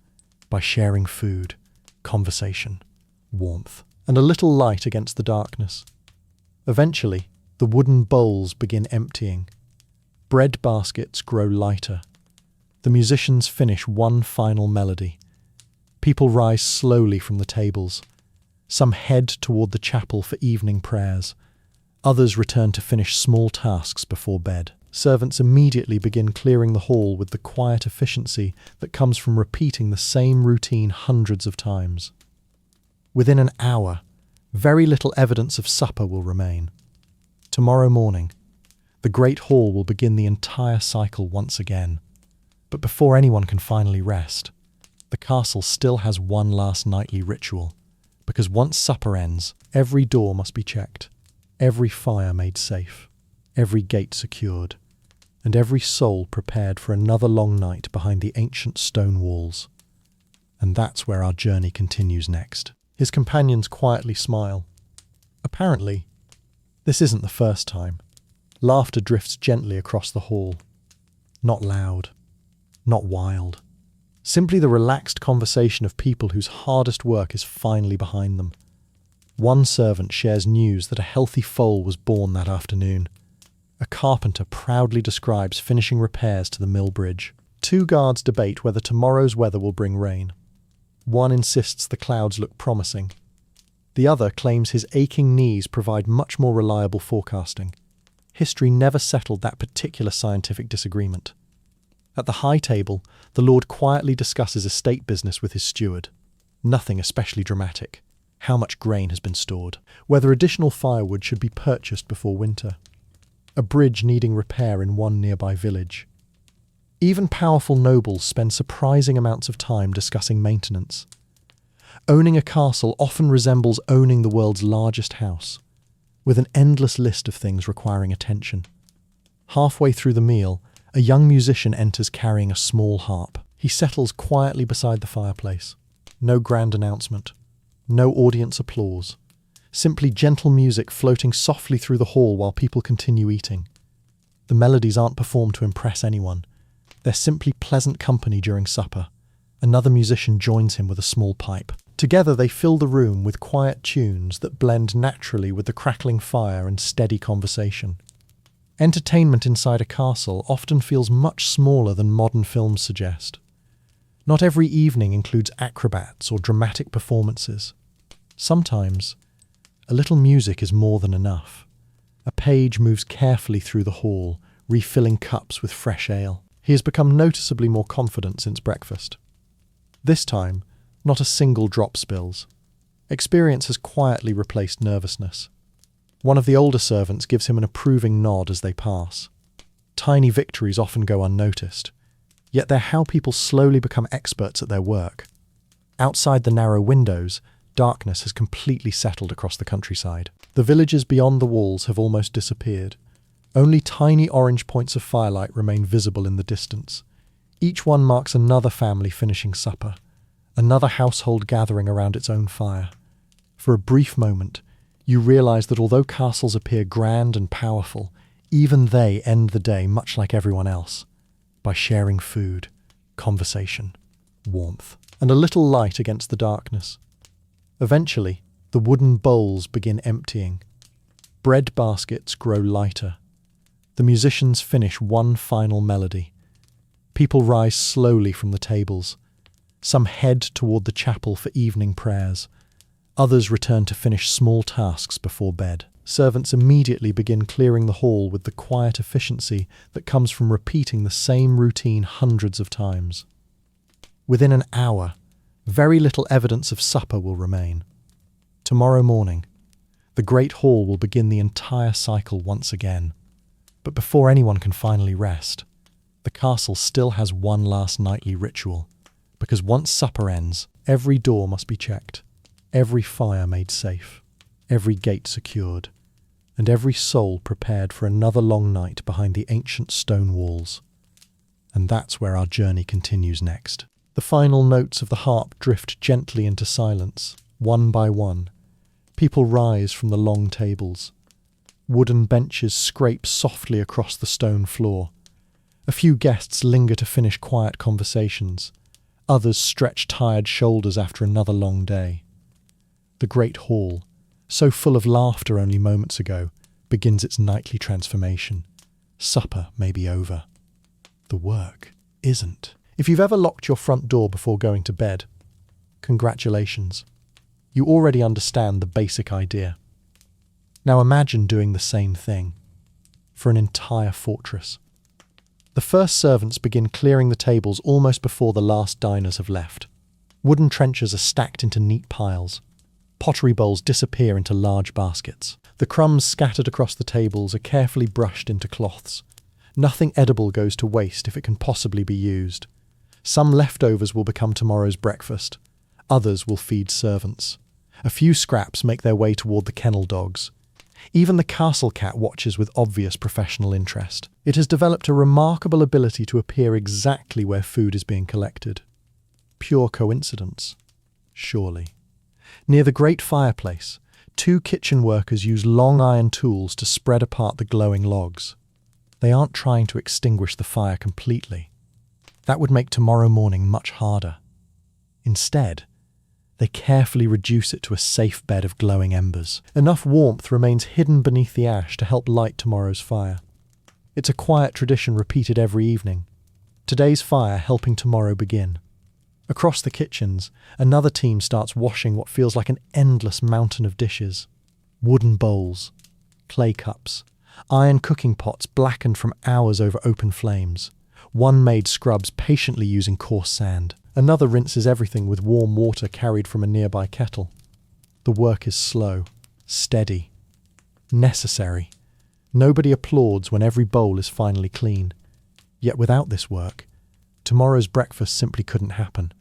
by sharing food, conversation, warmth, and a little light against the darkness. Eventually, the wooden bowls begin emptying. Bread baskets grow lighter. The musicians finish one final melody. People rise slowly from the tables. Some head toward the chapel for evening prayers. Others return to finish small tasks before bed. Servants immediately begin clearing the hall with the quiet efficiency that comes from repeating the same routine hundreds of times. Within an hour, very little evidence of supper will remain. Tomorrow morning, the great hall will begin the entire cycle once again. But before anyone can finally rest, the castle still has one last nightly ritual, because once supper ends, every door must be checked, every fire made safe, every gate secured, and every soul prepared for another long night behind the ancient stone walls. And that's where our journey continues next. His companions quietly smile. Apparently, this isn't the first time. Laughter drifts gently across the hall. Not loud, not wild. Simply the relaxed conversation of people whose hardest work is finally behind them. One servant shares news that a healthy foal was born that afternoon. A carpenter proudly describes finishing repairs to the mill bridge. Two guards debate whether tomorrow's weather will bring rain. One insists the clouds look promising. The other claims his aching knees provide much more reliable forecasting. History never settled that particular scientific disagreement. At the high table, the Lord quietly discusses estate business with his steward. Nothing especially dramatic. How much grain has been stored. Whether additional firewood should be purchased before winter. A bridge needing repair in one nearby village. Even powerful nobles spend surprising amounts of time discussing maintenance. Owning a castle often resembles owning the world's largest house, with an endless list of things requiring attention. Halfway through the meal, a young musician enters carrying a small harp. He settles quietly beside the fireplace. No grand announcement. No audience applause. Simply gentle music floating softly through the hall while people continue eating. The melodies aren't performed to impress anyone. They're simply pleasant company during supper. Another musician joins him with a small pipe. Together they fill the room with quiet tunes that blend naturally with the crackling fire and steady conversation. Entertainment inside a castle often feels much smaller than modern films suggest. Not every evening includes acrobats or dramatic performances. Sometimes, a little music is more than enough. A page moves carefully through the hall, refilling cups with fresh ale. He has become noticeably more confident since breakfast. This time, not a single drop spills. Experience has quietly replaced nervousness. One of the older servants gives him an approving nod as they pass. Tiny victories often go unnoticed, yet they're how people slowly become experts at their work. Outside the narrow windows, darkness has completely settled across the countryside. The villages beyond the walls have almost disappeared. Only tiny orange points of firelight remain visible in the distance. Each one marks another family finishing supper, another household gathering around its own fire. For a brief moment, you realize that although castles appear grand and powerful, even they end the day much like everyone else, by sharing food, conversation, warmth, and a little light against the darkness. Eventually, the wooden bowls begin emptying. Bread baskets grow lighter. The musicians finish one final melody. People rise slowly from the tables. Some head toward the chapel for evening prayers. Others return to finish small tasks before bed. Servants immediately begin clearing the hall with the quiet efficiency that comes from repeating the same routine hundreds of times. Within an hour, very little evidence of supper will remain. Tomorrow morning, The great hall will begin the entire cycle once again. But before anyone can finally rest, the castle still has one last nightly ritual, because once supper ends, every door must be checked, every fire made safe, every gate secured, and every soul prepared for another long night behind the ancient stone walls. And that's where our journey continues next. The final notes of the harp drift gently into silence, one by one. People rise from the long tables. Wooden benches scrape softly across the stone floor. A few guests linger to finish quiet conversations. Others stretch tired shoulders after another long day. The great hall, so full of laughter only moments ago, begins its nightly transformation. Supper may be over. The work isn't. If you've ever locked your front door before going to bed, congratulations. You already understand the basic idea. Now imagine doing the same thing for an entire fortress. The first servants begin clearing the tables almost before the last diners have left. Wooden trenchers are stacked into neat piles. Pottery bowls disappear into large baskets. The crumbs scattered across the tables are carefully brushed into cloths. Nothing edible goes to waste if it can possibly be used. Some leftovers will become tomorrow's breakfast. Others will feed servants. A few scraps make their way toward the kennel dogs. Even the castle cat watches with obvious professional interest. It has developed a remarkable ability to appear exactly where food is being collected. Pure coincidence? Surely. Near the great fireplace, 2 kitchen workers use long iron tools to spread apart the glowing logs. They aren't trying to extinguish the fire completely. That would make tomorrow morning much harder. Instead, they carefully reduce it to a safe bed of glowing embers. Enough warmth remains hidden beneath the ash to help light tomorrow's fire. It's a quiet tradition repeated every evening. Today's fire helping tomorrow begin. Across the kitchens, another team starts washing what feels like an endless mountain of dishes. Wooden bowls, clay cups, iron cooking pots blackened from hours over open flames. One maid scrubs patiently using coarse sand. Another rinses everything with warm water carried from a nearby kettle. The work is slow, steady, necessary. Nobody applauds when every bowl is finally clean. Yet without this work, tomorrow's breakfast simply couldn't happen.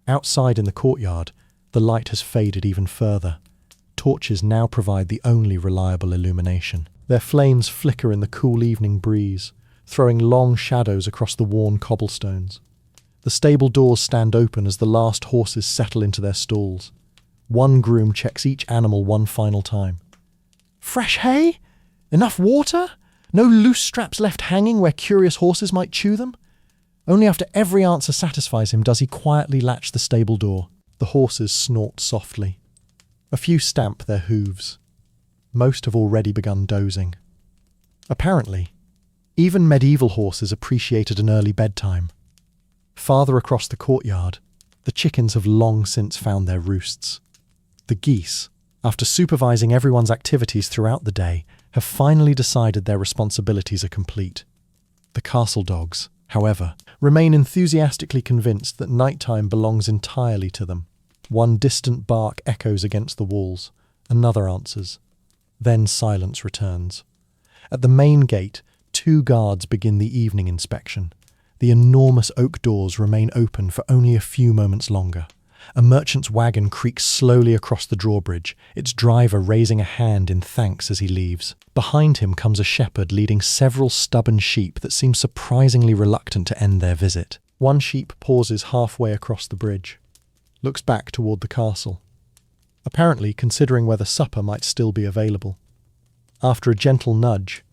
Outside in the courtyard, the light has faded even further. Torches now provide the only reliable illumination. Their flames flicker in the cool evening breeze, throwing long shadows across the worn cobblestones. The stable doors stand open as the last horses settle into their stalls. One groom checks each animal one final time. Fresh hay? Enough water? No loose straps left hanging where curious horses might chew them? Only after every answer satisfies him does he quietly latch the stable door. The horses snort softly. A few stamp their hooves. Most have already begun dozing. Apparently, even medieval horses appreciated an early bedtime. Farther across the courtyard, the chickens have long since found their roosts. The geese, after supervising everyone's activities throughout the day, have finally decided their responsibilities are complete. The castle dogs, however, remain enthusiastically convinced that nighttime belongs entirely to them. One distant bark echoes against the walls, another answers. Then silence returns. At the main gate, 2 guards begin the evening inspection. The enormous oak doors remain open for only a few moments longer. A merchant's wagon creaks slowly across the drawbridge, its driver raising a hand in thanks as he leaves. Behind him comes a shepherd leading several stubborn sheep that seem surprisingly reluctant to end their visit. One sheep pauses halfway across the bridge, looks back toward the castle, apparently considering whether supper might still be available. After a gentle nudge,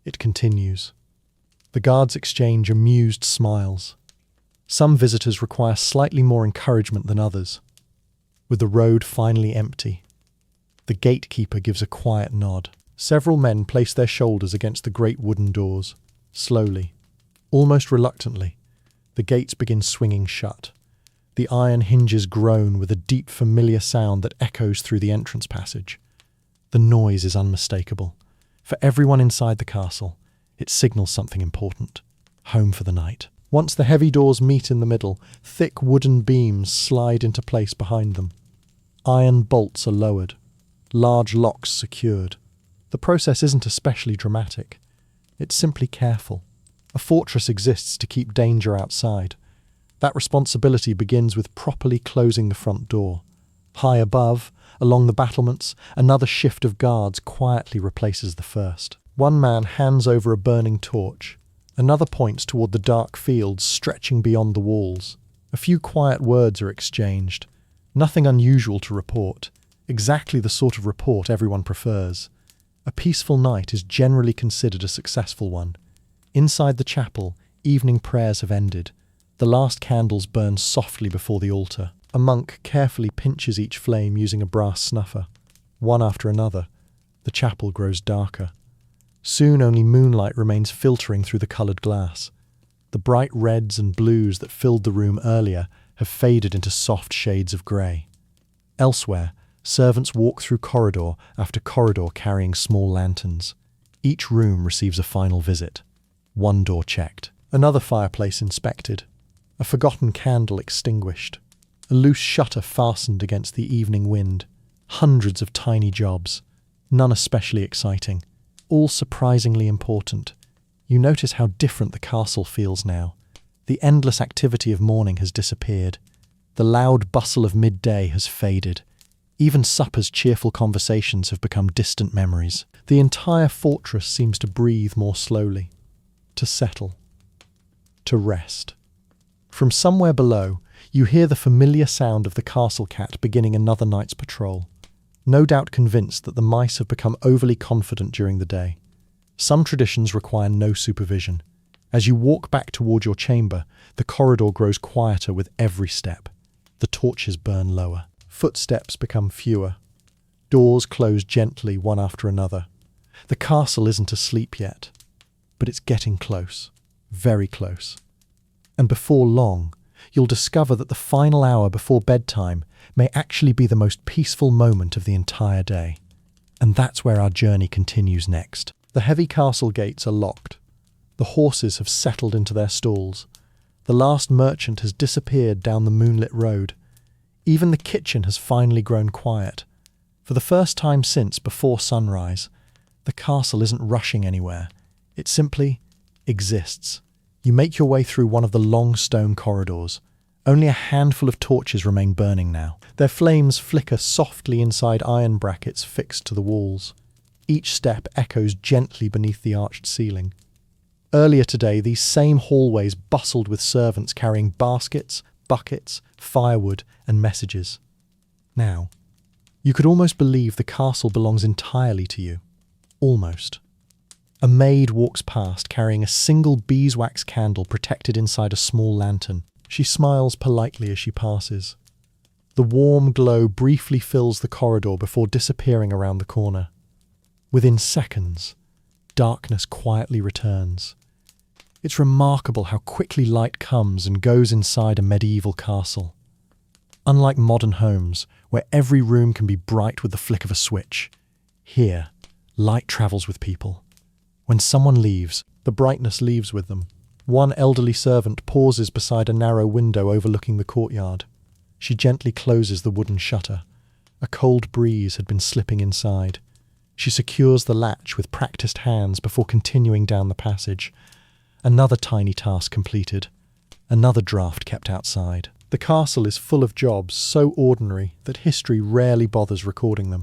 it continues. The guards exchange amused smiles. Some visitors require slightly more encouragement than others. With the road finally empty, the gatekeeper gives a quiet nod. Several men place their shoulders against the great wooden doors. Slowly, almost reluctantly, the gates begin swinging shut. The iron hinges groan with a deep familiar sound that echoes through the entrance passage. The noise is unmistakable. For everyone inside the castle, it signals something important. Home for the night. Once the heavy doors meet in the middle, thick wooden beams slide into place behind them. Iron bolts are lowered. large locks secured. The process isn't especially dramatic. It's simply careful. A fortress exists to keep danger outside. That responsibility begins with properly closing the front door. High above, along the battlements, another shift of guards quietly replaces the first. One man hands over a burning torch. Another points toward the dark fields stretching beyond the walls. A few quiet words are exchanged. Nothing unusual to report. Exactly the sort of report everyone prefers. A peaceful night is generally considered a successful one. Inside the chapel, evening prayers have ended. The last candles burn softly before the altar. A monk carefully pinches each flame using a brass snuffer. One after another, the chapel grows darker. Soon only moonlight remains filtering through the coloured glass. The bright reds and blues that filled the room earlier have faded into soft shades of grey. Elsewhere, servants walk through corridor after corridor carrying small lanterns. Each room receives a final visit. One door checked. Another fireplace inspected. A forgotten candle extinguished. A loose shutter fastened against the evening wind. Hundreds of tiny jobs. None especially exciting. All surprisingly important. You notice how different the castle feels now. The endless activity of morning has disappeared. The loud bustle of midday has faded. Even supper's cheerful conversations have become distant memories. The entire fortress seems to breathe more slowly. To settle. To rest. From somewhere below, you hear the familiar sound of the castle cat beginning another night's patrol. No doubt convinced that the mice have become overly confident during the day. Some traditions require no supervision. As you walk back toward your chamber, the corridor grows quieter with every step. The torches burn lower. Footsteps become fewer. Doors close gently one after another. The castle isn't asleep yet, but it's getting close. Very close. And before long, you'll discover that the final hour before bedtime may actually be the most peaceful moment of the entire day. And that's where our journey continues next. The heavy castle gates are locked. The horses have settled into their stalls. The last merchant has disappeared down the moonlit road. Even the kitchen has finally grown quiet. For the first time since before sunrise, the castle isn't rushing anywhere. It simply exists. You make your way through one of the long stone corridors. Only a handful of torches remain burning now. Their flames flicker softly inside iron brackets fixed to the walls. Each step echoes gently beneath the arched ceiling. Earlier today, these same hallways bustled with servants carrying baskets, buckets, firewood, and messages. Now, you could almost believe the castle belongs entirely to you. Almost. A maid walks past carrying a single beeswax candle protected inside a small lantern. She smiles politely as she passes. The warm glow briefly fills the corridor before disappearing around the corner. Within seconds, darkness quietly returns. It's remarkable how quickly light comes and goes inside a medieval castle. Unlike modern homes, where every room can be bright with the flick of a switch, here, light travels with people. When someone leaves, the brightness leaves with them. One elderly servant pauses beside a narrow window overlooking the courtyard. She gently closes the wooden shutter. A cold breeze had been slipping inside. She secures the latch with practiced hands before continuing down the passage. Another tiny task completed. Another draft kept outside. The castle is full of jobs so ordinary that history rarely bothers recording them.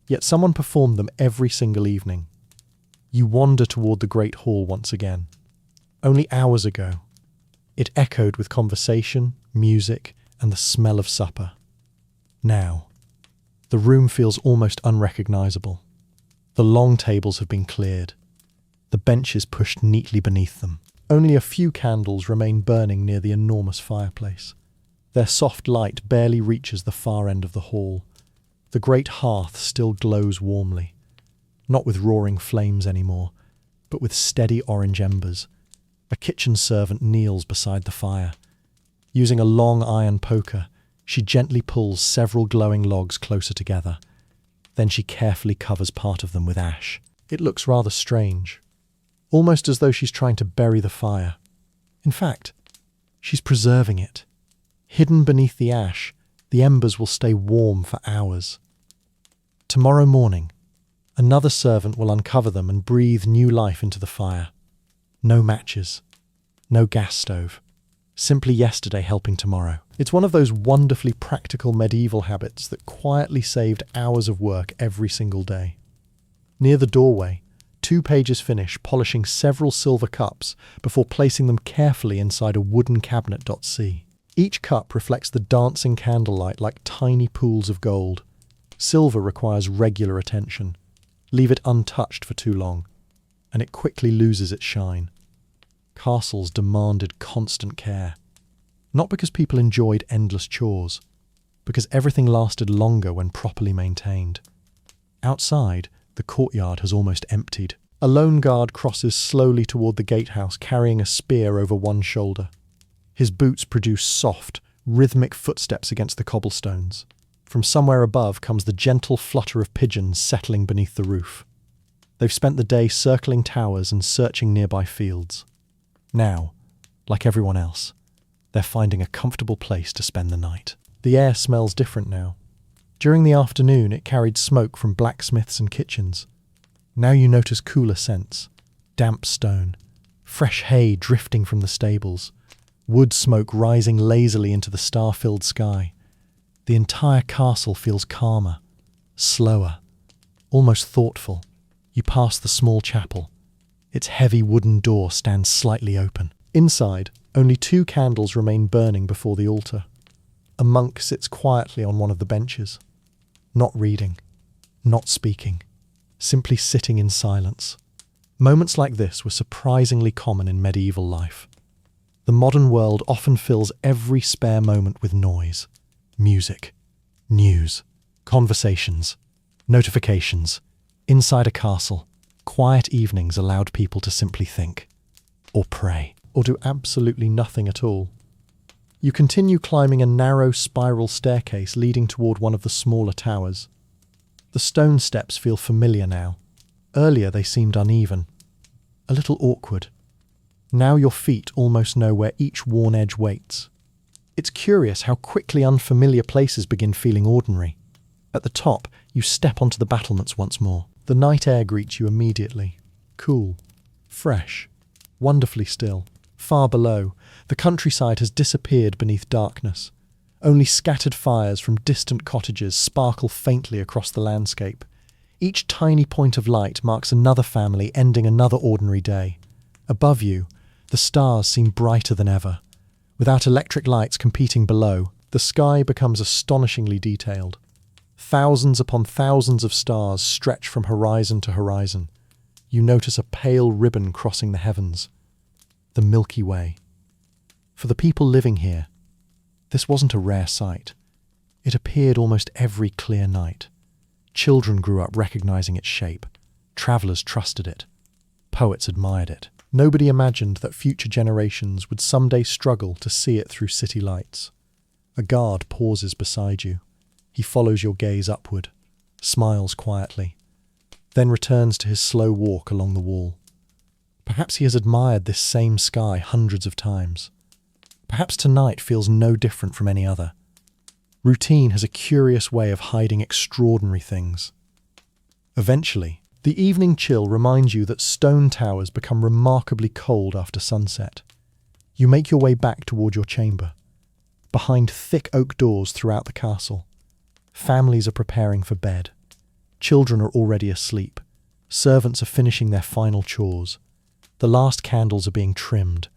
Yet someone performed them every single evening. You wander toward the great hall once again. Only hours ago, it echoed with conversation, music, and the smell of supper. Now, the room feels almost unrecognizable. The long tables have been cleared. The benches pushed neatly beneath them. Only a few candles remain burning near the enormous fireplace. Their soft light barely reaches the far end of the hall. The great hearth still glows warmly. Not with roaring flames anymore, but with steady orange embers. A kitchen servant kneels beside the fire. Using a long iron poker, she gently pulls several glowing logs closer together. Then she carefully covers part of them with ash. It looks rather strange, almost as though she's trying to bury the fire. In fact, she's preserving it. Hidden beneath the ash, the embers will stay warm for hours. Tomorrow morning, another servant will uncover them and breathe new life into the fire. No matches, no gas stove, simply yesterday helping tomorrow. It's one of those wonderfully practical medieval habits that quietly saved hours of work every single day. Near the doorway, 2 pages finish polishing several silver cups before placing them carefully inside a wooden cabinet.c. Each cup reflects the dancing candlelight like tiny pools of gold. Silver requires regular attention. Leave it untouched for too long, and it quickly loses its shine. Castles demanded constant care. Not because people enjoyed endless chores, because everything lasted longer when properly maintained. Outside, the courtyard has almost emptied. A lone guard crosses slowly toward the gatehouse carrying a spear over one shoulder. His boots produce soft, rhythmic footsteps against the cobblestones. From somewhere above comes the gentle flutter of pigeons settling beneath the roof. They've spent the day circling towers and searching nearby fields. Now, like everyone else, they're finding a comfortable place to spend the night. The air smells different now. During the afternoon, it carried smoke from blacksmiths and kitchens. Now you notice cooler scents, damp stone, fresh hay drifting from the stables, wood smoke rising lazily into the star-filled sky. The entire castle feels calmer, slower, almost thoughtful. You pass the small chapel. Its heavy wooden door stands slightly open. Inside, only 2 candles remain burning before the altar. A monk sits quietly on one of the benches. Not reading, not speaking, simply sitting in silence. Moments like this were surprisingly common in medieval life. The modern world often fills every spare moment with noise, music, news, conversations, notifications. Inside a castle, quiet evenings allowed people to simply think, or pray, or do absolutely nothing at all. You continue climbing a narrow spiral staircase leading toward one of the smaller towers. The stone steps feel familiar now. Earlier they seemed uneven, a little awkward. Now your feet almost know where each worn edge waits. It's curious how quickly unfamiliar places begin feeling ordinary. At the top, you step onto the battlements once more. The night air greets you immediately. Cool, fresh, wonderfully still. Far below, the countryside has disappeared beneath darkness. Only scattered fires from distant cottages sparkle faintly across the landscape. Each tiny point of light marks another family ending another ordinary day. Above you, the stars seem brighter than ever. Without electric lights competing below, the sky becomes astonishingly detailed. Thousands upon thousands of stars stretch from horizon to horizon. You notice a pale ribbon crossing the heavens. The Milky Way. For the people living here, this wasn't a rare sight. It appeared almost every clear night. Children grew up recognizing its shape. Travelers trusted it. Poets admired it. Nobody imagined that future generations would someday struggle to see it through city lights. A guard pauses beside you. He follows your gaze upward, smiles quietly, then returns to his slow walk along the wall. Perhaps he has admired this same sky hundreds of times. Perhaps tonight feels no different from any other. Routine has a curious way of hiding extraordinary things. Eventually, the evening chill reminds you that stone towers become remarkably cold after sunset. You make your way back toward your chamber. Behind thick oak doors throughout the castle, families are preparing for bed. Children are already asleep. Servants are finishing their final chores. The last candles are being trimmed.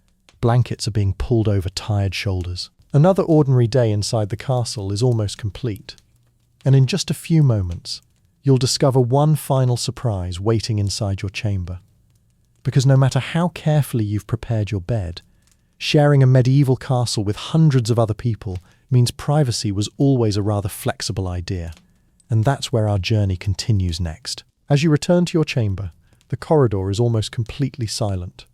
Blankets are being pulled over tired shoulders. Another ordinary day inside the castle is almost complete. And in just a few moments, you'll discover one final surprise waiting inside your chamber. Because no matter how carefully you've prepared your bed, sharing a medieval castle with hundreds of other people means privacy was always a rather flexible idea. And that's where our journey continues next. As you return to your chamber, the corridor is almost completely silent.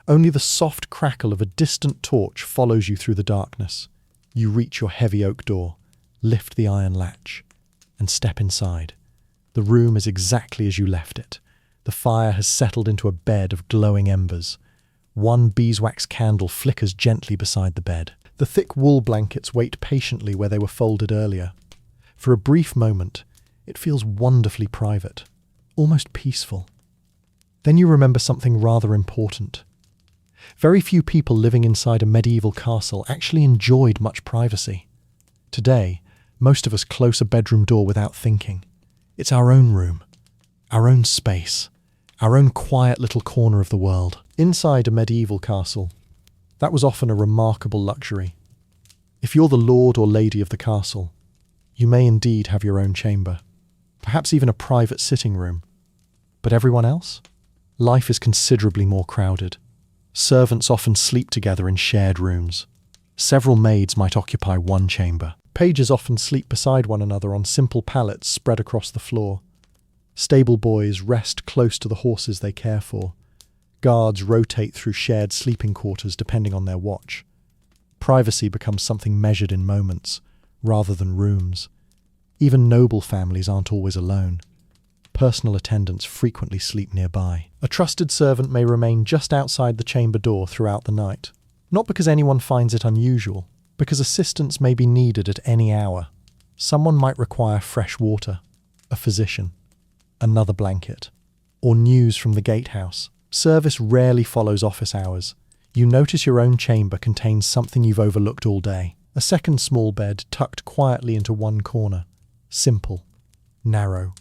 Only the soft crackle of a distant torch follows you through the darkness. You reach your heavy oak door, lift the iron latch, and step inside. The room is exactly as you left it. The fire has settled into a bed of glowing embers. One beeswax candle flickers gently beside the bed. The thick wool blankets wait patiently where they were folded earlier. For a brief moment, It feels wonderfully private, almost peaceful. Then you remember something rather important. Very few people living inside a medieval castle actually enjoyed much privacy. Today, most of us close a bedroom door without thinking. It's our own room, our own space, our own quiet little corner of the world. Inside a medieval castle, that was often a remarkable luxury. If you're the lord or lady of the castle, you may indeed have your own chamber, perhaps even a private sitting room. But everyone else? Life is considerably more crowded. Servants often sleep together in shared rooms. Several maids might occupy one chamber. Pages often sleep beside one another on simple pallets spread across the floor. Stable boys rest close to the horses they care for. Guards rotate through shared sleeping quarters depending on their watch. Privacy becomes something measured in moments, rather than rooms. Even noble families aren't always alone. Personal attendants frequently sleep nearby. A trusted servant may remain just outside the chamber door throughout the night. Not because anyone finds it unusual, because assistance may be needed at any hour. Someone might require fresh water, a physician, another blanket, or news from the gatehouse. Service rarely follows office hours. You notice your own chamber contains something you've overlooked all day. A second small bed tucked quietly into one corner. Simple, narrow,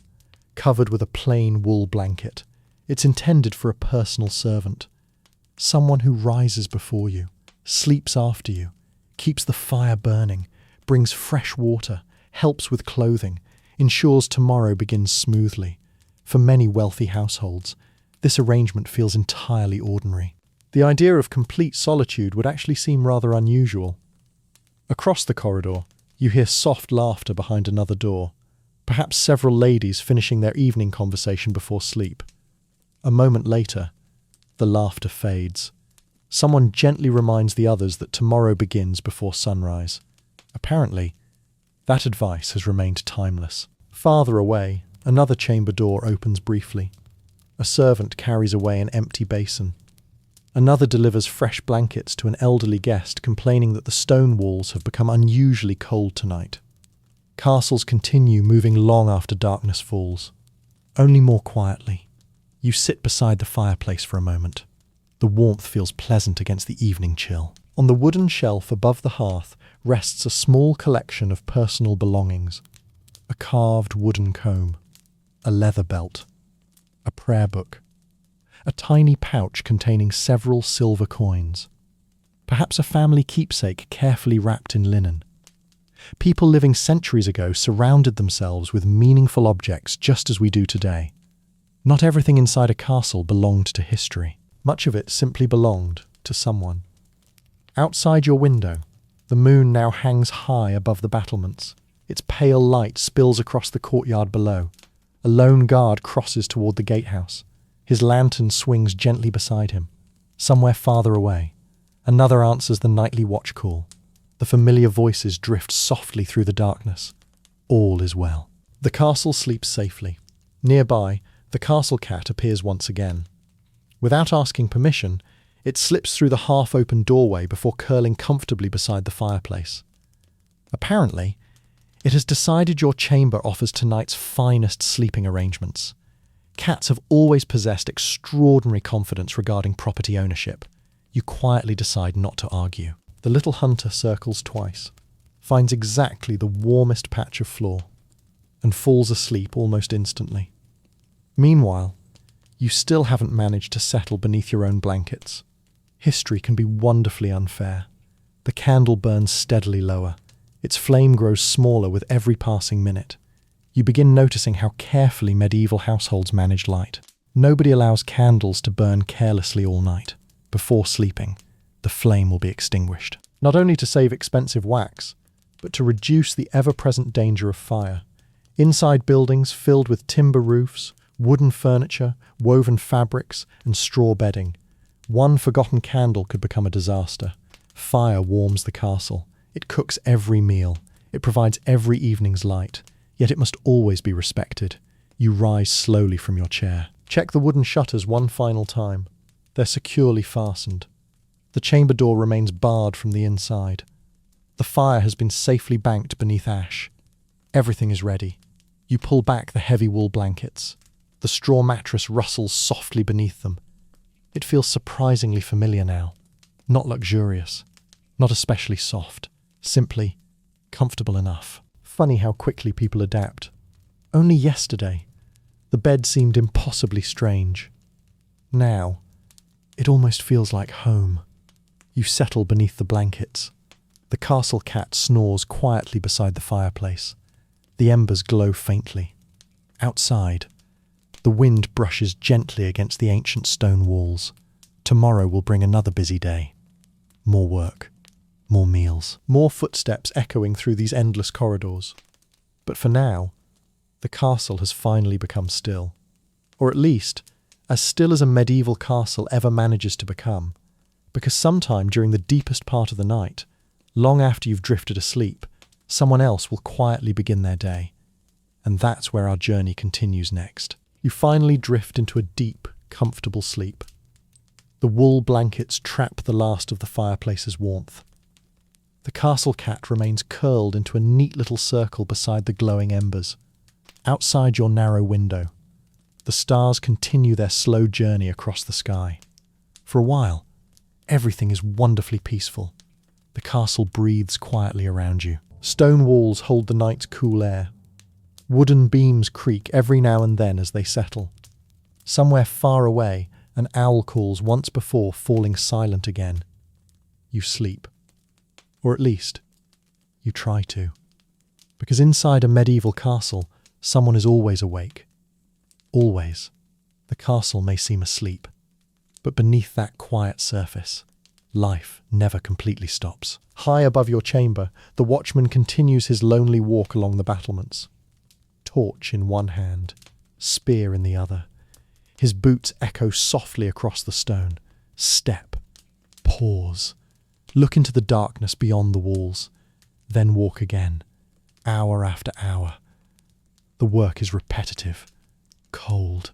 covered with a plain wool blanket. It's intended for a personal servant. Someone who rises before you, sleeps after you, keeps the fire burning, brings fresh water, helps with clothing, ensures tomorrow begins smoothly. For many wealthy households, this arrangement feels entirely ordinary. The idea of complete solitude would actually seem rather unusual. Across the corridor, you hear soft laughter behind another door, perhaps several ladies finishing their evening conversation before sleep. A moment later, the laughter fades. Someone gently reminds the others that tomorrow begins before sunrise. Apparently, that advice has remained timeless. Farther away, another chamber door opens briefly. A servant carries away an empty basin. Another delivers fresh blankets to an elderly guest complaining that the stone walls have become unusually cold tonight. Castles continue moving long after darkness falls. Only more quietly. You sit beside the fireplace for a moment. The warmth feels pleasant against the evening chill. On the wooden shelf above the hearth rests a small collection of personal belongings. A carved wooden comb, a leather belt, a prayer book, a tiny pouch containing several silver coins, perhaps a family keepsake carefully wrapped in linen. People living centuries ago surrounded themselves with meaningful objects just as we do today. Not everything inside a castle belonged to history. Much of it simply belonged to someone. Outside your window, the moon now hangs high above the battlements. Its pale light spills across the courtyard below. A lone guard crosses toward the gatehouse. His lantern swings gently beside him. Somewhere farther away, another answers the nightly watch call. The familiar voices drift softly through the darkness. All is well. The castle sleeps safely. Nearby, the castle cat appears once again. Without asking permission, it slips through the half-open doorway before curling comfortably beside the fireplace. Apparently, it has decided your chamber offers tonight's finest sleeping arrangements. Cats have always possessed extraordinary confidence regarding property ownership. You quietly decide not to argue. The little hunter circles twice, finds exactly the warmest patch of floor, and falls asleep almost instantly. Meanwhile, you still haven't managed to settle beneath your own blankets. History can be wonderfully unfair. The candle burns steadily lower. Its flame grows smaller with every passing minute. You begin noticing how carefully medieval households manage light. Nobody allows candles to burn carelessly all night. Before sleeping, the flame will be extinguished. Not only to save expensive wax, but to reduce the ever-present danger of fire. Inside buildings filled with timber roofs, wooden furniture, woven fabrics, and straw bedding, one forgotten candle could become a disaster. Fire warms the castle. It cooks every meal. It provides every evening's light. Yet it must always be respected. You rise slowly from your chair. Check the wooden shutters one final time. They're securely fastened. The chamber door remains barred from the inside. The fire has been safely banked beneath ash. Everything is ready. You pull back the heavy wool blankets. The straw mattress rustles softly beneath them. It feels surprisingly familiar now. Not luxurious, not especially soft, simply comfortable enough. Funny how quickly people adapt. Only yesterday, the bed seemed impossibly strange. Now, it almost feels like home. You settle beneath the blankets. The castle cat snores quietly beside the fireplace. The embers glow faintly. Outside, the wind brushes gently against the ancient stone walls. Tomorrow will bring another busy day. More work, more meals, more footsteps echoing through these endless corridors. But for now, the castle has finally become still. Or at least, as still as a medieval castle ever manages to become. Because sometime during the deepest part of the night, long after you've drifted asleep, someone else will quietly begin their day. And that's where our journey continues next. You finally drift into a deep, comfortable sleep. The wool blankets trap the last of the fireplace's warmth. The castle cat remains curled into a neat little circle beside the glowing embers. Outside your narrow window, the stars continue their slow journey across the sky. For a while, everything is wonderfully peaceful. The castle breathes quietly around you. Stone walls hold the night's cool air. Wooden beams creak every now and then as they settle. Somewhere far away, an owl calls once before falling silent again. You sleep. Or at least, you try to. Because inside a medieval castle, someone is always awake. Always. The castle may seem asleep, but beneath that quiet surface, life never completely stops. High above your chamber, the watchman continues his lonely walk along the battlements. Torch in one hand, spear in the other. His boots echo softly across the stone. Step. Pause. Look into the darkness beyond the walls. Then walk again, hour after hour. The work is repetitive, cold,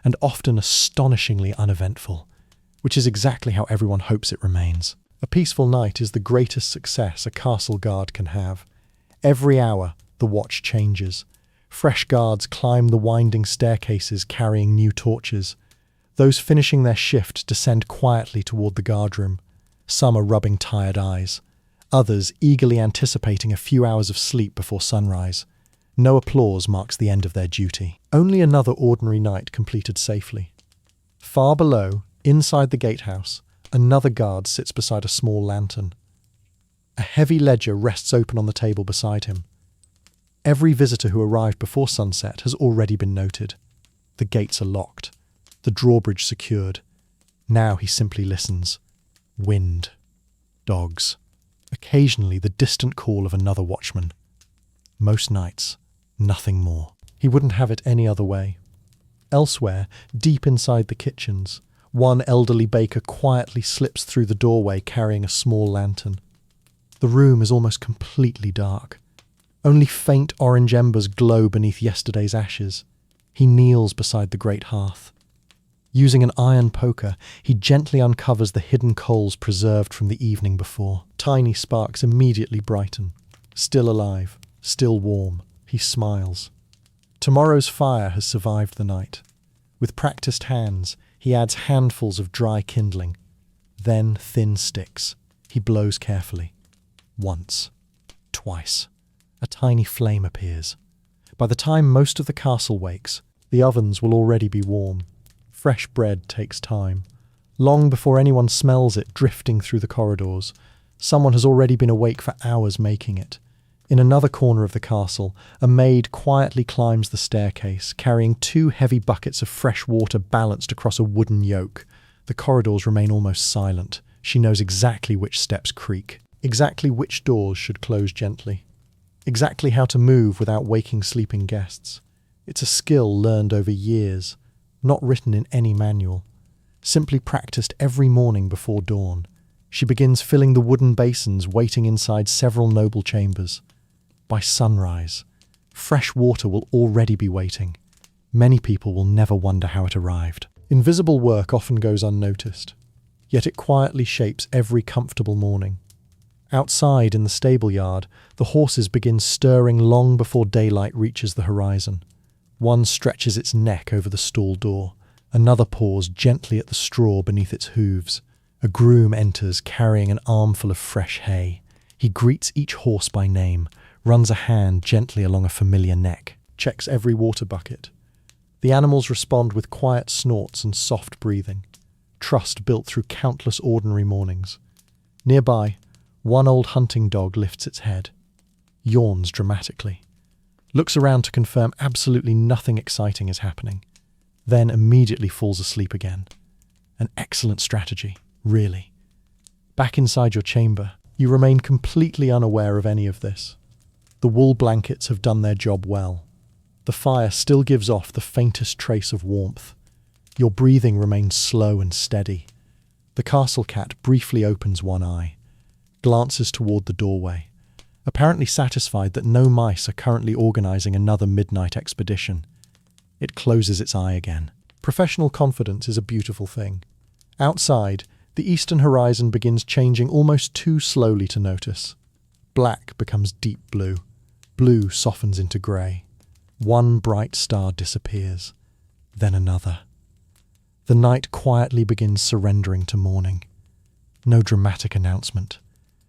and often astonishingly uneventful, which is exactly how everyone hopes it remains. A peaceful night is the greatest success a castle guard can have. Every hour, the watch changes. Fresh guards climb the winding staircases carrying new torches. Those finishing their shift descend quietly toward the guardroom. Some are rubbing tired eyes. Others eagerly anticipating a few hours of sleep before sunrise. No applause marks the end of their duty. Only another ordinary night completed safely. Far below, inside the gatehouse, another guard sits beside a small lantern. A heavy ledger rests open on the table beside him. Every visitor who arrived before sunset has already been noted. The gates are locked, the drawbridge secured. Now he simply listens. Wind. Dogs. Occasionally the distant call of another watchman. Most nights, nothing more. He wouldn't have it any other way. Elsewhere, deep inside the kitchens, one elderly baker quietly slips through the doorway carrying a small lantern. The room is almost completely dark. Only faint orange embers glow beneath yesterday's ashes. He kneels beside the great hearth. Using an iron poker, he gently uncovers the hidden coals preserved from the evening before. Tiny sparks immediately brighten. Still alive, still warm, he smiles. Tomorrow's fire has survived the night. With practiced hands, he adds handfuls of dry kindling. Then thin sticks. He blows carefully. Once. Twice. A tiny flame appears. By the time most of the castle wakes, the ovens will already be warm. Fresh bread takes time. Long before anyone smells it drifting through the corridors, someone has already been awake for hours making it. In another corner of the castle, a maid quietly climbs the staircase, carrying 2 heavy buckets of fresh water balanced across a wooden yoke. The corridors remain almost silent. She knows exactly which steps creak, exactly which doors should close gently, exactly how to move without waking sleeping guests. It's a skill learned over years, not written in any manual, simply practiced every morning before dawn. She begins filling the wooden basins waiting inside several noble chambers. By sunrise, fresh water will already be waiting. Many people will never wonder how it arrived. Invisible work often goes unnoticed, yet it quietly shapes every comfortable morning. Outside in the stable yard, the horses begin stirring long before daylight reaches the horizon. One stretches its neck over the stall door. Another paws gently at the straw beneath its hooves. A groom enters carrying an armful of fresh hay. He greets each horse by name, runs a hand gently along a familiar neck, checks every water bucket. The animals respond with quiet snorts and soft breathing, trust built through countless ordinary mornings. Nearby, one old hunting dog lifts its head, yawns dramatically, looks around to confirm absolutely nothing exciting is happening, then immediately falls asleep again. An excellent strategy, really. Back inside your chamber, you remain completely unaware of any of this. The wool blankets have done their job well. The fire still gives off the faintest trace of warmth. Your breathing remains slow and steady. The castle cat briefly opens one eye, glances toward the doorway, apparently satisfied that no mice are currently organizing another midnight expedition. It closes its eye again. Professional confidence is a beautiful thing. Outside, the eastern horizon begins changing almost too slowly to notice. Black becomes deep blue. Blue softens into grey. One bright star disappears, then another. The night quietly begins surrendering to morning. No dramatic announcement,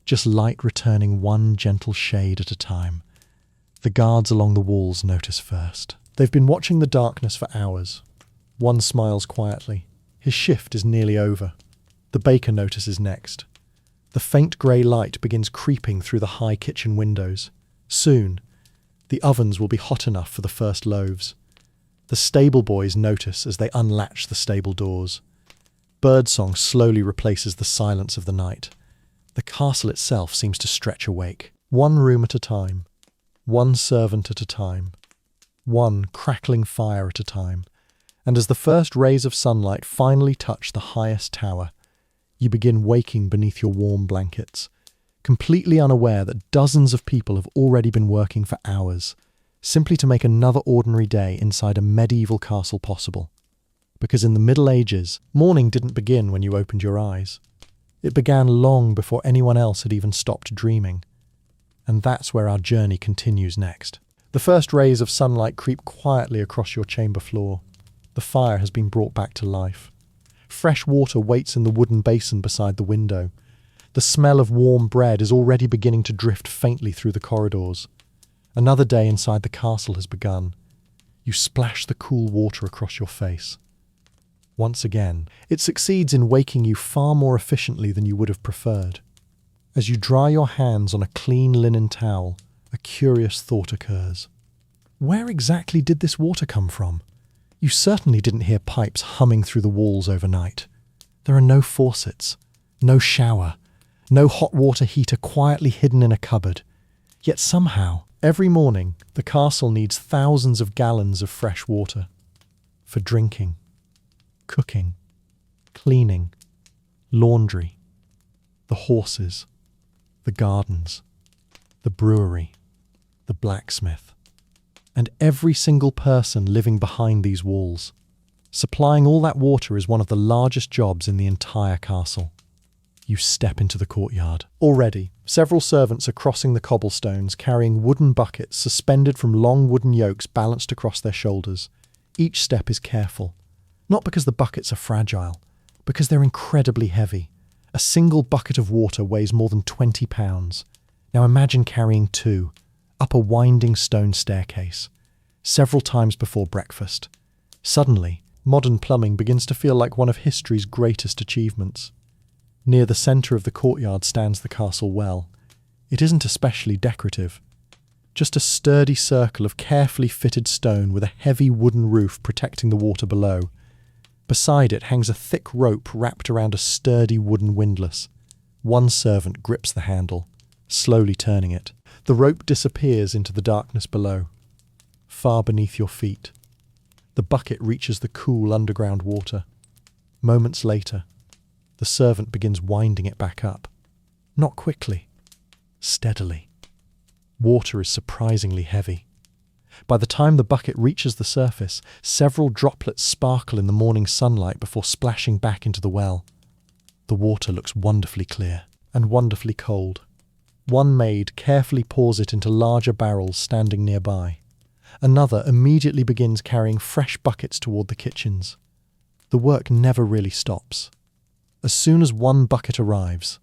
just light returning one gentle shade at a time. The guards along the walls notice first. They've been watching the darkness for hours. One smiles quietly. His shift is nearly over. The baker notices next. The faint grey light begins creeping through the high kitchen windows. Soon, the ovens will be hot enough for the first loaves. The stable boys notice as they unlatch the stable doors. Birdsong slowly replaces the silence of the night. The castle itself seems to stretch awake. One room at a time. One servant at a time. One crackling fire at a time. And as the first rays of sunlight finally touch the highest tower, you begin waking beneath your warm blankets, completely unaware that dozens of people have already been working for hours, simply to make another ordinary day inside a medieval castle possible. Because in the Middle Ages, morning didn't begin when you opened your eyes. It began long before anyone else had even stopped dreaming. And that's where our journey continues next. The first rays of sunlight creep quietly across your chamber floor. The fire has been brought back to life. Fresh water waits in the wooden basin beside the window. The smell of warm bread is already beginning to drift faintly through the corridors. Another day inside the castle has begun. You splash the cool water across your face. Once again, it succeeds in waking you far more efficiently than you would have preferred. As you dry your hands on a clean linen towel, a curious thought occurs. Where exactly did this water come from? You certainly didn't hear pipes humming through the walls overnight. There are no faucets, no shower, no hot water heater quietly hidden in a cupboard. Yet somehow, every morning, the castle needs thousands of gallons of fresh water. For drinking, cooking, cleaning, laundry, the horses, the gardens, the brewery, the blacksmith, and every single person living behind these walls. Supplying all that water is one of the largest jobs in the entire castle. You step into the courtyard. Already, several servants are crossing the cobblestones carrying wooden buckets suspended from long wooden yokes balanced across their shoulders. Each step is careful. Not because the buckets are fragile, because they're incredibly heavy. A single bucket of water weighs more than 20 pounds. Now imagine carrying two, up a winding stone staircase, several times before breakfast. Suddenly, modern plumbing begins to feel like one of history's greatest achievements. Near the centre of the courtyard stands the castle well. It isn't especially decorative. Just a sturdy circle of carefully fitted stone with a heavy wooden roof protecting the water below. Beside it hangs a thick rope wrapped around a sturdy wooden windlass. One servant grips the handle, slowly turning it. The rope disappears into the darkness below. Far beneath your feet, the bucket reaches the cool underground water. Moments later, the servant begins winding it back up. Not quickly, steadily. Water is surprisingly heavy. By the time the bucket reaches the surface, several droplets sparkle in the morning sunlight before splashing back into the well. The water looks wonderfully clear and wonderfully cold. One maid carefully pours it into larger barrels standing nearby. Another immediately begins carrying fresh buckets toward the kitchens. The work never really stops. As soon as one bucket arrives,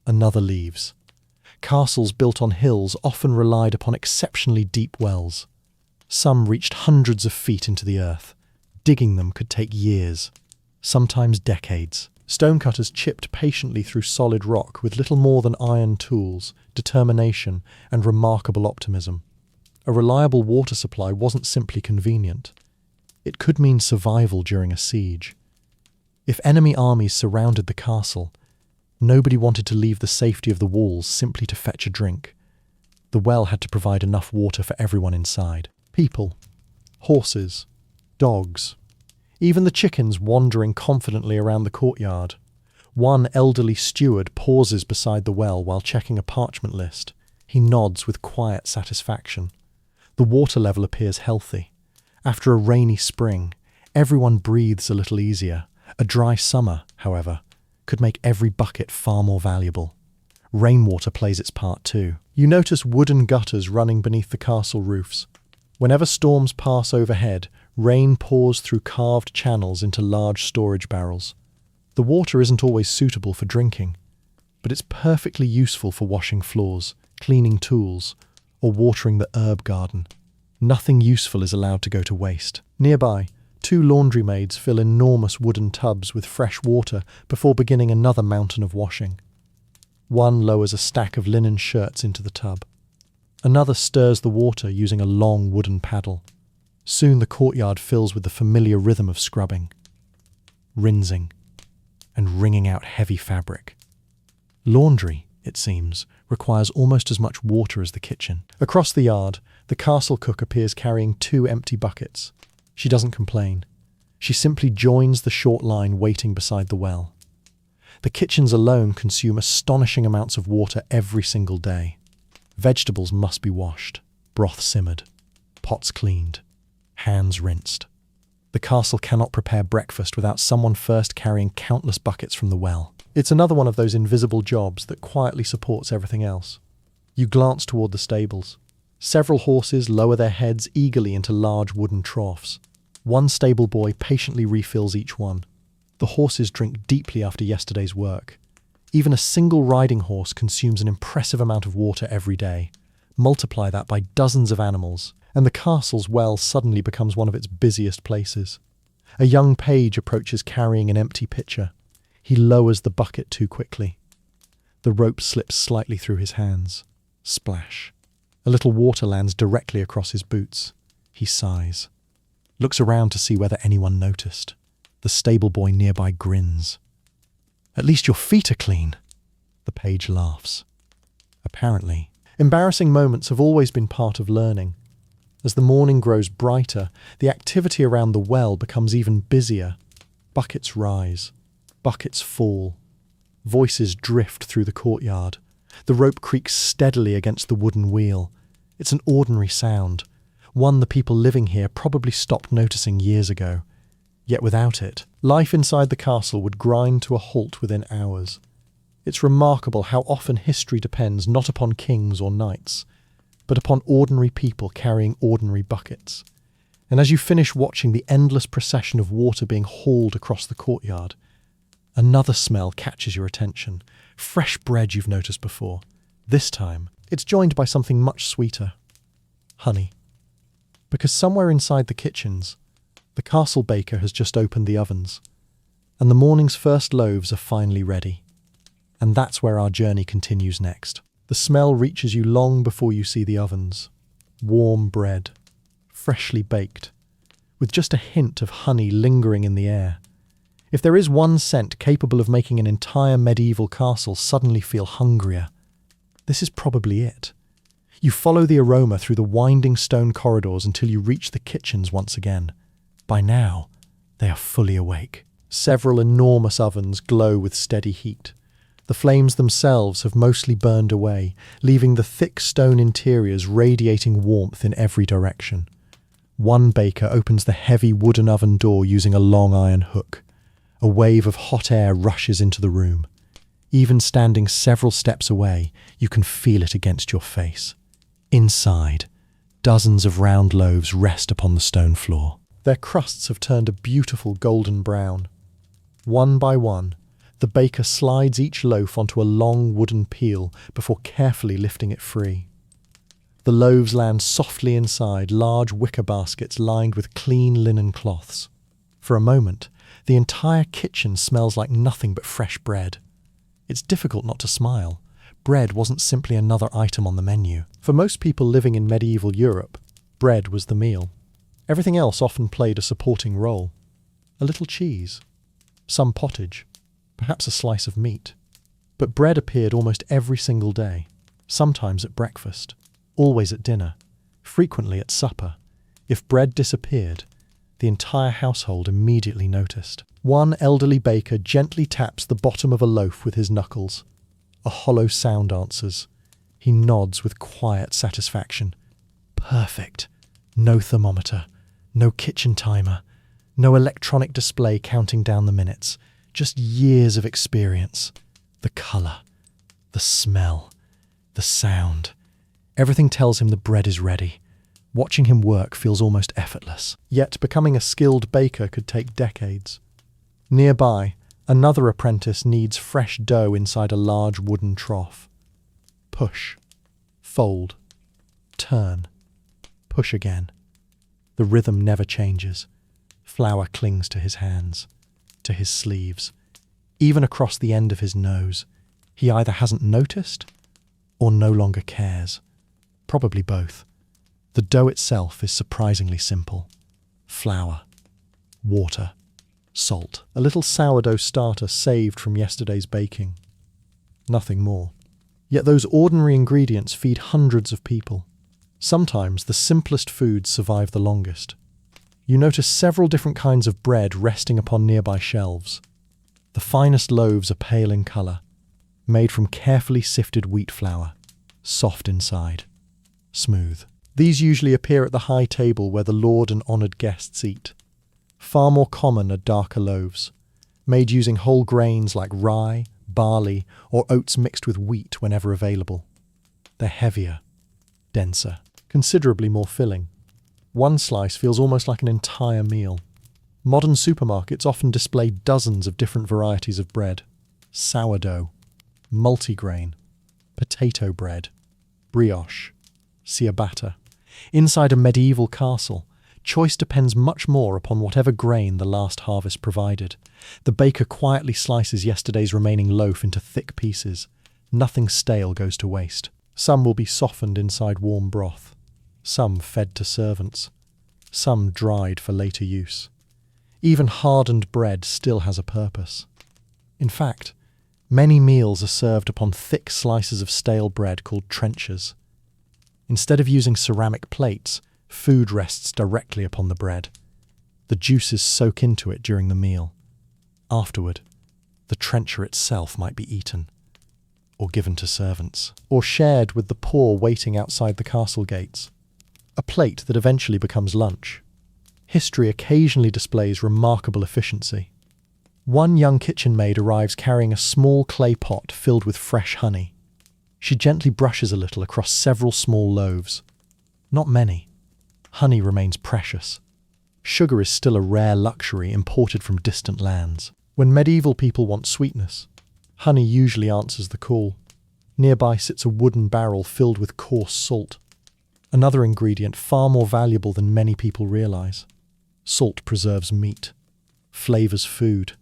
another leaves. Castles built on hills often relied upon exceptionally deep wells. Some reached hundreds of feet into the earth. Digging them could take years, sometimes decades. Stonecutters chipped patiently through solid rock with little more than iron tools, determination, and remarkable optimism. A reliable water supply wasn't simply convenient. It could mean survival during a siege. If enemy armies surrounded the castle, nobody wanted to leave the safety of the walls simply to fetch a drink. The well had to provide enough water for everyone inside. People, horses, dogs, even the chickens wandering confidently around the courtyard. One elderly steward pauses beside the well while checking a parchment list. He nods with quiet satisfaction. The water level appears healthy. After a rainy spring, everyone breathes a little easier. A dry summer, however, could make every bucket far more valuable. Rainwater plays its part too. You notice wooden gutters running beneath the castle roofs. Whenever storms pass overhead, rain pours through carved channels into large storage barrels. The water isn't always suitable for drinking, but it's perfectly useful for washing floors, cleaning tools, or watering the herb garden. Nothing useful is allowed to go to waste. Nearby, 2 laundry maids fill enormous wooden tubs with fresh water before beginning another mountain of washing. One lowers a stack of linen shirts into the tub. Another stirs the water using a long wooden paddle. Soon the courtyard fills with the familiar rhythm of scrubbing, rinsing, and wringing out heavy fabric. Laundry, it seems, requires almost as much water as the kitchen. Across the yard, the castle cook appears carrying 2 empty buckets. She doesn't complain. She simply joins the short line waiting beside the well. The kitchens alone consume astonishing amounts of water every single day. Vegetables must be washed, broth simmered, pots cleaned, hands rinsed. The castle cannot prepare breakfast without someone first carrying countless buckets from the well. It's another one of those invisible jobs that quietly supports everything else. You glance toward the stables. Several horses lower their heads eagerly into large wooden troughs. One stable boy patiently refills each one. The horses drink deeply after yesterday's work. Even a single riding horse consumes an impressive amount of water every day. Multiply that by dozens of animals, and the castle's well suddenly becomes one of its busiest places. A young page approaches carrying an empty pitcher. He lowers the bucket too quickly. The rope slips slightly through his hands. Splash. A little water lands directly across his boots. He sighs. Looks around to see whether anyone noticed. The stable boy nearby grins. "At least your feet are clean." The page laughs. Apparently, embarrassing moments have always been part of learning. As the morning grows brighter, the activity around the well becomes even busier. Buckets rise. Buckets fall. Voices drift through the courtyard. The rope creaks steadily against the wooden wheel. It's an ordinary sound, one the people living here probably stopped noticing years ago. Yet without it, life inside the castle would grind to a halt within hours. It's remarkable how often history depends not upon kings or knights, but upon ordinary people carrying ordinary buckets. And as you finish watching the endless procession of water being hauled across the courtyard, another smell catches your attention. Fresh bread you've noticed before. This time, it's joined by something much sweeter. Honey. Because somewhere inside the kitchens, the castle baker has just opened the ovens, and the morning's first loaves are finally ready. And that's where our journey continues next. The smell reaches you long before you see the ovens. Warm bread, freshly baked, with just a hint of honey lingering in the air. If there is one scent capable of making an entire medieval castle suddenly feel hungrier, this is probably it. You follow the aroma through the winding stone corridors until you reach the kitchens once again. By now, they are fully awake. Several enormous ovens glow with steady heat. The flames themselves have mostly burned away, leaving the thick stone interiors radiating warmth in every direction. One baker opens the heavy wooden oven door using a long iron hook. A wave of hot air rushes into the room. Even standing several steps away, you can feel it against your face. Inside, dozens of round loaves rest upon the stone floor. Their crusts have turned a beautiful golden brown. One by one, the baker slides each loaf onto a long wooden peel before carefully lifting it free. The loaves land softly inside large wicker baskets lined with clean linen cloths. For a moment, the entire kitchen smells like nothing but fresh bread. It's difficult not to smile. Bread wasn't simply another item on the menu. For most people living in medieval Europe, bread was the meal. Everything else often played a supporting role. A little cheese, some pottage, perhaps a slice of meat. But bread appeared almost every single day, sometimes at breakfast, always at dinner, frequently at supper. If bread disappeared, the entire household immediately noticed. One elderly baker gently taps the bottom of a loaf with his knuckles. A hollow sound answers. He nods with quiet satisfaction. Perfect. No thermometer, no kitchen timer, no electronic display counting down the minutes. Just years of experience. The colour, the smell, the sound. Everything tells him the bread is ready. Watching him work feels almost effortless. Yet becoming a skilled baker could take decades. Nearby, another apprentice kneads fresh dough inside a large wooden trough. Push, fold, turn, push again. The rhythm never changes. Flour clings to his hands, to his sleeves, even across the end of his nose. He either hasn't noticed or no longer cares. Probably both. The dough itself is surprisingly simple. Flour, water, salt, a little sourdough starter saved from yesterday's baking. Nothing more. Yet those ordinary ingredients feed hundreds of people. Sometimes the simplest foods survive the longest. You notice several different kinds of bread resting upon nearby shelves. The finest loaves are pale in colour, made from carefully sifted wheat flour, soft inside, smooth. These usually appear at the high table where the lord and honoured guests eat. Far more common are darker loaves, made using whole grains like rye, barley, or oats mixed with wheat whenever available. They're heavier, denser, considerably more filling. One slice feels almost like an entire meal. Modern supermarkets often display dozens of different varieties of bread. Sourdough, multigrain, potato bread, brioche, ciabatta. Inside a medieval castle, choice depends much more upon whatever grain the last harvest provided. The baker quietly slices yesterday's remaining loaf into thick pieces. Nothing stale goes to waste. Some will be softened inside warm broth. Some fed to servants. Some dried for later use. Even hardened bread still has a purpose. In fact, many meals are served upon thick slices of stale bread called trenchers. Instead of using ceramic plates, food rests directly upon the bread. The juices soak into it during the meal. Afterward, the trencher itself might be eaten, or given to servants, or shared with the poor waiting outside the castle gates. A plate that eventually becomes lunch. History occasionally displays remarkable efficiency. One young kitchen maid arrives carrying a small clay pot filled with fresh honey. She gently brushes a little across several small loaves. Not many. Honey remains precious. Sugar is still a rare luxury imported from distant lands. When medieval people want sweetness, honey usually answers the call. Nearby sits a wooden barrel filled with coarse salt. Another ingredient far more valuable than many people realize. Salt preserves meat, flavors food,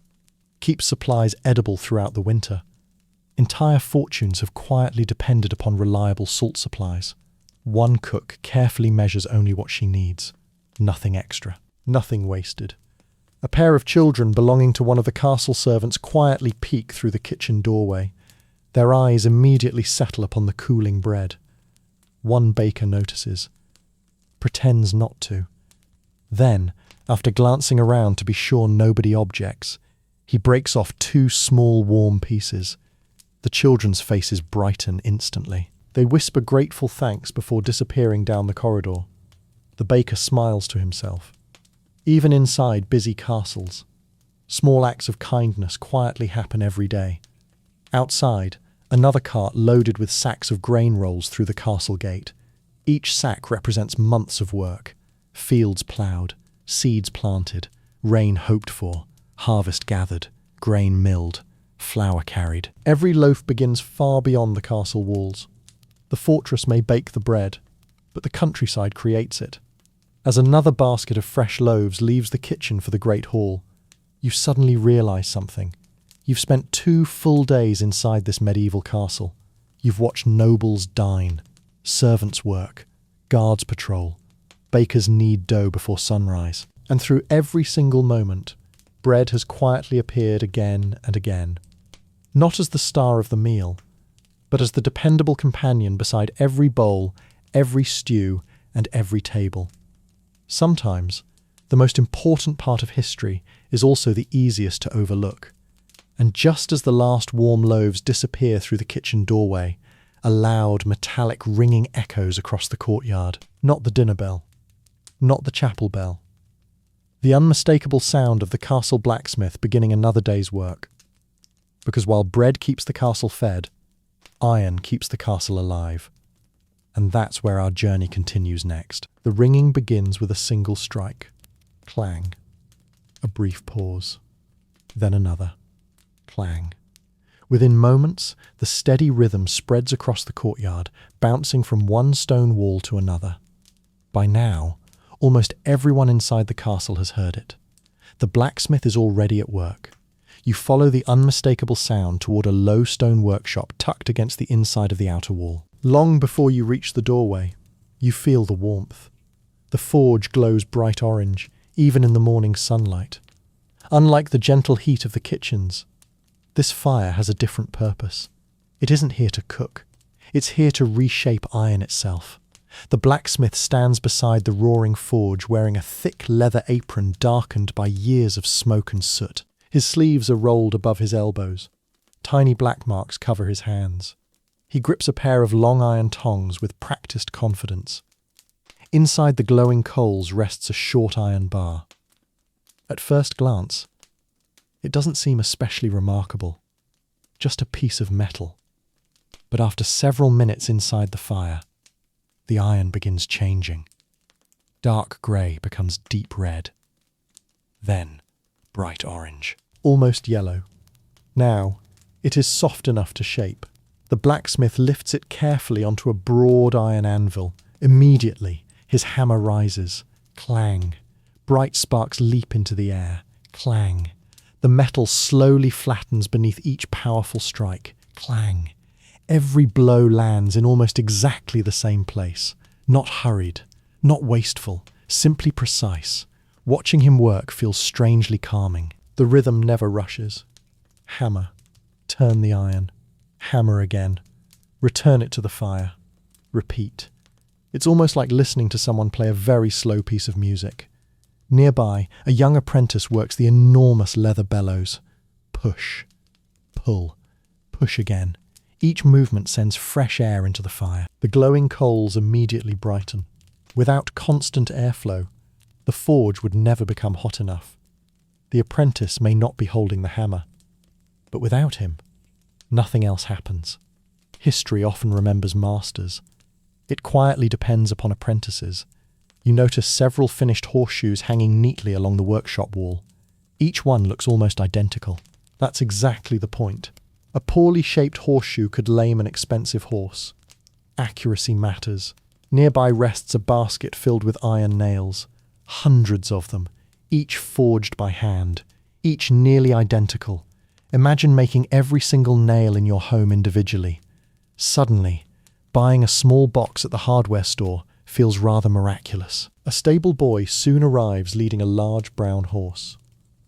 keeps supplies edible throughout the winter. Entire fortunes have quietly depended upon reliable salt supplies. One cook carefully measures only what she needs. Nothing extra. Nothing wasted. A pair of children belonging to one of the castle servants quietly peek through the kitchen doorway. Their eyes immediately settle upon the cooling bread. One baker notices. Pretends not to. Then, after glancing around to be sure nobody objects, he breaks off 2 small warm pieces. The children's faces brighten instantly. They whisper grateful thanks before disappearing down the corridor. The baker smiles to himself. Even inside busy castles, small acts of kindness quietly happen every day. Outside, another cart loaded with sacks of grain rolls through the castle gate. Each sack represents months of work. Fields ploughed, seeds planted, rain hoped for, harvest gathered, grain milled, flour carried. Every loaf begins far beyond the castle walls. The fortress may bake the bread, but the countryside creates it. As another basket of fresh loaves leaves the kitchen for the great hall, you suddenly realise something. You've spent 2 full days inside this medieval castle. You've watched nobles dine, servants work, guards patrol, bakers knead dough before sunrise. And through every single moment, bread has quietly appeared again and again. Not as the star of the meal, but as the dependable companion beside every bowl, every stew, and every table. Sometimes, the most important part of history is also the easiest to overlook. And just as the last warm loaves disappear through the kitchen doorway, a loud, metallic ringing echoes across the courtyard. Not the dinner bell. Not the chapel bell. The unmistakable sound of the castle blacksmith beginning another day's work. Because while bread keeps the castle fed, iron keeps the castle alive. And that's where our journey continues next. The ringing begins with a single strike. Clang. A brief pause. Then another. Clang. Within moments, the steady rhythm spreads across the courtyard, bouncing from one stone wall to another. By now, almost everyone inside the castle has heard it. The blacksmith is already at work. You follow the unmistakable sound toward a low stone workshop tucked against the inside of the outer wall. Long before you reach the doorway, you feel the warmth. The forge glows bright orange, even in the morning sunlight. Unlike the gentle heat of the kitchens, this fire has a different purpose. It isn't here to cook. It's here to reshape iron itself. The blacksmith stands beside the roaring forge wearing a thick leather apron darkened by years of smoke and soot. His sleeves are rolled above his elbows. Tiny black marks cover his hands. He grips a pair of long iron tongs with practiced confidence. Inside the glowing coals rests a short iron bar. At first glance, it doesn't seem especially remarkable. Just a piece of metal. But after several minutes inside the fire, the iron begins changing. Dark grey becomes deep red. Then, bright orange. Almost yellow. Now, it is soft enough to shape. The blacksmith lifts it carefully onto a broad iron anvil. Immediately, his hammer rises. Clang. Bright sparks leap into the air. Clang. The metal slowly flattens beneath each powerful strike. Clang. Every blow lands in almost exactly the same place. Not hurried, not wasteful, simply precise. Watching him work feels strangely calming. The rhythm never rushes. Hammer. Turn the iron. Hammer again. Return it to the fire. Repeat. It's almost like listening to someone play a very slow piece of music. Nearby, a young apprentice works the enormous leather bellows. Push. Pull. Push again. Each movement sends fresh air into the fire. The glowing coals immediately brighten. Without constant airflow, the forge would never become hot enough. The apprentice may not be holding the hammer, but without him, nothing else happens. History often remembers masters. It quietly depends upon apprentices. You notice several finished horseshoes hanging neatly along the workshop wall. Each one looks almost identical. That's exactly the point. A poorly shaped horseshoe could lame an expensive horse. Accuracy matters. Nearby rests a basket filled with iron nails. Hundreds of them, each forged by hand, each nearly identical. Imagine making every single nail in your home individually. Suddenly, buying a small box at the hardware store feels rather miraculous. A stable boy soon arrives leading a large brown horse.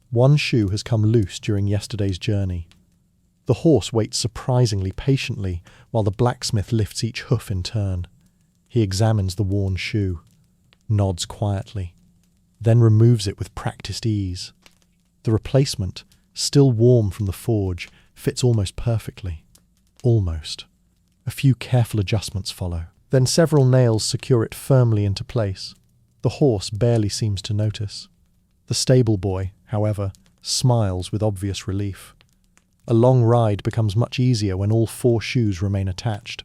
One shoe has come loose during yesterday's journey. The horse waits surprisingly patiently while the blacksmith lifts each hoof in turn. He examines the worn shoe, nods quietly, then removes it with practiced ease. The replacement, still warm from the forge, fits almost perfectly. Almost. A few careful adjustments follow. Then several nails secure it firmly into place. The horse barely seems to notice. The stable boy, however, smiles with obvious relief. A long ride becomes much easier when all 4 shoes remain attached.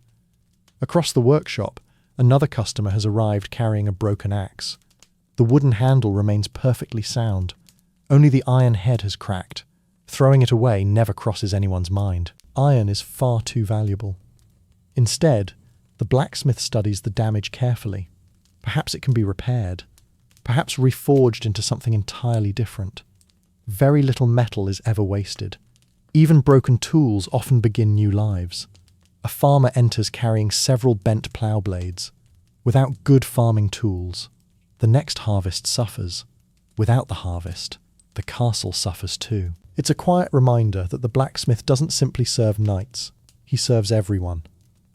Across the workshop, another customer has arrived carrying a broken axe. The wooden handle remains perfectly sound. Only the iron head has cracked. Throwing it away never crosses anyone's mind. Iron is far too valuable. Instead, the blacksmith studies the damage carefully. Perhaps it can be repaired. Perhaps reforged into something entirely different. Very little metal is ever wasted. Even broken tools often begin new lives. A farmer enters carrying several bent plough blades. Without good farming tools, the next harvest suffers. Without the harvest, the castle suffers too. It's a quiet reminder that the blacksmith doesn't simply serve knights. He serves everyone.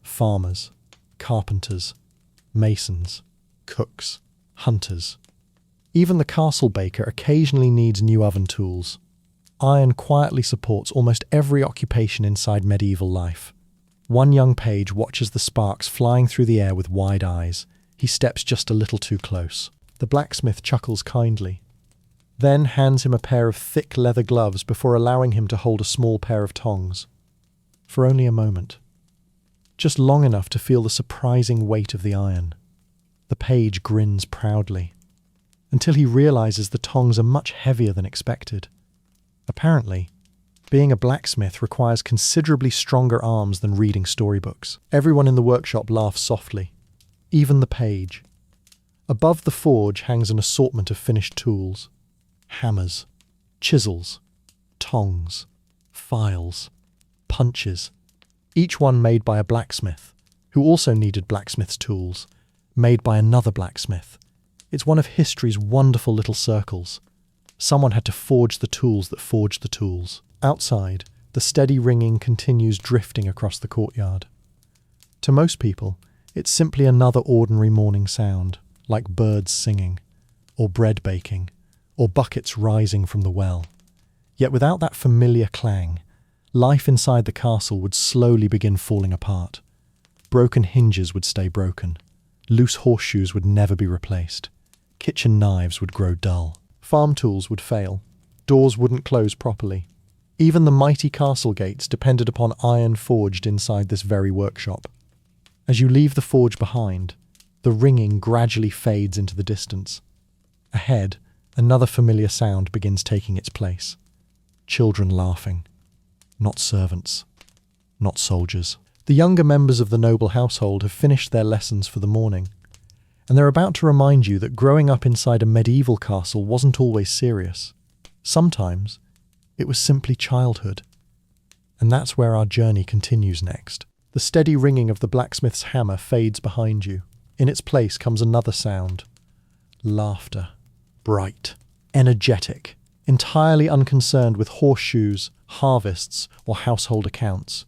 Farmers, carpenters, masons, cooks, hunters. Even the castle baker occasionally needs new oven tools. Iron quietly supports almost every occupation inside medieval life. One young page watches the sparks flying through the air with wide eyes. He steps just a little too close. The blacksmith chuckles kindly, then hands him a pair of thick leather gloves before allowing him to hold a small pair of tongs. For only a moment. Just long enough to feel the surprising weight of the iron. The page grins proudly, until he realizes the tongs are much heavier than expected. Apparently, being a blacksmith requires considerably stronger arms than reading storybooks. Everyone in the workshop laughs softly, even the page. Above the forge hangs an assortment of finished tools. Hammers, chisels, tongs, files, punches, each one made by a blacksmith, who also needed blacksmith's tools, made by another blacksmith. It's one of history's wonderful little circles. Someone had to forge the tools that forged the tools. Outside, the steady ringing continues drifting across the courtyard. To most people, it's simply another ordinary morning sound, like birds singing, or bread baking, or buckets rising from the well. Yet without that familiar clang, life inside the castle would slowly begin falling apart. Broken hinges would stay broken. Loose horseshoes would never be replaced. Kitchen knives would grow dull. Farm tools would fail. Doors wouldn't close properly. Even the mighty castle gates depended upon iron forged inside this very workshop. As you leave the forge behind, the ringing gradually fades into the distance. Ahead, another familiar sound begins taking its place. Children laughing. Not servants. Not soldiers. The younger members of the noble household have finished their lessons for the morning, and they're about to remind you that growing up inside a medieval castle wasn't always serious. Sometimes, it was simply childhood. And that's where our journey continues next. The steady ringing of the blacksmith's hammer fades behind you. In its place comes another sound. Laughter. Bright. Energetic. Entirely unconcerned with horseshoes, harvests, or household accounts.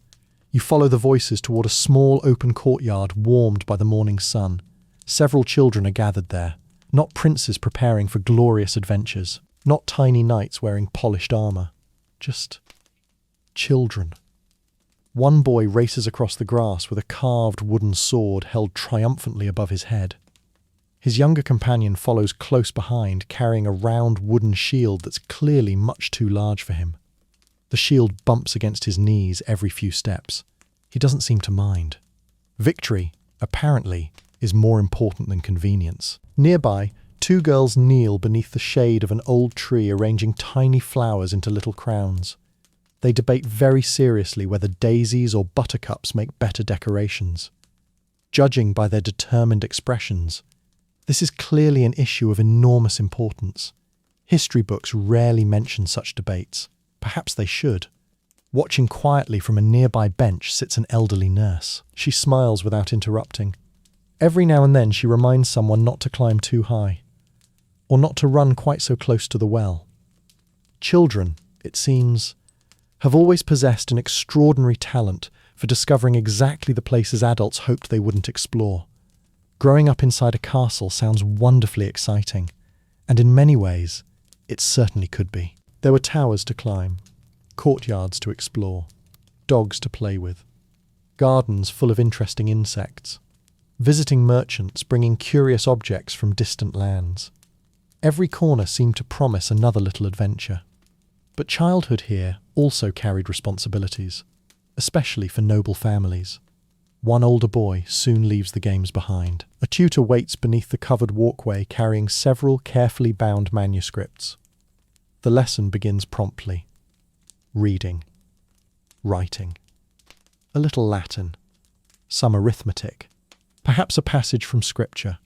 You follow the voices toward a small open courtyard warmed by the morning sun. Several children are gathered there. Not princes preparing for glorious adventures. Not tiny knights wearing polished armour. Just children. One boy races across the grass with a carved wooden sword held triumphantly above his head. His younger companion follows close behind, carrying a round wooden shield that's clearly much too large for him. The shield bumps against his knees every few steps. He doesn't seem to mind. Victory, apparently, is more important than convenience. Nearby, 2 girls kneel beneath the shade of an old tree, arranging tiny flowers into little crowns. They debate very seriously whether daisies or buttercups make better decorations. Judging by their determined expressions, this is clearly an issue of enormous importance. History books rarely mention such debates. Perhaps they should. Watching quietly from a nearby bench sits an elderly nurse. She smiles without interrupting. Every now and then she reminds someone not to climb too high, or not to run quite so close to the well. Children, it seems, have always possessed an extraordinary talent for discovering exactly the places adults hoped they wouldn't explore. Growing up inside a castle sounds wonderfully exciting, and in many ways, it certainly could be. There were towers to climb, courtyards to explore, dogs to play with, gardens full of interesting insects, visiting merchants bringing curious objects from distant lands. Every corner seemed to promise another little adventure. But childhood here also carried responsibilities, especially for noble families. One older boy soon leaves the games behind. A tutor waits beneath the covered walkway carrying several carefully bound manuscripts. The lesson begins promptly. Reading. Writing. A little Latin. Some arithmetic. Perhaps a passage from scripture.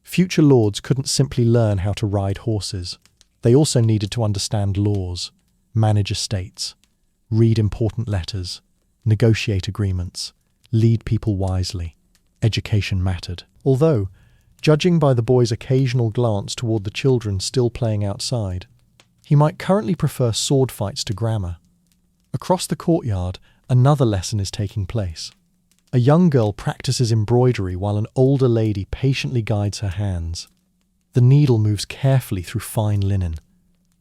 Future lords couldn't simply learn how to ride horses. They also needed to understand laws, manage estates, read important letters, negotiate agreements, lead people wisely. Education mattered. Although, judging by the boy's occasional glance toward the children still playing outside, he might currently prefer sword fights to grammar. Across the courtyard, another lesson is taking place. A young girl practices embroidery while an older lady patiently guides her hands. The needle moves carefully through fine linen,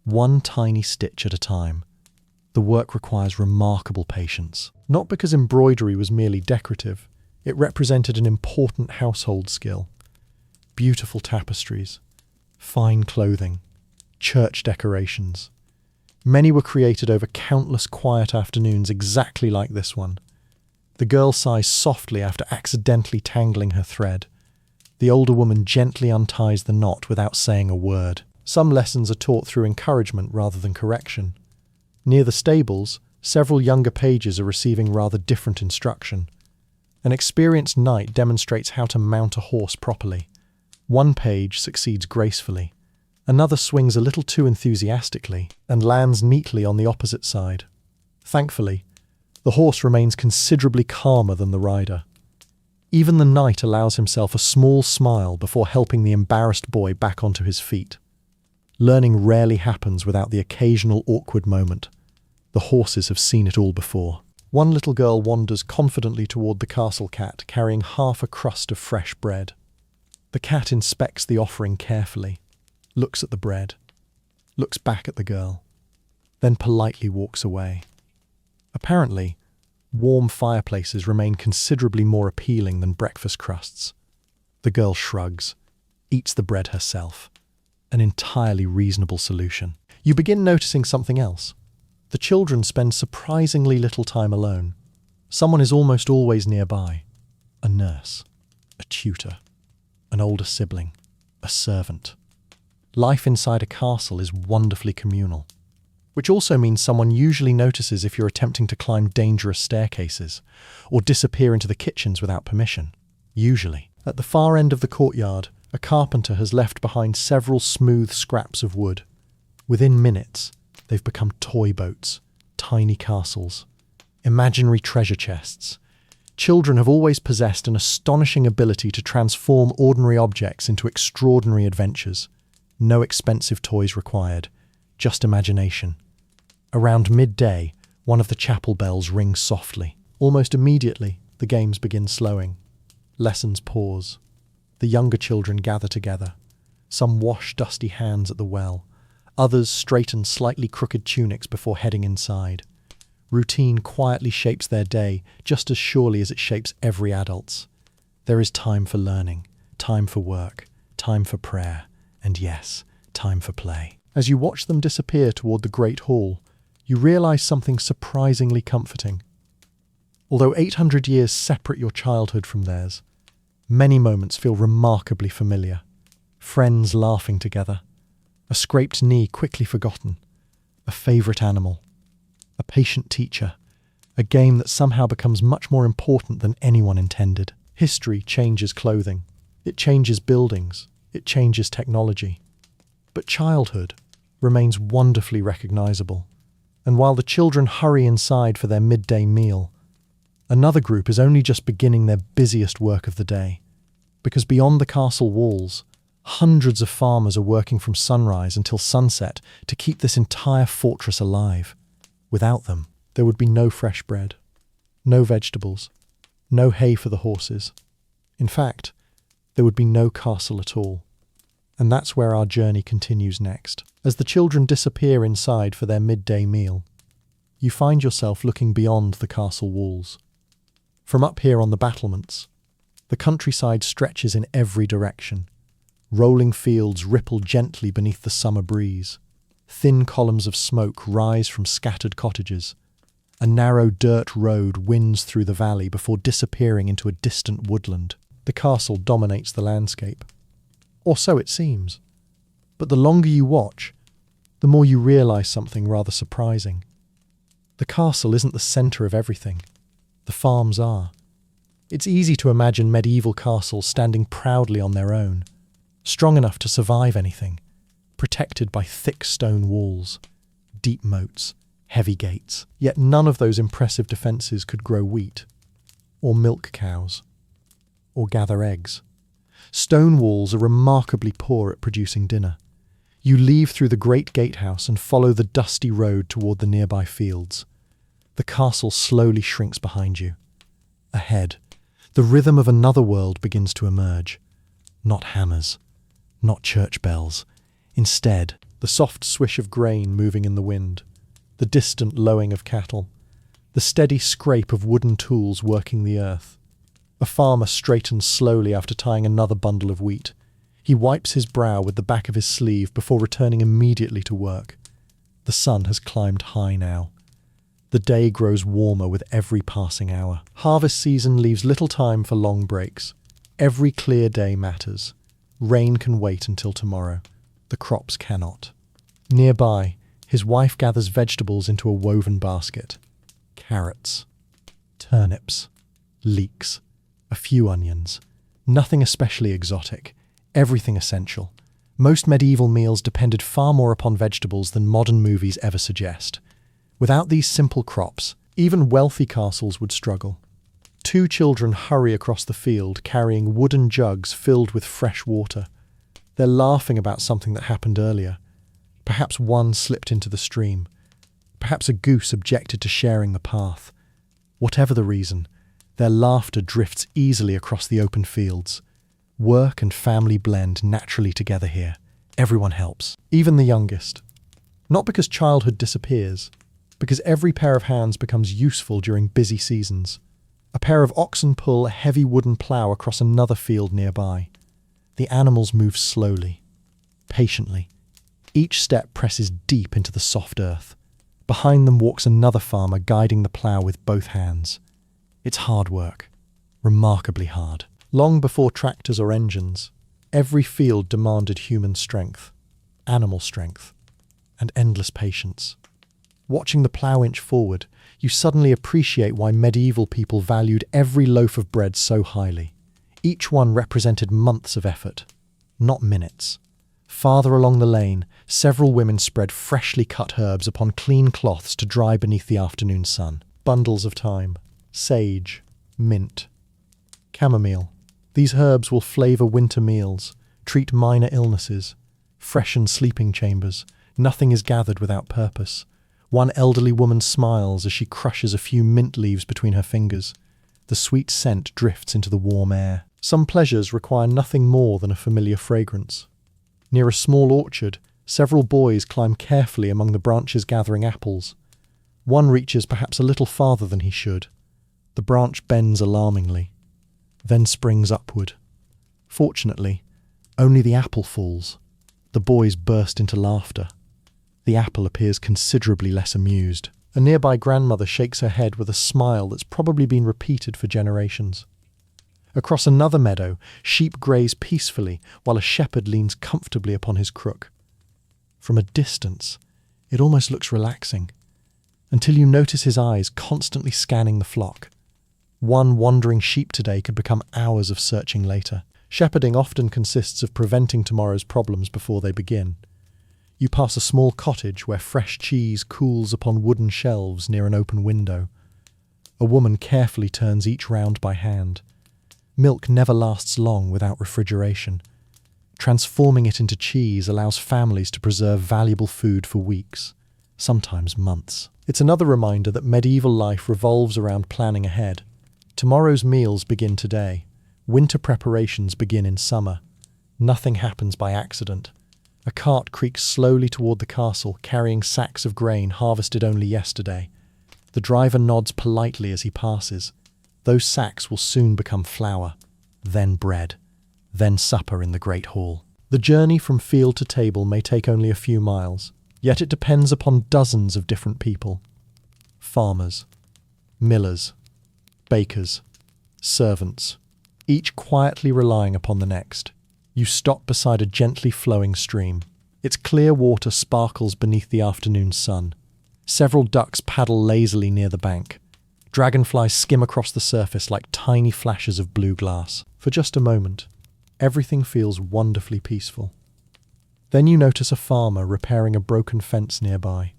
one tiny stitch at a time. The work requires remarkable patience. Not because embroidery was merely decorative, it represented an important household skill. Beautiful tapestries, fine clothing, church decorations. Many were created over countless quiet afternoons exactly like this one. The girl sighs softly after accidentally tangling her thread. The older woman gently unties the knot without saying a word. Some lessons are taught through encouragement rather than correction. Near the stables, several younger pages are receiving rather different instruction. An experienced knight demonstrates how to mount a horse properly. One page succeeds gracefully. Another swings a little too enthusiastically and lands neatly on the opposite side. Thankfully, the horse remains considerably calmer than the rider. Even the knight allows himself a small smile before helping the embarrassed boy back onto his feet. Learning rarely happens without the occasional awkward moment. The horses have seen it all before. One little girl wanders confidently toward the castle cat, carrying half a crust of fresh bread. The cat inspects the offering carefully, looks at the bread, looks back at the girl, then politely walks away. Apparently, warm fireplaces remain considerably more appealing than breakfast crusts. The girl shrugs, eats the bread herself. An entirely reasonable solution. You begin noticing something else. The children spend surprisingly little time alone. Someone is almost always nearby. A nurse, a tutor, an older sibling, a servant. Life inside a castle is wonderfully communal, which also means someone usually notices if you're attempting to climb dangerous staircases or disappear into the kitchens without permission. Usually. At the far end of the courtyard, a carpenter has left behind several smooth scraps of wood. Within minutes, they've become toy boats, tiny castles, imaginary treasure chests. Children have always possessed an astonishing ability to transform ordinary objects into extraordinary adventures. No expensive toys required, just imagination. Around midday, one of the chapel bells rings softly. Almost immediately, the games begin slowing. Lessons pause. The younger children gather together. Some wash dusty hands at the well. Others straighten slightly crooked tunics before heading inside. Routine quietly shapes their day just as surely as it shapes every adult's. There is time for learning, time for work, time for prayer, and yes, time for play. As you watch them disappear toward the Great Hall, you realize something surprisingly comforting. Although 800 years separate your childhood from theirs, many moments feel remarkably familiar. Friends laughing together, a scraped knee quickly forgotten, a favourite animal, a patient teacher, a game that somehow becomes much more important than anyone intended. History changes clothing, it changes buildings, it changes technology. But childhood remains wonderfully recognisable. And while the children hurry inside for their midday meal, another group is only just beginning their busiest work of the day. Because beyond the castle walls, hundreds of farmers are working from sunrise until sunset to keep this entire fortress alive. Without them, there would be no fresh bread, no vegetables, no hay for the horses. In fact, there would be no castle at all. And that's where our journey continues next. As the children disappear inside for their midday meal, you find yourself looking beyond the castle walls. From up here on the battlements, the countryside stretches in every direction. Rolling fields ripple gently beneath the summer breeze. Thin columns of smoke rise from scattered cottages. A narrow dirt road winds through the valley before disappearing into a distant woodland. The castle dominates the landscape. Or so it seems. But the longer you watch, the more you realise something rather surprising. The castle isn't the centre of everything. The farms are. It's easy to imagine medieval castles standing proudly on their own, strong enough to survive anything, protected by thick stone walls, deep moats, heavy gates. Yet none of those impressive defences could grow wheat, or milk cows, or gather eggs. Stone walls are remarkably poor at producing dinner. You leave through the great gatehouse and follow the dusty road toward the nearby fields. The castle slowly shrinks behind you. Ahead, the rhythm of another world begins to emerge. Not hammers, not church bells. Instead, the soft swish of grain moving in the wind, the distant lowing of cattle, the steady scrape of wooden tools working the earth. A farmer straightens slowly after tying another bundle of wheat. He wipes his brow with the back of his sleeve before returning immediately to work. The sun has climbed high now. The day grows warmer with every passing hour. Harvest season leaves little time for long breaks. Every clear day matters. Rain can wait until tomorrow. The crops cannot. Nearby, his wife gathers vegetables into a woven basket. Carrots, turnips, leeks, a few onions. Nothing especially exotic. Everything essential. Most medieval meals depended far more upon vegetables than modern movies ever suggest. Without these simple crops, even wealthy castles would struggle. Two children hurry across the field carrying wooden jugs filled with fresh water. They're laughing about something that happened earlier. Perhaps one slipped into the stream. Perhaps a goose objected to sharing the path. Whatever the reason, their laughter drifts easily across the open fields. Work and family blend naturally together here. Everyone helps, even the youngest. Not because childhood disappears, because every pair of hands becomes useful during busy seasons. A pair of oxen pull a heavy wooden plough across another field nearby. The animals move slowly, patiently. Each step presses deep into the soft earth. Behind them walks another farmer guiding the plough with both hands. It's hard work, remarkably hard. Long before tractors or engines, every field demanded human strength, animal strength, and endless patience. Watching the plough inch forward, you suddenly appreciate why medieval people valued every loaf of bread so highly. Each one represented months of effort, not minutes. Farther along the lane, several women spread freshly cut herbs upon clean cloths to dry beneath the afternoon sun. Bundles of thyme, sage, mint, chamomile. These herbs will flavour winter meals, treat minor illnesses, freshen sleeping chambers. Nothing is gathered without purpose. One elderly woman smiles as she crushes a few mint leaves between her fingers. The sweet scent drifts into the warm air. Some pleasures require nothing more than a familiar fragrance. Near a small orchard, several boys climb carefully among the branches gathering apples. One reaches perhaps a little farther than he should. The branch bends alarmingly, then springs upward. Fortunately, only the apple falls. The boys burst into laughter. The apple appears considerably less amused. A nearby grandmother shakes her head with a smile that's probably been repeated for generations. Across another meadow, sheep graze peacefully while a shepherd leans comfortably upon his crook. From a distance, it almost looks relaxing, until you notice his eyes constantly scanning the flock. One wandering sheep today could become hours of searching later. Shepherding often consists of preventing tomorrow's problems before they begin. You pass a small cottage where fresh cheese cools upon wooden shelves near an open window. A woman carefully turns each round by hand. Milk never lasts long without refrigeration. Transforming it into cheese allows families to preserve valuable food for weeks, sometimes months. It's another reminder that medieval life revolves around planning ahead. Tomorrow's meals begin today. Winter preparations begin in summer. Nothing happens by accident. A cart creaks slowly toward the castle, carrying sacks of grain harvested only yesterday. The driver nods politely as he passes. Those sacks will soon become flour, then bread, then supper in the great hall. The journey from field to table may take only a few miles. Yet it depends upon dozens of different people. Farmers, millers, bakers, servants, each quietly relying upon the next. You stop beside a gently flowing stream. Its clear water sparkles beneath the afternoon sun. Several ducks paddle lazily near the bank. Dragonflies skim across the surface like tiny flashes of blue glass. For just a moment, everything feels wonderfully peaceful. Then you notice a farmer repairing a broken fence nearby.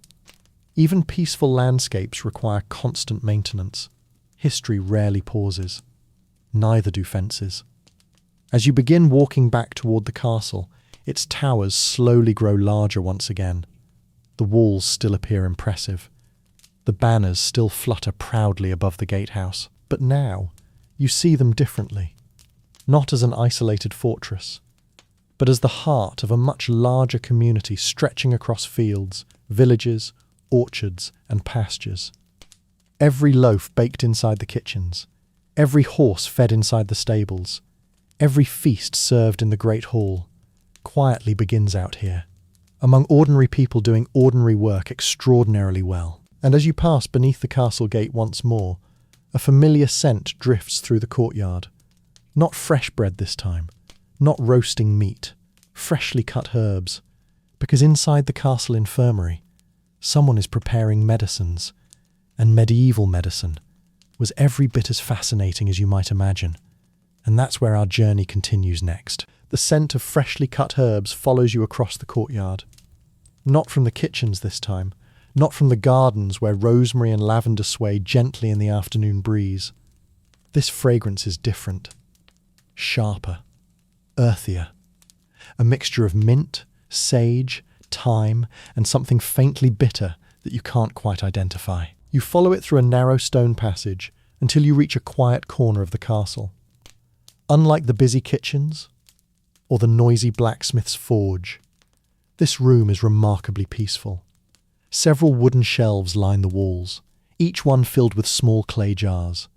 Even peaceful landscapes require constant maintenance. History rarely pauses. Neither do fences. As you begin walking back toward the castle, its towers slowly grow larger once again. The walls still appear impressive. The banners still flutter proudly above the gatehouse. But now, you see them differently. Not as an isolated fortress, but as the heart of a much larger community stretching across fields, villages, orchards, and pastures. Every loaf baked inside the kitchens, every horse fed inside the stables, every feast served in the great hall, quietly begins out here, among ordinary people doing ordinary work extraordinarily well. And as you pass beneath the castle gate once more, a familiar scent drifts through the courtyard. Not fresh bread this time, not roasting meat, freshly cut herbs, because inside the castle infirmary, someone is preparing medicines, and medieval medicine was every bit as fascinating as you might imagine. And that's where our journey continues next. The scent of freshly cut herbs follows you across the courtyard. Not from the kitchens this time, not from the gardens where rosemary and lavender sway gently in the afternoon breeze. This fragrance is different, sharper, earthier, a mixture of mint, sage, thyme, and something faintly bitter that you can't quite identify. You follow it through a narrow stone passage until you reach a quiet corner of the castle. Unlike the busy kitchens or the noisy blacksmith's forge, this room is remarkably peaceful. Several wooden shelves line the walls, each one filled with small clay jars.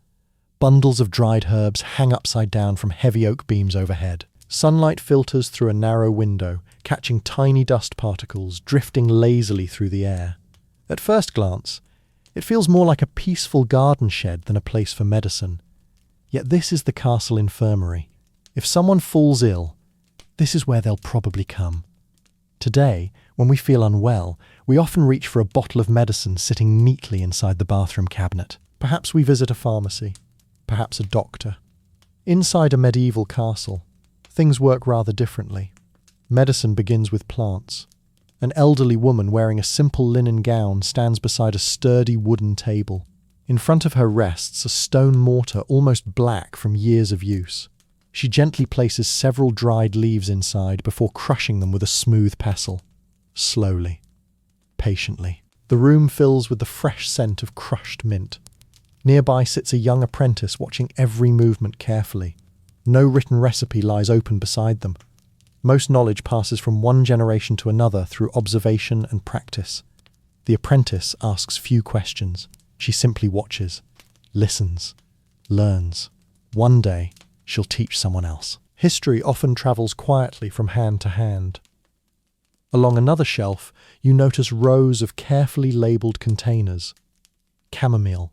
Bundles of dried herbs hang upside down from heavy oak beams overhead. Sunlight filters through a narrow window, catching tiny dust particles drifting lazily through the air. At first glance, it feels more like a peaceful garden shed than a place for medicine. Yet this is the castle infirmary. If someone falls ill, this is where they'll probably come. Today, when we feel unwell, we often reach for a bottle of medicine sitting neatly inside the bathroom cabinet. Perhaps we visit a pharmacy, perhaps a doctor. Inside a medieval castle, things work rather differently. Medicine begins with plants. An elderly woman wearing a simple linen gown stands beside a sturdy wooden table. In front of her rests a stone mortar almost black from years of use. She gently places several dried leaves inside before crushing them with a smooth pestle. Slowly, patiently. The room fills with the fresh scent of crushed mint. Nearby sits a young apprentice watching every movement carefully. No written recipe lies open beside them. Most knowledge passes from one generation to another through observation and practice. The apprentice asks few questions. She simply watches, listens, learns. One day, she'll teach someone else. History often travels quietly from hand to hand. Along another shelf, you notice rows of carefully labelled containers. Chamomile,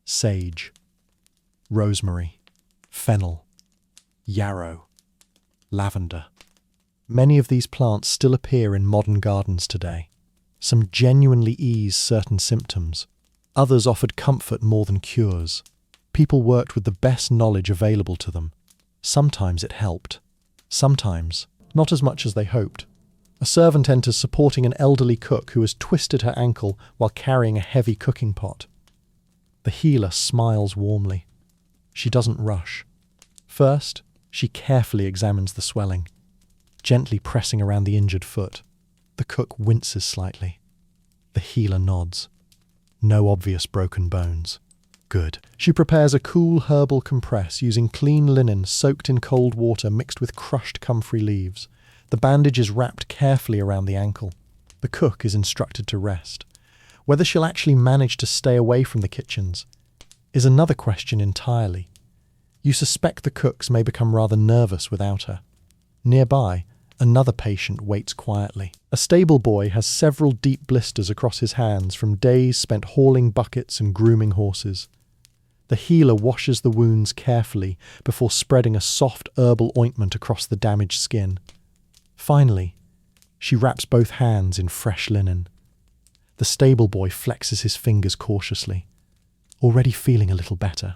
sage, rosemary, fennel, yarrow, lavender. Many of these plants still appear in modern gardens today. Some genuinely ease certain symptoms. Others offered comfort more than cures. People worked with the best knowledge available to them. Sometimes it helped. Sometimes, not as much as they hoped. A servant enters supporting an elderly cook who has twisted her ankle while carrying a heavy cooking pot. The healer smiles warmly. She doesn't rush. First, she carefully examines the swelling, gently pressing around the injured foot. The cook winces slightly. The healer nods. No obvious broken bones. Good. She prepares a cool herbal compress using clean linen soaked in cold water mixed with crushed comfrey leaves. The bandage is wrapped carefully around the ankle. The cook is instructed to rest. Whether she'll actually manage to stay away from the kitchens is another question entirely. You suspect the cooks may become rather nervous without her. Nearby, Another patient waits quietly. A stable boy has several deep blisters across his hands from days spent hauling buckets and grooming horses. The healer washes the wounds carefully before spreading a soft herbal ointment across the damaged skin. Finally, she wraps both hands in fresh linen. The stable boy flexes his fingers cautiously, already feeling a little better.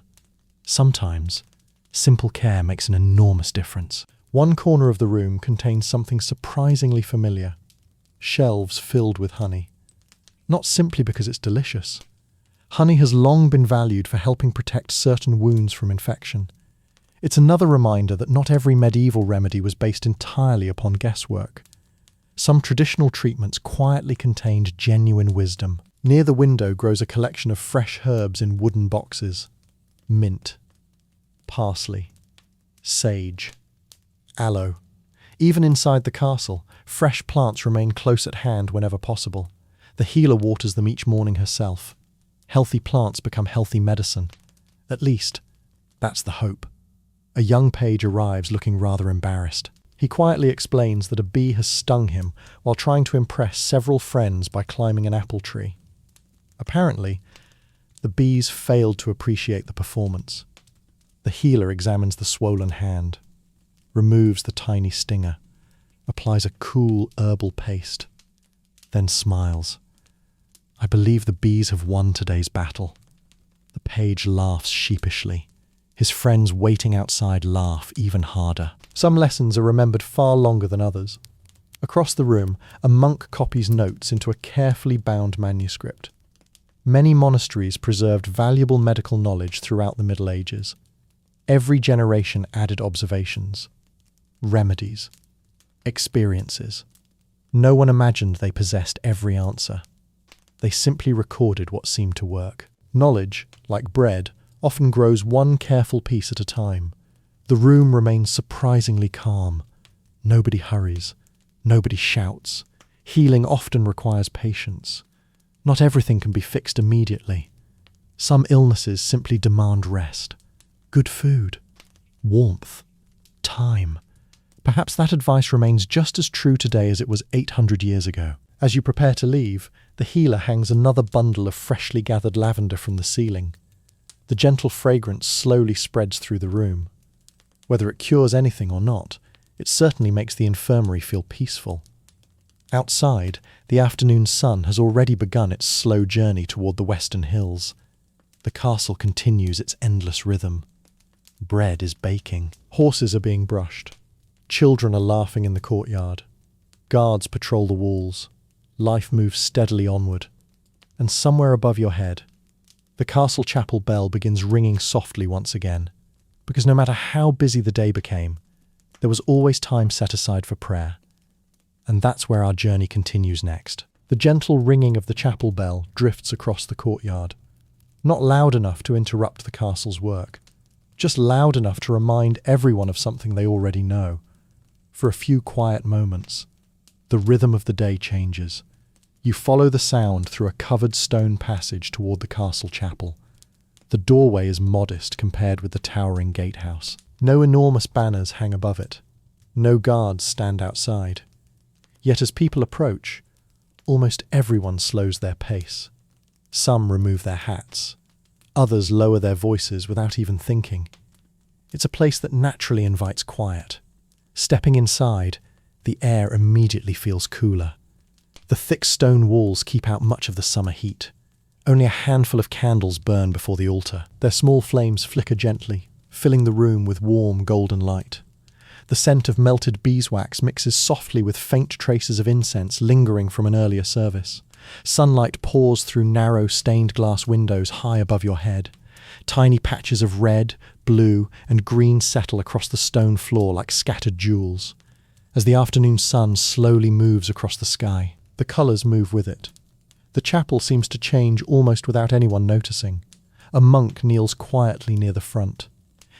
Sometimes, simple care makes an enormous difference. One corner of the room contains something surprisingly familiar: shelves filled with honey. Not simply because it's delicious. Honey has long been valued for helping protect certain wounds from infection. It's another reminder that not every medieval remedy was based entirely upon guesswork. Some traditional treatments quietly contained genuine wisdom. Near the window grows a collection of fresh herbs in wooden boxes: mint, parsley, sage, aloe. Even inside the castle, fresh plants remain close at hand whenever possible. The healer waters them each morning herself. Healthy plants become healthy medicine. At least, that's the hope. A young page arrives looking rather embarrassed. He quietly explains that a bee has stung him while trying to impress several friends by climbing an apple tree. Apparently, the bees failed to appreciate the performance. The healer examines the swollen hand, removes the tiny stinger, applies a cool herbal paste, then smiles. "I believe the bees have won today's battle." The page laughs sheepishly. His friends waiting outside laugh even harder. Some lessons are remembered far longer than others. Across the room, a monk copies notes into a carefully bound manuscript. Many monasteries preserved valuable medical knowledge throughout the Middle Ages. Every generation added observations, remedies, experiences. No one imagined they possessed every answer. They simply recorded what seemed to work. Knowledge, like bread, often grows one careful piece at a time. The room remains surprisingly calm. Nobody hurries. Nobody shouts. Healing often requires patience. Not everything can be fixed immediately. Some illnesses simply demand rest, good food, warmth, time. Perhaps that advice remains just as true today as it was 800 years ago. As you prepare to leave, the healer hangs another bundle of freshly gathered lavender from the ceiling. The gentle fragrance slowly spreads through the room. Whether it cures anything or not, it certainly makes the infirmary feel peaceful. Outside, the afternoon sun has already begun its slow journey toward the western hills. The castle continues its endless rhythm. Bread is baking. Horses are being brushed. Children are laughing in the courtyard. Guards patrol the walls. Life moves steadily onward. And somewhere above your head, the castle chapel bell begins ringing softly once again, because no matter how busy the day became, there was always time set aside for prayer. And that's where our journey continues next. The gentle ringing of the chapel bell drifts across the courtyard, not loud enough to interrupt the castle's work, just loud enough to remind everyone of something they already know. For a few quiet moments, the rhythm of the day changes. You follow the sound through a covered stone passage toward the castle chapel. The doorway is modest compared with the towering gatehouse. No enormous banners hang above it. No guards stand outside. Yet as people approach, almost everyone slows their pace. Some remove their hats. Others lower their voices without even thinking. It's a place that naturally invites quiet. Stepping inside, the air immediately feels cooler. The thick stone walls keep out much of the summer heat. Only a handful of candles burn before the altar. Their small flames flicker gently, filling the room with warm golden light. The scent of melted beeswax mixes softly with faint traces of incense lingering from an earlier service. Sunlight pours through narrow stained glass windows high above your head. Tiny patches of red, blue, and green settle across the stone floor like scattered jewels. As the afternoon sun slowly moves across the sky, the colours move with it. The chapel seems to change almost without anyone noticing. A monk kneels quietly near the front.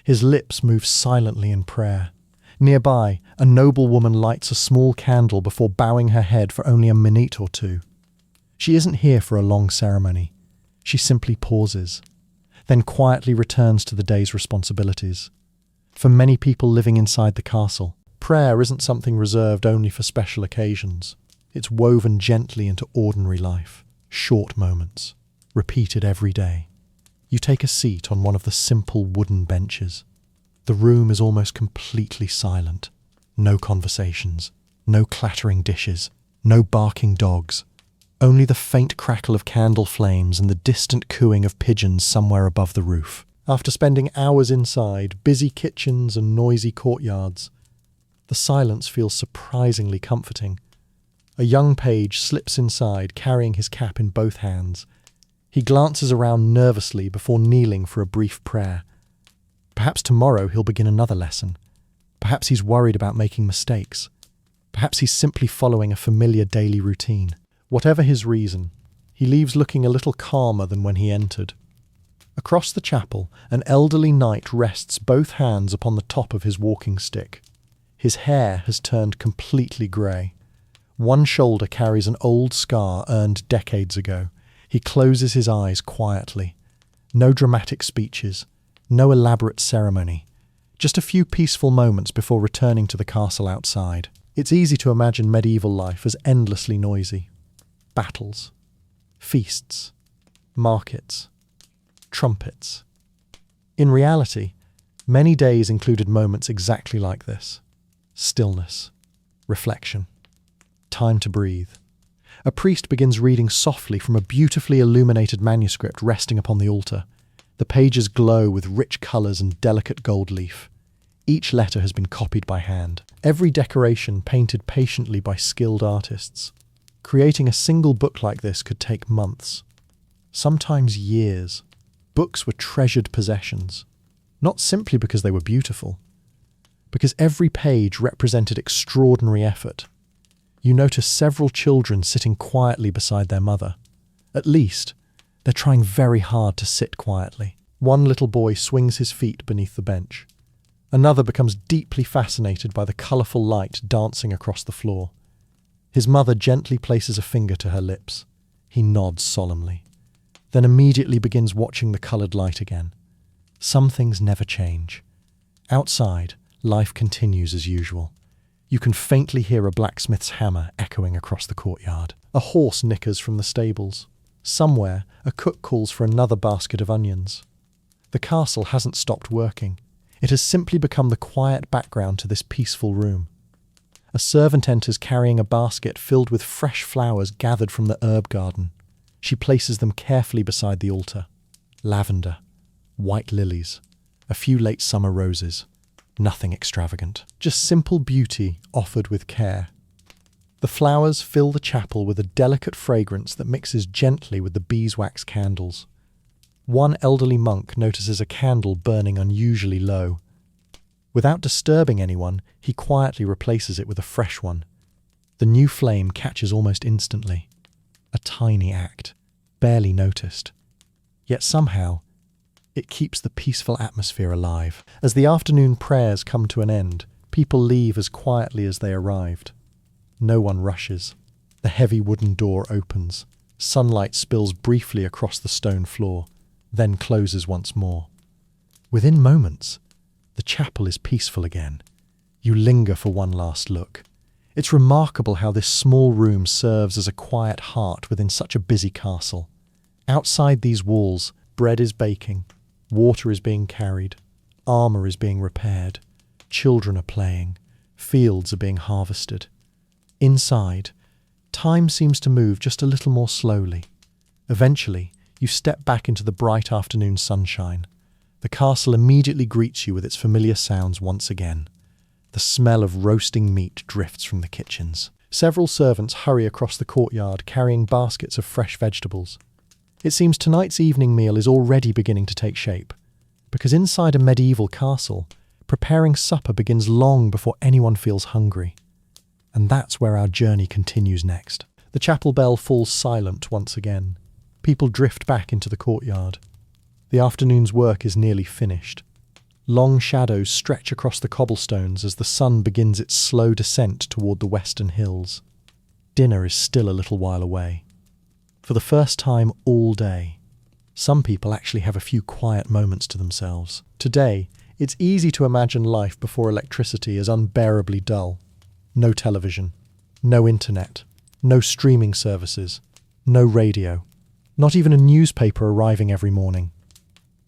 His lips move silently in prayer. Nearby, a noblewoman lights a small candle before bowing her head for only a minute or two. She isn't here for a long ceremony. She simply pauses, then quietly returns to the day's responsibilities. For many people living inside the castle, prayer isn't something reserved only for special occasions. It's woven gently into ordinary life, short moments, repeated every day. You take a seat on one of the simple wooden benches. The room is almost completely silent. No conversations, no clattering dishes, no barking dogs. Only the faint crackle of candle flames and the distant cooing of pigeons somewhere above the roof. After spending hours inside, busy kitchens and noisy courtyards, the silence feels surprisingly comforting. A young page slips inside, carrying his cap in both hands. He glances around nervously before kneeling for a brief prayer. Perhaps tomorrow he'll begin another lesson. Perhaps he's worried about making mistakes. Perhaps he's simply following a familiar daily routine. Whatever his reason, he leaves looking a little calmer than when he entered. Across the chapel, an elderly knight rests both hands upon the top of his walking stick. His hair has turned completely grey. One shoulder carries an old scar earned decades ago. He closes his eyes quietly. No dramatic speeches, no elaborate ceremony. Just a few peaceful moments before returning to the castle outside. It's easy to imagine medieval life as endlessly noisy. Battles, feasts, markets, trumpets. In reality, many days included moments exactly like this. Stillness, reflection, time to breathe. A priest begins reading softly from a beautifully illuminated manuscript resting upon the altar. The pages glow with rich colours and delicate gold leaf. Each letter has been copied by hand. Every decoration painted patiently by skilled artists. Creating a single book like this could take months, sometimes years. Books were treasured possessions, not simply because they were beautiful, because every page represented extraordinary effort. You notice several children sitting quietly beside their mother. At least, they're trying very hard to sit quietly. One little boy swings his feet beneath the bench. Another becomes deeply fascinated by the colourful light dancing across the floor. His mother gently places a finger to her lips. He nods solemnly, then immediately begins watching the coloured light again. Some things never change. Outside, life continues as usual. You can faintly hear a blacksmith's hammer echoing across the courtyard. A horse nickers from the stables. Somewhere, a cook calls for another basket of onions. The castle hasn't stopped working. It has simply become the quiet background to this peaceful room. A servant enters carrying a basket filled with fresh flowers gathered from the herb garden. She places them carefully beside the altar. Lavender, white lilies, a few late summer roses. Nothing extravagant, just simple beauty offered with care. The flowers fill the chapel with a delicate fragrance that mixes gently with the beeswax candles. One elderly monk notices a candle burning unusually low. Without disturbing anyone, he quietly replaces it with a fresh one. The new flame catches almost instantly. A tiny act, barely noticed. Yet somehow, it keeps the peaceful atmosphere alive. As the afternoon prayers come to an end, people leave as quietly as they arrived. No one rushes. The heavy wooden door opens. Sunlight spills briefly across the stone floor, then closes once more. Within moments, the chapel is peaceful again. You linger for one last look. It's remarkable how this small room serves as a quiet heart within such a busy castle. Outside these walls, bread is baking, water is being carried, armour is being repaired, children are playing, fields are being harvested. Inside, time seems to move just a little more slowly. Eventually, you step back into the bright afternoon sunshine. The castle immediately greets you with its familiar sounds once again. The smell of roasting meat drifts from the kitchens. Several servants hurry across the courtyard carrying baskets of fresh vegetables. It seems tonight's evening meal is already beginning to take shape, because inside a medieval castle, preparing supper begins long before anyone feels hungry. And that's where our journey continues next. The chapel bell falls silent once again. People drift back into the courtyard. The afternoon's work is nearly finished. Long shadows stretch across the cobblestones as the sun begins its slow descent toward the western hills. Dinner is still a little while away. For the first time all day, some people actually have a few quiet moments to themselves. Today, It's easy to imagine life before electricity as unbearably dull. No television, no internet, no streaming services, no radio, not even a newspaper arriving every morning.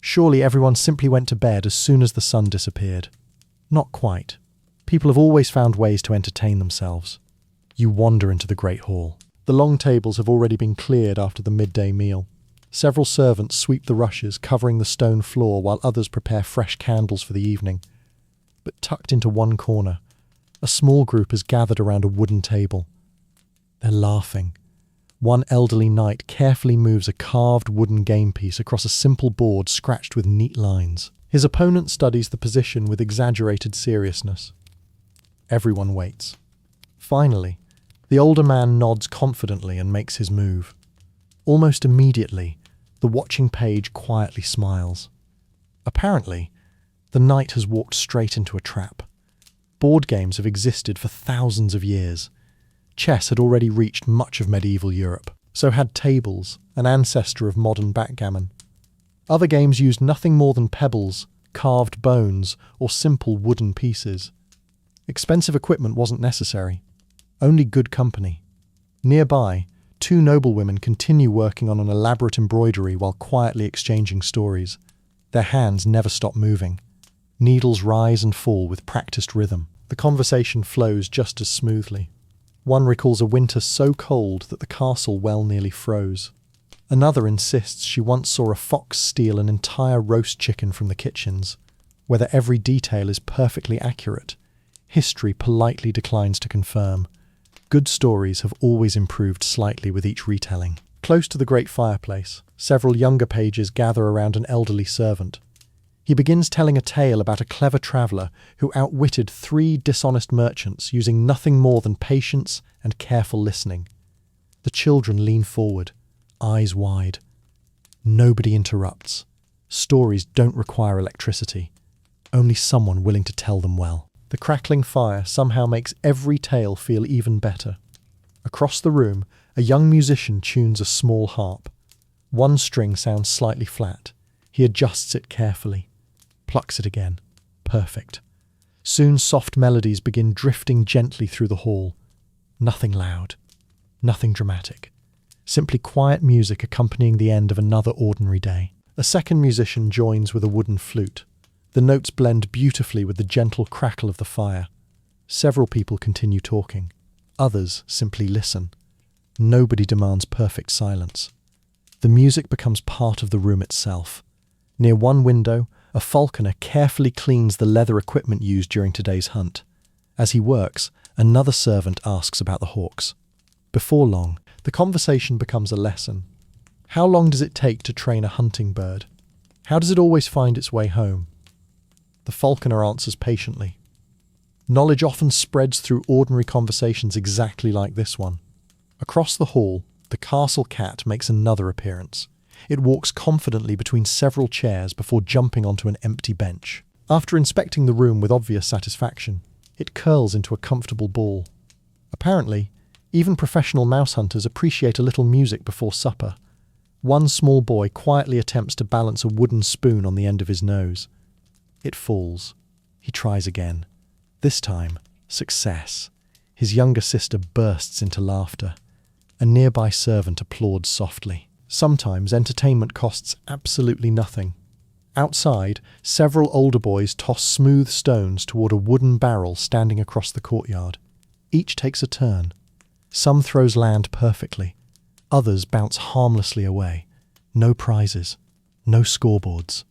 Surely everyone simply went to bed as soon as the sun disappeared. Not quite. People have always found ways to entertain themselves. You wander into the great hall. The long tables have already been cleared after the midday meal. Several servants sweep the rushes, covering the stone floor, while others prepare fresh candles for the evening. But tucked into one corner, a small group is gathered around a wooden table. They're laughing. One elderly knight carefully moves a carved wooden game piece across a simple board scratched with neat lines. His opponent studies the position with exaggerated seriousness. Everyone waits. Finally, the older man nods confidently and makes his move. Almost immediately, the watching page quietly smiles. Apparently, the knight has walked straight into a trap. Board games have existed for thousands of years. Chess had already reached much of medieval Europe. So had tables, an ancestor of modern backgammon. Other games used nothing more than pebbles, carved bones, or simple wooden pieces. Expensive equipment wasn't necessary. Only good company. Nearby, two noblewomen continue working on an elaborate embroidery while quietly exchanging stories. Their hands never stop moving. Needles rise and fall with practiced rhythm. The conversation flows just as smoothly. One recalls a winter so cold that the castle well nearly froze. Another insists she once saw a fox steal an entire roast chicken from the kitchens. Whether every detail is perfectly accurate, history politely declines to confirm. Good stories have always improved slightly with each retelling. Close to the great fireplace, several younger pages gather around an elderly servant. He begins telling a tale about a clever traveller who outwitted 3 dishonest merchants using nothing more than patience and careful listening. The children lean forward, eyes wide. Nobody interrupts. Stories don't require electricity, only someone willing to tell them well. The crackling fire somehow makes every tale feel even better. Across the room, a young musician tunes a small harp. One string sounds slightly flat. He adjusts it carefully. Plucks it again. Perfect. Soon soft melodies begin drifting gently through the hall. Nothing loud. Nothing dramatic. Simply quiet music accompanying the end of another ordinary day. A second musician joins with a wooden flute. The notes blend beautifully with the gentle crackle of the fire. Several people continue talking. Others simply listen. Nobody demands perfect silence. The music becomes part of the room itself. Near one window, a falconer carefully cleans the leather equipment used during today's hunt. As he works, another servant asks about the hawks. Before long, the conversation becomes a lesson. How long does it take to train a hunting bird? How does it always find its way home? The falconer answers patiently. Knowledge often spreads through ordinary conversations exactly like this one. Across the hall, the castle cat makes another appearance. It walks confidently between several chairs before jumping onto an empty bench. After inspecting the room with obvious satisfaction, it curls into a comfortable ball. Apparently, even professional mouse hunters appreciate a little music before supper. One small boy quietly attempts to balance a wooden spoon on the end of his nose. It falls. He tries again. This time, success. His younger sister bursts into laughter. A nearby servant applauds softly. Sometimes entertainment costs absolutely nothing. Outside, several older boys toss smooth stones toward a wooden barrel standing across the courtyard. Each takes a turn. Some throws land perfectly. Others bounce harmlessly away. No prizes. No scoreboards.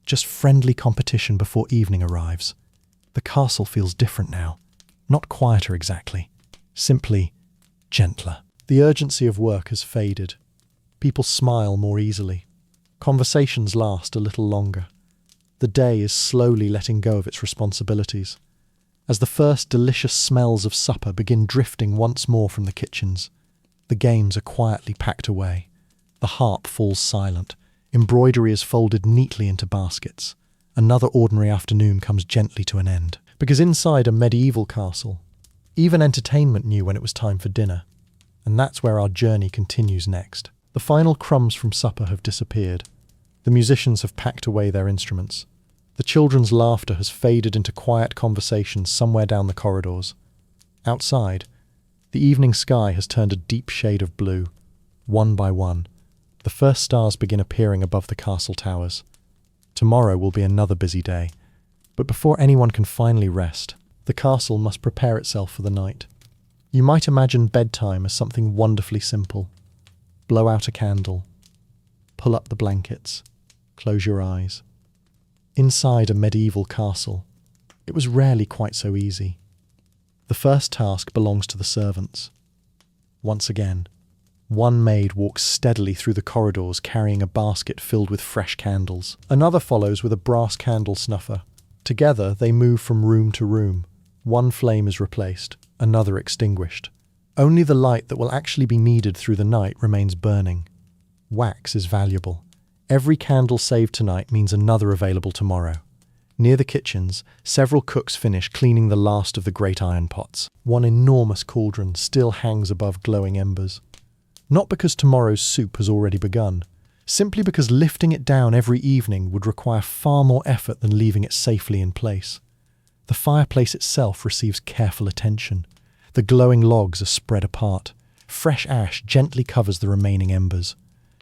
Just friendly competition before evening arrives. The castle feels different now. Not quieter exactly. Simply gentler. The urgency of work has faded. People smile more easily. Conversations last a little longer. The day is slowly letting go of its responsibilities. As the first delicious smells of supper begin drifting once more from the kitchens, the games are quietly packed away. The harp falls silent. Embroidery is folded neatly into baskets. Another ordinary afternoon comes gently to an end. Because inside a medieval castle, even entertainment knew when it was time for dinner. And that's where our journey continues next. The final crumbs from supper have disappeared. The musicians have packed away their instruments. The children's laughter has faded into quiet conversations somewhere down the corridors. Outside, the evening sky has turned a deep shade of blue. One by one, the first stars begin appearing above the castle towers. Tomorrow will be another busy day, but before anyone can finally rest, the castle must prepare itself for the night. You might imagine bedtime as something wonderfully simple. Blow out a candle, pull up the blankets, close your eyes. Inside a medieval castle, it was rarely quite so easy. The first task belongs to the servants. Once again, one maid walks steadily through the corridors carrying a basket filled with fresh candles. Another follows with a brass candle snuffer. Together they move from room to room. One flame is replaced, another extinguished. Only the light that will actually be needed through the night remains burning. Wax is valuable. Every candle saved tonight means another available tomorrow. Near the kitchens, several cooks finish cleaning the last of the great iron pots. One enormous cauldron still hangs above glowing embers. Not because tomorrow's soup has already begun, simply because lifting it down every evening would require far more effort than leaving it safely in place. The fireplace itself receives careful attention. The glowing logs are spread apart. Fresh ash gently covers the remaining embers.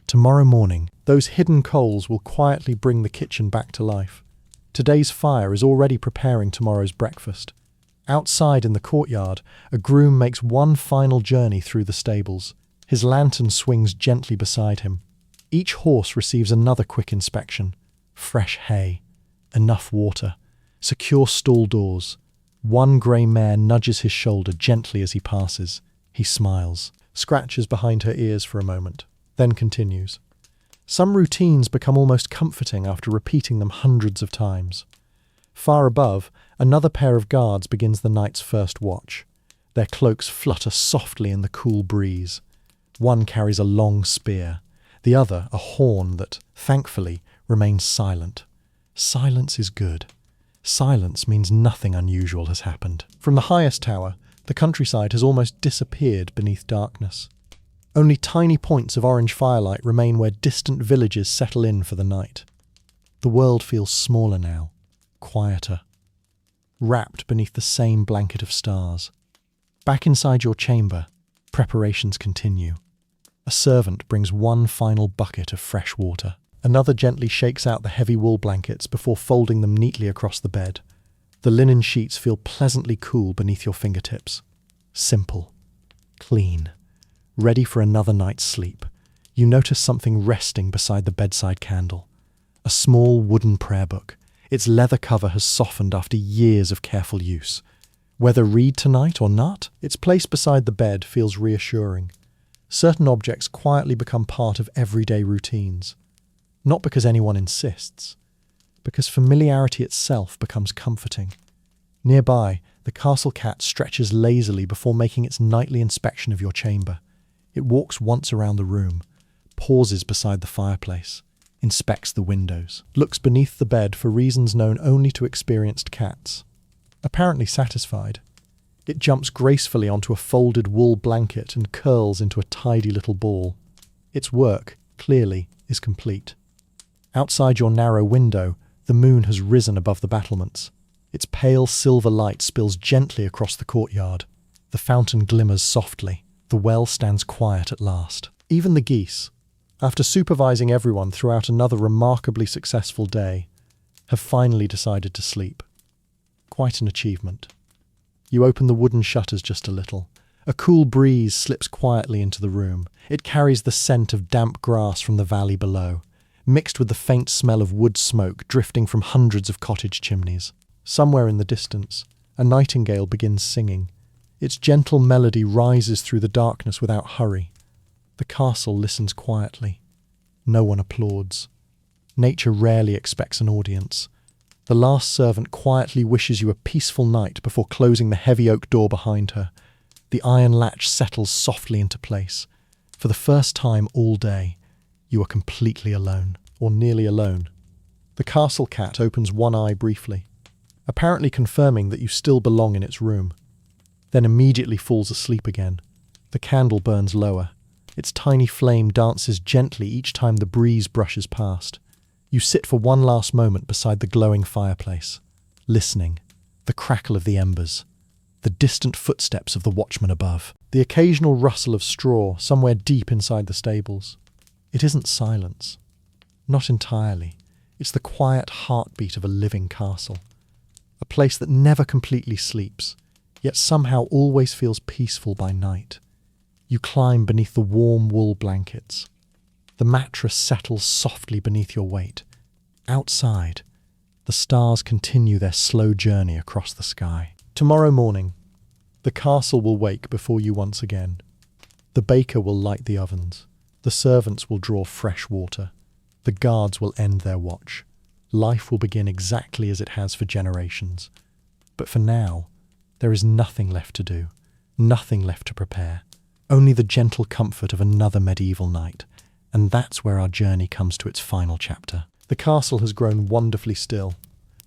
Tomorrow morning, those hidden coals will quietly bring the kitchen back to life. Today's fire is already preparing tomorrow's breakfast. Outside in the courtyard, a groom makes one final journey through the stables. His lantern swings gently beside him. Each horse receives another quick inspection. Fresh hay, enough water, secure stall doors. One grey mare nudges his shoulder gently as he passes. He smiles, scratches behind her ears for a moment, then continues. Some routines become almost comforting after repeating them hundreds of times. Far above, another pair of guards begins the night's first watch. Their cloaks flutter softly in the cool breeze. One carries a long spear, the other a horn that, thankfully, remains silent. Silence is good. Silence means nothing unusual has happened. From the highest tower, the countryside has almost disappeared beneath darkness. Only tiny points of orange firelight remain where distant villages settle in for the night. The world feels smaller now, quieter, wrapped beneath the same blanket of stars. Back inside your chamber, preparations continue. A servant brings one final bucket of fresh water. Another gently shakes out the heavy wool blankets before folding them neatly across the bed. The linen sheets feel pleasantly cool beneath your fingertips. Simple, clean, ready for another night's sleep. You notice something resting beside the bedside candle. A small wooden prayer book. Its leather cover has softened after years of careful use. Whether read tonight or not, its place beside the bed feels reassuring. Certain objects quietly become part of everyday routines. Not because anyone insists, because familiarity itself becomes comforting. Nearby, the castle cat stretches lazily before making its nightly inspection of your chamber. It walks once around the room, pauses beside the fireplace, inspects the windows, looks beneath the bed for reasons known only to experienced cats. Apparently satisfied, it jumps gracefully onto a folded wool blanket and curls into a tidy little ball. Its work, clearly, is complete. Outside your narrow window, the moon has risen above the battlements. Its pale silver light spills gently across the courtyard. The fountain glimmers softly. The well stands quiet at last. Even the geese, after supervising everyone throughout another remarkably successful day, have finally decided to sleep. Quite an achievement. You open the wooden shutters just a little. A cool breeze slips quietly into the room. It carries the scent of damp grass from the valley below, mixed with the faint smell of wood smoke drifting from hundreds of cottage chimneys. Somewhere in the distance, a nightingale begins singing. Its gentle melody rises through the darkness without hurry. The castle listens quietly. No one applauds. Nature rarely expects an audience. The last servant quietly wishes you a peaceful night before closing the heavy oak door behind her. The iron latch settles softly into place. For the first time all day, you are completely alone, or nearly alone. The castle cat opens one eye briefly, apparently confirming that you still belong in its room, then immediately falls asleep again. The candle burns lower. Its tiny flame dances gently each time the breeze brushes past. You sit for one last moment beside the glowing fireplace, listening, the crackle of the embers, the distant footsteps of the watchman above, the occasional rustle of straw somewhere deep inside the stables. It isn't silence. Not entirely. It's the quiet heartbeat of a living castle. A place that never completely sleeps, yet somehow always feels peaceful by night. You climb beneath the warm wool blankets. The mattress settles softly beneath your weight. Outside, the stars continue their slow journey across the sky. Tomorrow morning, the castle will wake before you once again. The baker will light the ovens. The servants will draw fresh water. The guards will end their watch. Life will begin exactly as it has for generations. But for now, there is nothing left to do, nothing left to prepare. Only the gentle comfort of another medieval night. And that's where our journey comes to its final chapter. The castle has grown wonderfully still.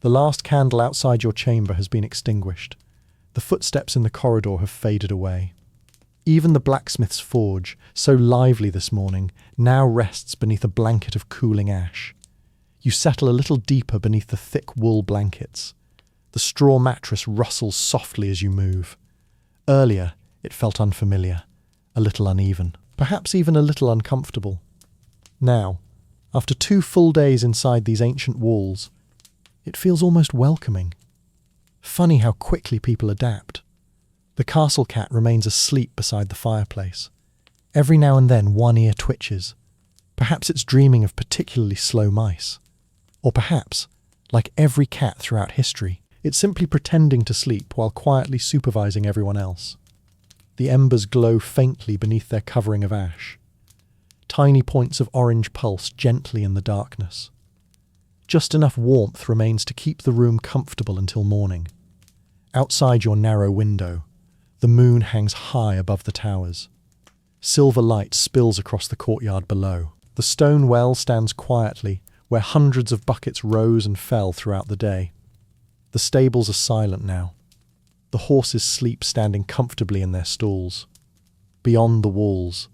The last candle outside your chamber has been extinguished. The footsteps in the corridor have faded away. Even the blacksmith's forge, so lively this morning, now rests beneath a blanket of cooling ash. You settle a little deeper beneath the thick wool blankets. The straw mattress rustles softly as you move. Earlier, it felt unfamiliar, a little uneven, perhaps even a little uncomfortable. Now, after 2 full days inside these ancient walls, it feels almost welcoming. Funny how quickly people adapt. The castle cat remains asleep beside the fireplace. Every now and then one ear twitches. Perhaps it's dreaming of particularly slow mice. Or perhaps, like every cat throughout history, it's simply pretending to sleep while quietly supervising everyone else. The embers glow faintly beneath their covering of ash. Tiny points of orange pulse gently in the darkness. Just enough warmth remains to keep the room comfortable until morning. Outside your narrow window, the moon hangs high above the towers. Silver light spills across the courtyard below. The stone well stands quietly, where hundreds of buckets rose and fell throughout the day. The stables are silent now. The horses sleep standing comfortably in their stalls. Beyond the walls,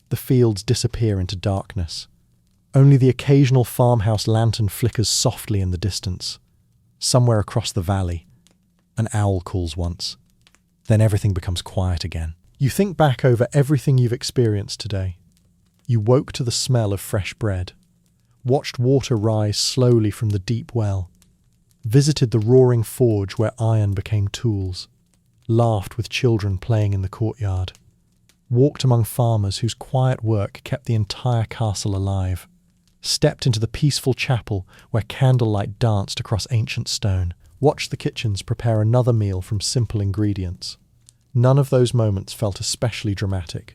the fields disappear into darkness. Only the occasional farmhouse lantern flickers softly in the distance. Somewhere across the valley, an owl calls once. Then everything becomes quiet again. You think back over everything you've experienced today. You woke to the smell of fresh bread, watched water rise slowly from the deep well, visited the roaring forge where iron became tools, laughed with children playing in the courtyard, walked among farmers whose quiet work kept the entire castle alive, stepped into the peaceful chapel where candlelight danced across ancient stone, watched the kitchens prepare another meal from simple ingredients. None of those moments felt especially dramatic.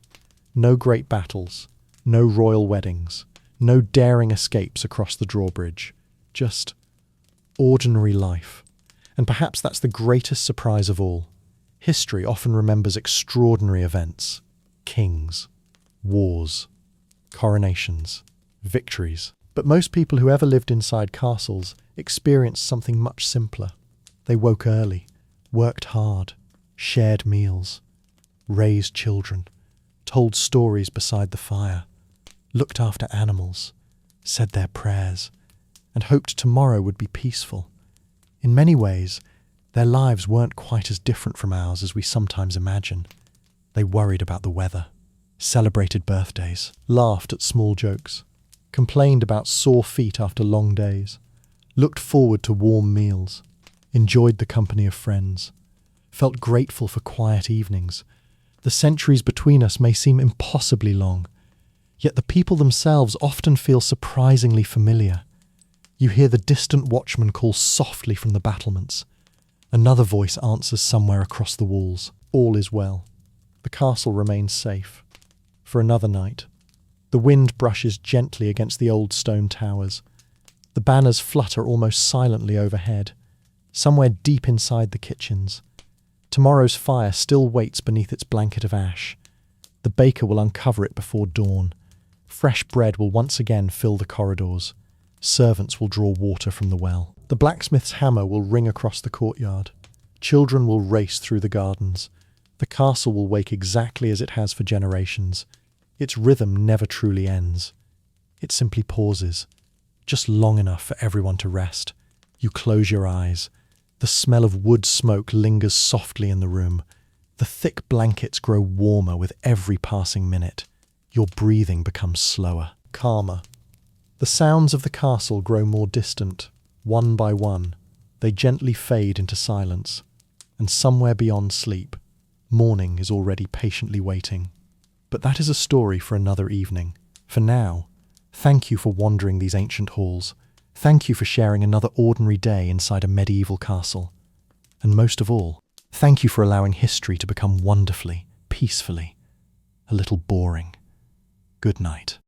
No great battles, no royal weddings, no daring escapes across the drawbridge. Just ordinary life. And perhaps that's the greatest surprise of all. History often remembers extraordinary events. Kings, wars, coronations, victories. But most people who ever lived inside castles experienced something much simpler. They woke early, worked hard, shared meals, raised children, told stories beside the fire, looked after animals, said their prayers, and hoped tomorrow would be peaceful. In many ways, their lives weren't quite as different from ours as we sometimes imagine. They worried about the weather, celebrated birthdays, laughed at small jokes, complained about sore feet after long days, looked forward to warm meals, enjoyed the company of friends, felt grateful for quiet evenings. The centuries between us may seem impossibly long, yet the people themselves often feel surprisingly familiar. You hear the distant watchman call softly from the battlements. Another voice answers somewhere across the walls. All is well. The castle remains safe. For another night, the wind brushes gently against the old stone towers. The banners flutter almost silently overhead, somewhere deep inside the kitchens. Tomorrow's fire still waits beneath its blanket of ash. The baker will uncover it before dawn. Fresh bread will once again fill the corridors. Servants will draw water from the well. The blacksmith's hammer will ring across the courtyard. Children will race through the gardens. The castle will wake exactly as it has for generations. Its rhythm never truly ends. It simply pauses, just long enough for everyone to rest. You close your eyes. The smell of wood smoke lingers softly in the room. The thick blankets grow warmer with every passing minute. Your breathing becomes slower, calmer. The sounds of the castle grow more distant, one by one. They gently fade into silence. And somewhere beyond sleep, morning is already patiently waiting. But that is a story for another evening. For now, thank you for wandering these ancient halls. Thank you for sharing another ordinary day inside a medieval castle. And most of all, thank you for allowing history to become wonderfully, peacefully, a little boring. Good night.